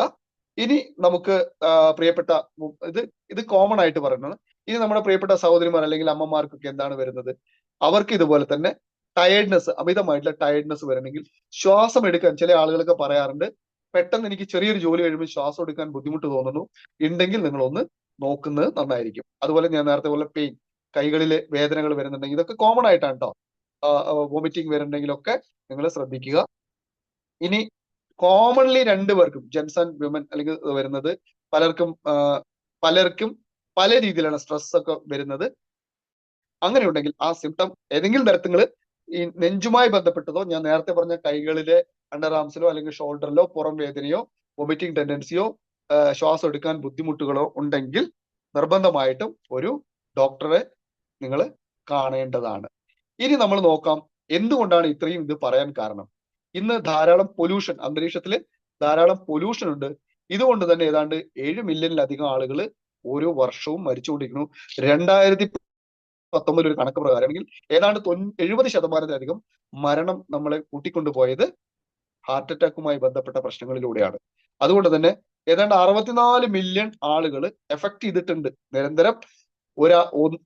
ഇനി നമുക്ക് പ്രിയപ്പെട്ട, ഇത് കോമൺ ആയിട്ട് പറയുന്നത്, ഇനി നമ്മുടെ പ്രിയപ്പെട്ട സഹോദരിമാർ അല്ലെങ്കിൽ അമ്മമാർക്കൊക്കെ എന്താണ് വരുന്നത്? അവർക്ക് ഇതുപോലെ തന്നെ ടയർഡ്നെസ്, അമിതമായിട്ടുള്ള ടയർഡ്നെസ് വരണമെങ്കിൽ, ശ്വാസം എടുക്കാൻ ചില ആളുകളൊക്കെ പറയാറുണ്ട്, പെട്ടെന്ന് എനിക്ക് ചെറിയൊരു ജോലി കഴിയുമ്പോൾ ശ്വാസം എടുക്കാൻ ബുദ്ധിമുട്ട് തോന്നുന്നു, ഉണ്ടെങ്കിൽ നിങ്ങൾ ഒന്ന് നോക്കുന്നത് നന്നായിരിക്കും. അതുപോലെ ഞാൻ നേരത്തെ പോലെ പെയിൻ, കൈകളിലെ വേദനകൾ വരുന്നുണ്ടെങ്കിൽ, ഇതൊക്കെ കോമൺ ആയിട്ടാണ് കേട്ടോ. വോമിറ്റിംഗ് വരുന്നുണ്ടെങ്കിലൊക്കെ നിങ്ങൾ ശ്രദ്ധിക്കുക. ഇനി കോമൺലി രണ്ടുപേർക്കും ജെൻസ് ആൻഡ് വിമൻ അല്ലെങ്കിൽ വരുന്നത് പലർക്കും പല രീതിയിലാണ് സ്ട്രെസ് ഒക്കെ വരുന്നത്. അങ്ങനെയുണ്ടെങ്കിൽ ആ സിംറ്റം ഏതെങ്കിലും തരത്തിൽ ഈ നെഞ്ചുമായി ബന്ധപ്പെട്ടതോ, ഞാൻ നേരത്തെ പറഞ്ഞ കൈകളിലെ അണ്ടർ ആംസിലോ അല്ലെങ്കിൽ ഷോൾഡറിലോ പുറം വേദനയോ വൊമിറ്റിംഗ് ടെൻഡൻസിയോ ശ്വാസം എടുക്കാൻ ബുദ്ധിമുട്ടുകളോ ഉണ്ടെങ്കിൽ നിർബന്ധമായിട്ടും ഒരു ഡോക്ടറെ നിങ്ങൾ കാണേണ്ടതാണ്. ഇനി നമ്മൾ നോക്കാം എന്തുകൊണ്ടാണ് ഇത്രയും ഇത് പറയാൻ കാരണം. ഇന്ന് ധാരാളം പൊല്യൂഷൻ, അന്തരീക്ഷത്തിൽ ധാരാളം പൊല്യൂഷൻ ഉണ്ട്. ഇതുകൊണ്ട് തന്നെ ഏതാണ്ട് 7 മില്യണിലധികം ആളുകൾ ഓരോ വർഷവും മരിച്ചുകൊണ്ടിരിക്കുന്നു. 2019 ഒരു കണക്ക് പ്രകാരം അല്ലെങ്കിൽ ഏതാണ്ട് 70% മരണം നമ്മളെ കൂട്ടിക്കൊണ്ടുപോയത് ഹാർട്ട് അറ്റാക്കുമായി ബന്ധപ്പെട്ട പ്രശ്നങ്ങളിലൂടെയാണ്. അതുകൊണ്ട് തന്നെ ഏതാണ്ട് 64 മില്യൺ ആളുകൾ എഫക്ട് ചെയ്തിട്ടുണ്ട്. നിരന്തരം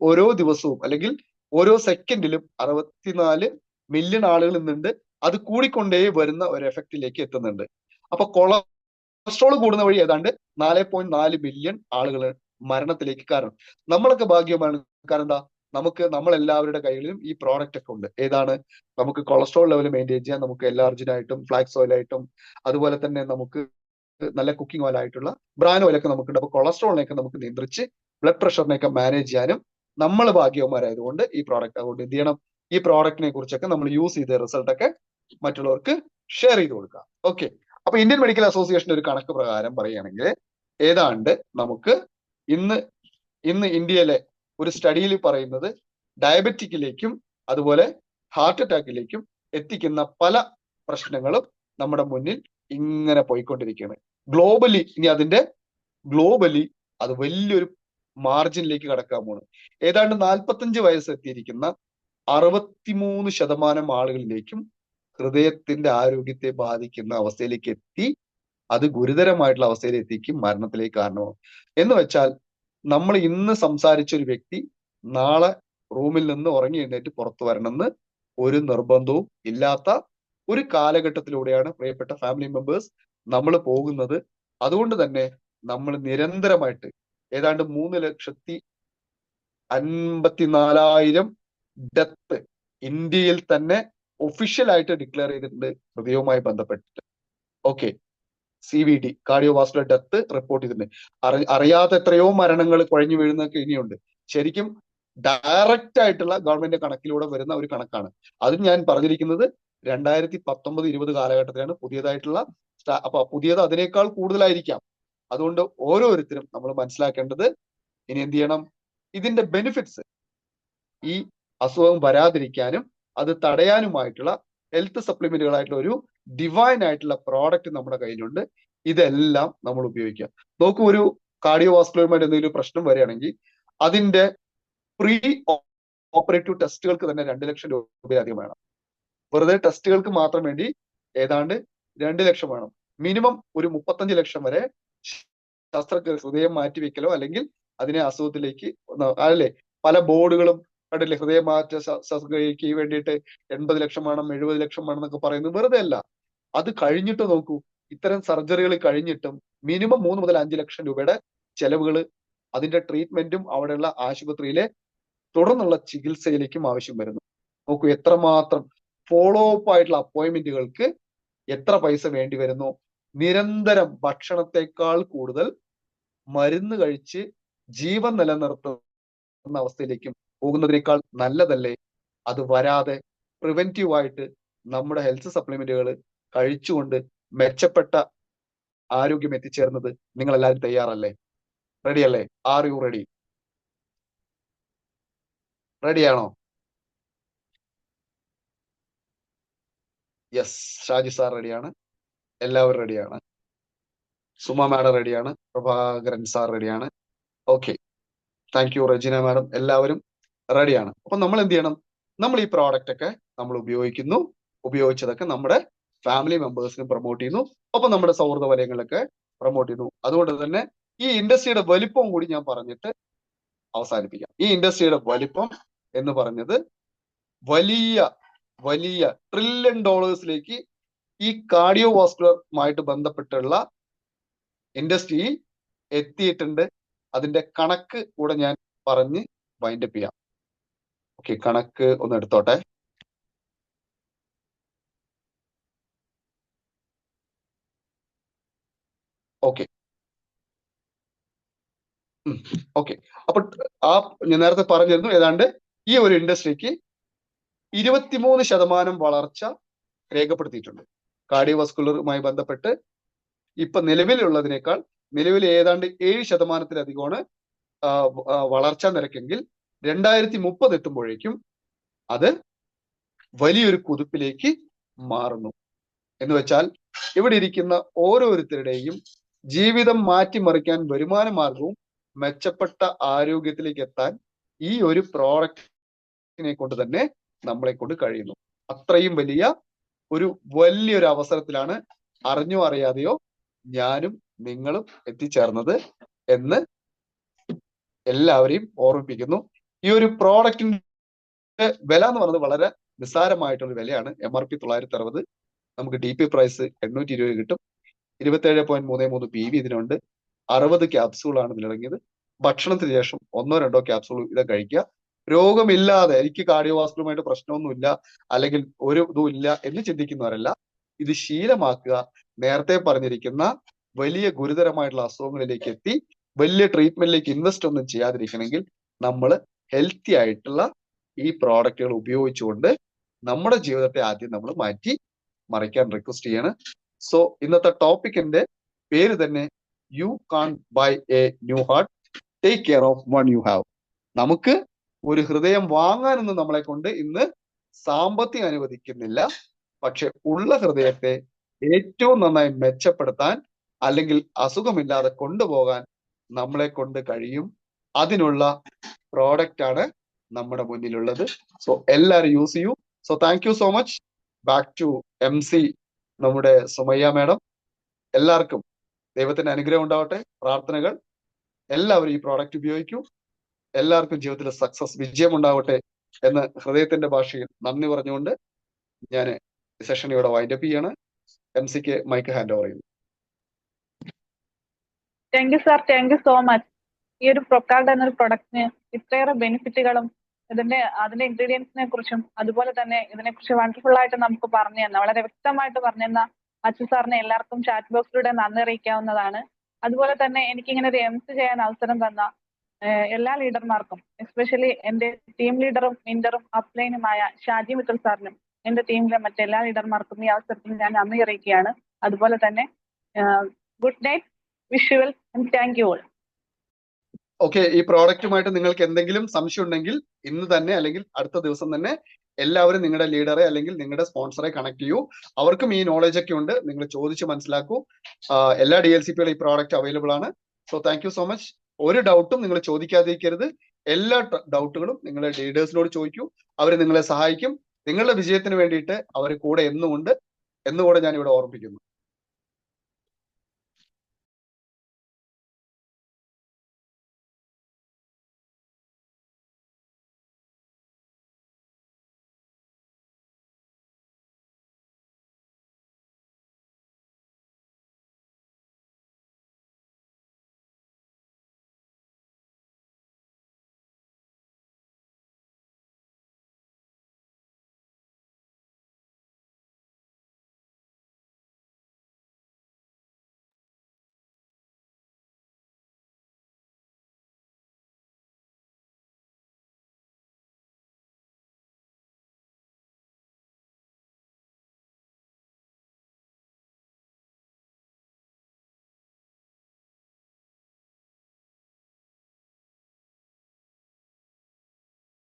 ഓരോ ദിവസവും അല്ലെങ്കിൽ ഓരോ സെക്കൻഡിലും 64 മില്യൺ ആളുകൾ ഇന്നുണ്ട്. അത് കൂടിക്കൊണ്ടേ വരുന്ന ഒരു എഫക്റ്റിലേക്ക് എത്തുന്നുണ്ട്. അപ്പൊ കൊളസ്ട്രോൾ കൂടുന്ന വഴി ഏതാണ്ട് 4.4 മില്യൺ ആളുകൾ മരണത്തിലേക്ക് കാരണം. നമ്മളൊക്കെ ഭാഗ്യമാണ്. കാരണം എന്താ, നമ്മളെല്ലാവരുടെ കയ്യിലും ഈ പ്രോഡക്റ്റ് ഒക്കെ ഉണ്ട്. ഏതാണ്? നമുക്ക് കൊളസ്ട്രോൾ ലെവൽ മെയിൻറ്റെയിൻ ചെയ്യാൻ നമുക്ക് എലാർജിനായിട്ടും ഫ്ലാക്സ് ഓയിലായിട്ടും അതുപോലെ തന്നെ നമുക്ക് നല്ല കുക്കിംഗ് ഓയിലായിട്ടുള്ള ബ്രാൻ ഓയിലൊക്കെ നമുക്കുണ്ട്. അപ്പൊ കൊളസ്ട്രോളിനെയൊക്കെ നമുക്ക് നിയന്ത്രിച്ച് ബ്ലഡ് പ്രഷറിനെയൊക്കെ മാനേജ് ചെയ്യാനും നമ്മൾ ഭാഗ്യവന്മാരായതുകൊണ്ട് ഈ പ്രോഡക്റ്റ്, അതുകൊണ്ട് എന്ത് ചെയ്യണം, ഈ പ്രോഡക്റ്റിനെ കുറിച്ചൊക്കെ നമ്മൾ യൂസ് ചെയ്ത റിസൾട്ട് ഒക്കെ മറ്റുള്ളവർക്ക് ഷെയർ ചെയ്ത് കൊടുക്കാം. ഓക്കെ. അപ്പൊ ഇന്ത്യൻ മെഡിക്കൽ അസോസിയേഷന്റെ ഒരു കണക്ക് പ്രകാരം പറയുകയാണെങ്കിൽ ഏതാണ്ട് നമുക്ക് ഇന്ന് ഇന്ത്യയിലെ ഒരു സ്റ്റഡിയിൽ പറയുന്നത് ഡയബറ്റിക്കിലേക്കും അതുപോലെ ഹാർട്ട് അറ്റാക്കിലേക്കും എത്തിക്കുന്ന പല പ്രശ്നങ്ങളും നമ്മുടെ മുന്നിൽ ഇങ്ങനെ പോയിക്കൊണ്ടിരിക്കുകയാണ്. ഗ്ലോബലി അത് വലിയൊരു മാർജിനിലേക്ക് കടക്കാൻ പോണ്. ഏതാണ്ട് 45 വയസ്സെത്തിയിരിക്കുന്ന 63% ആളുകളിലേക്കും ഹൃദയത്തിന്റെ ആരോഗ്യത്തെ ബാധിക്കുന്ന അവസ്ഥയിലേക്ക് എത്തി. അത് ഗുരുതരമായിട്ടുള്ള അവസ്ഥയിൽ എത്തിക്കും മരണത്തിലേക്ക് കാരണമാവും. എന്ന് വെച്ചാൽ നമ്മൾ ഇന്ന് സംസാരിച്ച ഒരു വ്യക്തി നാളെ റൂമിൽ നിന്ന് ഉറങ്ങി എഴുന്നേറ്റ് പുറത്തു വരണമെന്ന് ഒരു നിർബന്ധവും ഇല്ലാത്ത ഒരു കാലഘട്ടത്തിലൂടെയാണ് പ്രിയപ്പെട്ട ഫാമിലി മെമ്പേഴ്സ് നമ്മൾ പോകുന്നത്. അതുകൊണ്ട് തന്നെ നമ്മൾ നിരന്തരമായിട്ട് ഏതാണ്ട് 3,54,000 ഡെത്ത് ഇന്ത്യയിൽ തന്നെ ഒഫീഷ്യലായിട്ട് ഡിക്ലെയർ ചെയ്തിട്ടുണ്ട് ഹൃദയവുമായി ബന്ധപ്പെട്ടിട്ട്. Okay. CVD, cardiovascular death report ചെയ്തിട്ടുണ്ട്. അറിയാത്ത എത്രയോ മരണങ്ങൾ കുഴഞ്ഞു വീഴുന്നൊക്കെ ഇനിയുണ്ട്. ശരിക്കും ഡയറക്റ്റ് ആയിട്ടുള്ള ഗവൺമെന്റ് കണക്കിലൂടെ വരുന്ന ഒരു കണക്കാണ്. അത് ഞാൻ പറഞ്ഞിരിക്കുന്നത് 2019-20 കാലഘട്ടത്തിലാണ് പുതിയതായിട്ടുള്ള. അപ്പൊ പുതിയത് അതിനേക്കാൾ കൂടുതലായിരിക്കാം. അതുകൊണ്ട് ഓരോരുത്തരും നമ്മൾ മനസ്സിലാക്കേണ്ടത് ഇനി എന്ത് ചെയ്യണം, ഇതിന്റെ ബെനിഫിറ്റ്സ്, ഈ അസുഖം വരാതിരിക്കാനും അത് തടയാനുമായിട്ടുള്ള ഹെൽത്ത് സപ്ലിമെന്റുകളായിട്ടുള്ള ഒരു ഡിവൈൻ ആയിട്ടുള്ള പ്രോഡക്റ്റ് നമ്മുടെ കയ്യിലുണ്ട്. ഇതെല്ലാം നമ്മൾ ഉപയോഗിക്കുക. നോക്കൂ, ഒരു കാർഡിയോവാസ്കുലറുമായിട്ട് എന്തെങ്കിലും പ്രശ്നം വരികയാണെങ്കിൽ അതിന്റെ പ്രീ ഓപ്പറേറ്റീവ് ടെസ്റ്റുകൾക്ക് തന്നെ 2 ലക്ഷം രൂപയധികം വേണം. വെറുതെ ടെസ്റ്റുകൾക്ക് മാത്രം വേണ്ടി ഏതാണ്ട് 2 ലക്ഷം വേണം. മിനിമം ഒരു 35 ലക്ഷം വരെ ഹൃദയം മാറ്റിവെക്കലോ അല്ലെങ്കിൽ അതിനെ അസുഖത്തിലേക്ക് അല്ലേ, പല ബോർഡുകളും കണ്ടില്ലേ, ഹൃദയമാറ്റ ശസ്ത്രക്രിയക്ക് വേണ്ടിയിട്ട് 80 ലക്ഷം വേണം, 70 ലക്ഷം വേണം എന്നൊക്കെ പറയുന്നത് വെറുതെ അല്ല. അത് കഴിഞ്ഞിട്ട് നോക്കൂ, ഇത്തരം സർജറികൾ കഴിഞ്ഞിട്ടും മിനിമം 3 മുതൽ 5 ലക്ഷം രൂപയുടെ ചെലവുകൾ അതിന്റെ ട്രീറ്റ്മെന്റും അവിടെയുള്ള ആശുപത്രിയിലെ തുടർന്നുള്ള ചികിത്സയിലേക്കും ആവശ്യം വരുന്നു. നോക്കൂ എത്രമാത്രം ഫോളോ അപ്പ് ആയിട്ടുള്ള അപ്പോയിന്റ്മെന്റുകൾക്ക് എത്ര പൈസ വേണ്ടി വരുന്നു. നിരന്തരം ഭക്ഷണത്തെക്കാൾ കൂടുതൽ മരുന്ന് കഴിച്ച് ജീവൻ നിലനിർത്തുന്ന അവസ്ഥയിലേക്കും പോകുന്നതിനേക്കാൾ നല്ലതല്ലേ അത് വരാതെ പ്രിവെന്റീവായിട്ട് നമ്മുടെ ഹെൽത്ത് സപ്ലിമെന്റുകൾ കഴിച്ചുകൊണ്ട് മെച്ചപ്പെട്ട ആരോഗ്യം എത്തിച്ചേർന്നത്? നിങ്ങൾ എല്ലാവരും തയ്യാറല്ലേ? റെഡി അല്ലേ? Are you ready? റെഡിയാണോ? യെസ്, ഷാജി സാർ റെഡിയാണ്, എല്ലാവരും റെഡിയാണ്, സുമ മാഡം റെഡിയാണ്, പ്രഭാകരൻ സാർ റെഡിയാണ്. Okay, thank U Regina madam, എല്ലാവരും റെഡിയാണ്. അപ്പൊ നമ്മൾ എന്ത് ചെയ്യണം, നമ്മൾ ഈ പ്രോഡക്റ്റ് ഒക്കെ നമ്മൾ ഉപയോഗിച്ചതൊക്കെ നമ്മുടെ ഫാമിലി മെമ്പേഴ്സിന് പ്രൊമോട്ട് ചെയ്യുന്നു, ഒപ്പം നമ്മുടെ സൗഹൃദ വലയങ്ങളൊക്കെ പ്രൊമോട്ട് ചെയ്യുന്നു. അതുകൊണ്ട് തന്നെ ഈ ഇൻഡസ്ട്രിയുടെ വലിപ്പം കൂടി ഞാൻ പറഞ്ഞിട്ട് അവസാനിപ്പിക്കാം. ഈ ഇൻഡസ്ട്രിയുടെ വലിപ്പം എന്ന് പറഞ്ഞത് വലിയ $1 ട്രില്യൺ ഈ കാർഡിയോവാസ്കുലറുമായിട്ട് ബന്ധപ്പെട്ടുള്ള ഇൻഡസ്ട്രി എത്തിയിട്ടുണ്ട്. അതിന്റെ കണക്ക് കൂടെ ഞാൻ പറഞ്ഞ് വൈൻഡപ്പ് ചെയ്യാം. ഓക്കെ, കണക്ക് ഒന്ന് എടുത്തോട്ടെ. ഓക്കെ. ഓക്കെ. അപ്പൊ ആ ഞാൻ നേരത്തെ പറഞ്ഞിരുന്നു, ഏതാണ്ട് ഈ ഒരു ഇൻഡസ്ട്രിക്ക് 23% വളർച്ച രേഖപ്പെടുത്തിയിട്ടുണ്ട്. കാർഡിയോവാസ്കുലറുമായി ബന്ധപ്പെട്ട് ഇപ്പൊ നിലവിലുള്ളതിനേക്കാൾ നിലവിൽ ഏതാണ്ട് 7%-ലധികമാണ് വളർച്ചാ നിരക്കെങ്കിൽ 2030 എത്തുമ്പോഴേക്കും അത് വലിയൊരു കുതിപ്പിലേക്ക് മാറുന്നു. എന്ന് വെച്ചാൽ ഇവിടെ ഇരിക്കുന്ന ഓരോരുത്തരുടെയും ജീവിതം മാറ്റിമറിക്കാൻ വരുമാന മാർഗവും മെച്ചപ്പെട്ട ആരോഗ്യത്തിലേക്ക് എത്താൻ ഈ ഒരു പ്രോഡക്റ്റിനെ കൊണ്ട് തന്നെ നമ്മളെ കൊണ്ട് കഴിയുന്നു. അത്രയും വലിയൊരു അവസരത്തിലാണ് അറിഞ്ഞോ അറിയാതെയോ ഞാനും നിങ്ങളും എത്തിച്ചേർന്നത് എന്ന് എല്ലാവരെയും ഓർമ്മിപ്പിക്കുന്നു. ഈ ഒരു പ്രോഡക്റ്റിന്റെ വില എന്ന് പറയുന്നത് വളരെ നിസ്സാരമായിട്ടുള്ള വിലയാണ്. MRP 960, നമുക്ക് DP പ്രൈസ് 820 കിട്ടും. 27.33 PV ഇതിനുണ്ട്. 60 ക്യാപ്സൂളാണ് ഇതിലിറങ്ങിയത്. ഭക്ഷണത്തിന് ശേഷം 1-2 ക്യാപ്സൂൾ ഇത് കഴിക്കുക. രോഗമില്ലാതെ എനിക്ക് കാർഡിയോവാസ്കുലറുമായിട്ട് പ്രശ്നമൊന്നുമില്ല അല്ലെങ്കിൽ ഒരു ഇതും ഇല്ല എന്ന് ചിന്തിക്കുന്നവരല്ല, ഇത് ശീലമാക്കുക. നേരത്തെ പറഞ്ഞിരിക്കുന്ന വലിയ ഗുരുതരമായിട്ടുള്ള അസുഖങ്ങളിലേക്ക് എത്തി വലിയ ട്രീറ്റ്മെന്റിലേക്ക് ഇൻവെസ്റ്റ് ഒന്നും ചെയ്യാതിരിക്കണമെങ്കിൽ നമ്മൾ ഹെൽത്തി ആയിട്ടുള്ള ഈ പ്രോഡക്റ്റുകൾ ഉപയോഗിച്ചുകൊണ്ട് നമ്മുടെ ജീവിതത്തെ ആദ്യം നമ്മൾ മാറ്റി മറിക്കാൻ റിക്വസ്റ്റ് ചെയ്യാണ്. സോ ഇന്നത്തെ ടോപ്പിക്കിന്റെ പേര് തന്നെ you can't buy a new heart, take care of one you have. നമുക്ക് ഒരു ഹൃദയം വാങ്ങാനൊന്നും നമ്മളെ കൊണ്ട് ഇന്ന് സാമ്പത്തികം അനുവദിക്കുന്നില്ല. പക്ഷെ ഉള്ള ഹൃദയത്തെ ഏറ്റവും നന്നായി മെച്ചപ്പെടുത്താൻ അല്ലെങ്കിൽ അസുഖമില്ലാതെ കൊണ്ടുപോകാൻ നമ്മളെ കൊണ്ട് കഴിയും. അതിനുള്ള പ്രോഡക്റ്റ് ആണ് നമ്മുടെ മുന്നിലുള്ളത്. സോ എല്ലാവരും യൂസ് ചെയ്യൂ. So thank you so much. Back to MC നമ്മുടെ സുമയ്യ മാഡം. എല്ലാവർക്കും ദൈവത്തിന്റെ അനുഗ്രഹം ഉണ്ടാവട്ടെ. പ്രാർത്ഥനകൾ. എല്ലാവരും ഈ പ്രോഡക്റ്റ് ഉപയോഗിക്കൂ. എല്ലാവർക്കും ജീവിതത്തിൽ സക്സസ്, വിജയം ഉണ്ടാവട്ടെ എന്ന് ഹൃദയത്തിന്റെ ഭാഷയിൽ നന്ദി പറഞ്ഞുകൊണ്ട് ഞാൻ സെഷൻ ഇവിടെ വൈൻഡപ്പ് ചെയ്യാണ്. MC-ക്ക് മൈക്ക് ഹാൻഡ് ഓവർ ചെയ്യുന്നു. Thank you sir, thank you so much. ഈ ഒരു പ്രൊക്കാൾഡ് എന്നൊരു പ്രൊഡക്റ്റിന് ഇത്രയേറെ ബെനിഫിറ്റുകളും അതിന്റെ ഇൻഗ്രീഡിയൻസിനെ കുറിച്ചും അതുപോലെ തന്നെ ഇതിനെക്കുറിച്ച് വണ്ടർഫുൾ ആയിട്ട് നമുക്ക് പറഞ്ഞു തന്ന, വളരെ വ്യക്തമായിട്ട് പറഞ്ഞു തന്ന അച്ചു സാറിനെ എല്ലാവർക്കും ചാറ്റ് ബോക്സിലൂടെ നന്ദി അറിയിക്കാവുന്നതാണ്. അതുപോലെ തന്നെ എനിക്കിങ്ങനെ ഒരു MC ചെയ്യാൻ അവസരം തന്ന എല്ലാ ലീഡർമാർക്കും, എസ്പെഷ്യലി എന്റെ ടീം ലീഡറും മെന്ററും അപ്ലൈനുമായ ഷാജി മിത്തൽ സാറിനും എന്റെ ടീമിലെ മറ്റെല്ലാ ലീഡർമാർക്കും ഈ അവസരത്തിൽ ഞാൻ നന്ദി അറിയിക്കുകയാണ്. അതുപോലെ തന്നെ good night, wish you well and thank you all. Okay. ഈ പ്രോഡക്റ്റുമായിട്ട് നിങ്ങൾക്ക് എന്തെങ്കിലും സംശയം ഉണ്ടെങ്കിൽ ഇന്ന് തന്നെ അല്ലെങ്കിൽ അടുത്ത ദിവസം തന്നെ എല്ലാവരും നിങ്ങളുടെ ലീഡറെ അല്ലെങ്കിൽ നിങ്ങളുടെ സ്പോൺസറെ കണക്ട് ചെയ്യൂ. അവർക്കും ഈ നോളജ് ഒക്കെ ഉണ്ട്. നിങ്ങൾ ചോദിച്ച് മനസ്സിലാക്കൂ. എല്ലാ DLCPകളും ഈ പ്രോഡക്റ്റ് അവൈലബിൾ ആണ്. So thank you so much. ഒരു ഡൗട്ടും നിങ്ങൾ ചോദിക്കാതിരിക്കരുത്. എല്ലാ ഡൗട്ടുകളും നിങ്ങളുടെ ലീഡേഴ്സിനോട് ചോദിക്കൂ. അവർ നിങ്ങളെ സഹായിക്കും. നിങ്ങളുടെ വിജയത്തിന് വേണ്ടിയിട്ട് അവർ കൂടെ എന്നുകൂടെ ഞാൻ ഇവിടെ ഓർമ്മിപ്പിക്കുന്നു.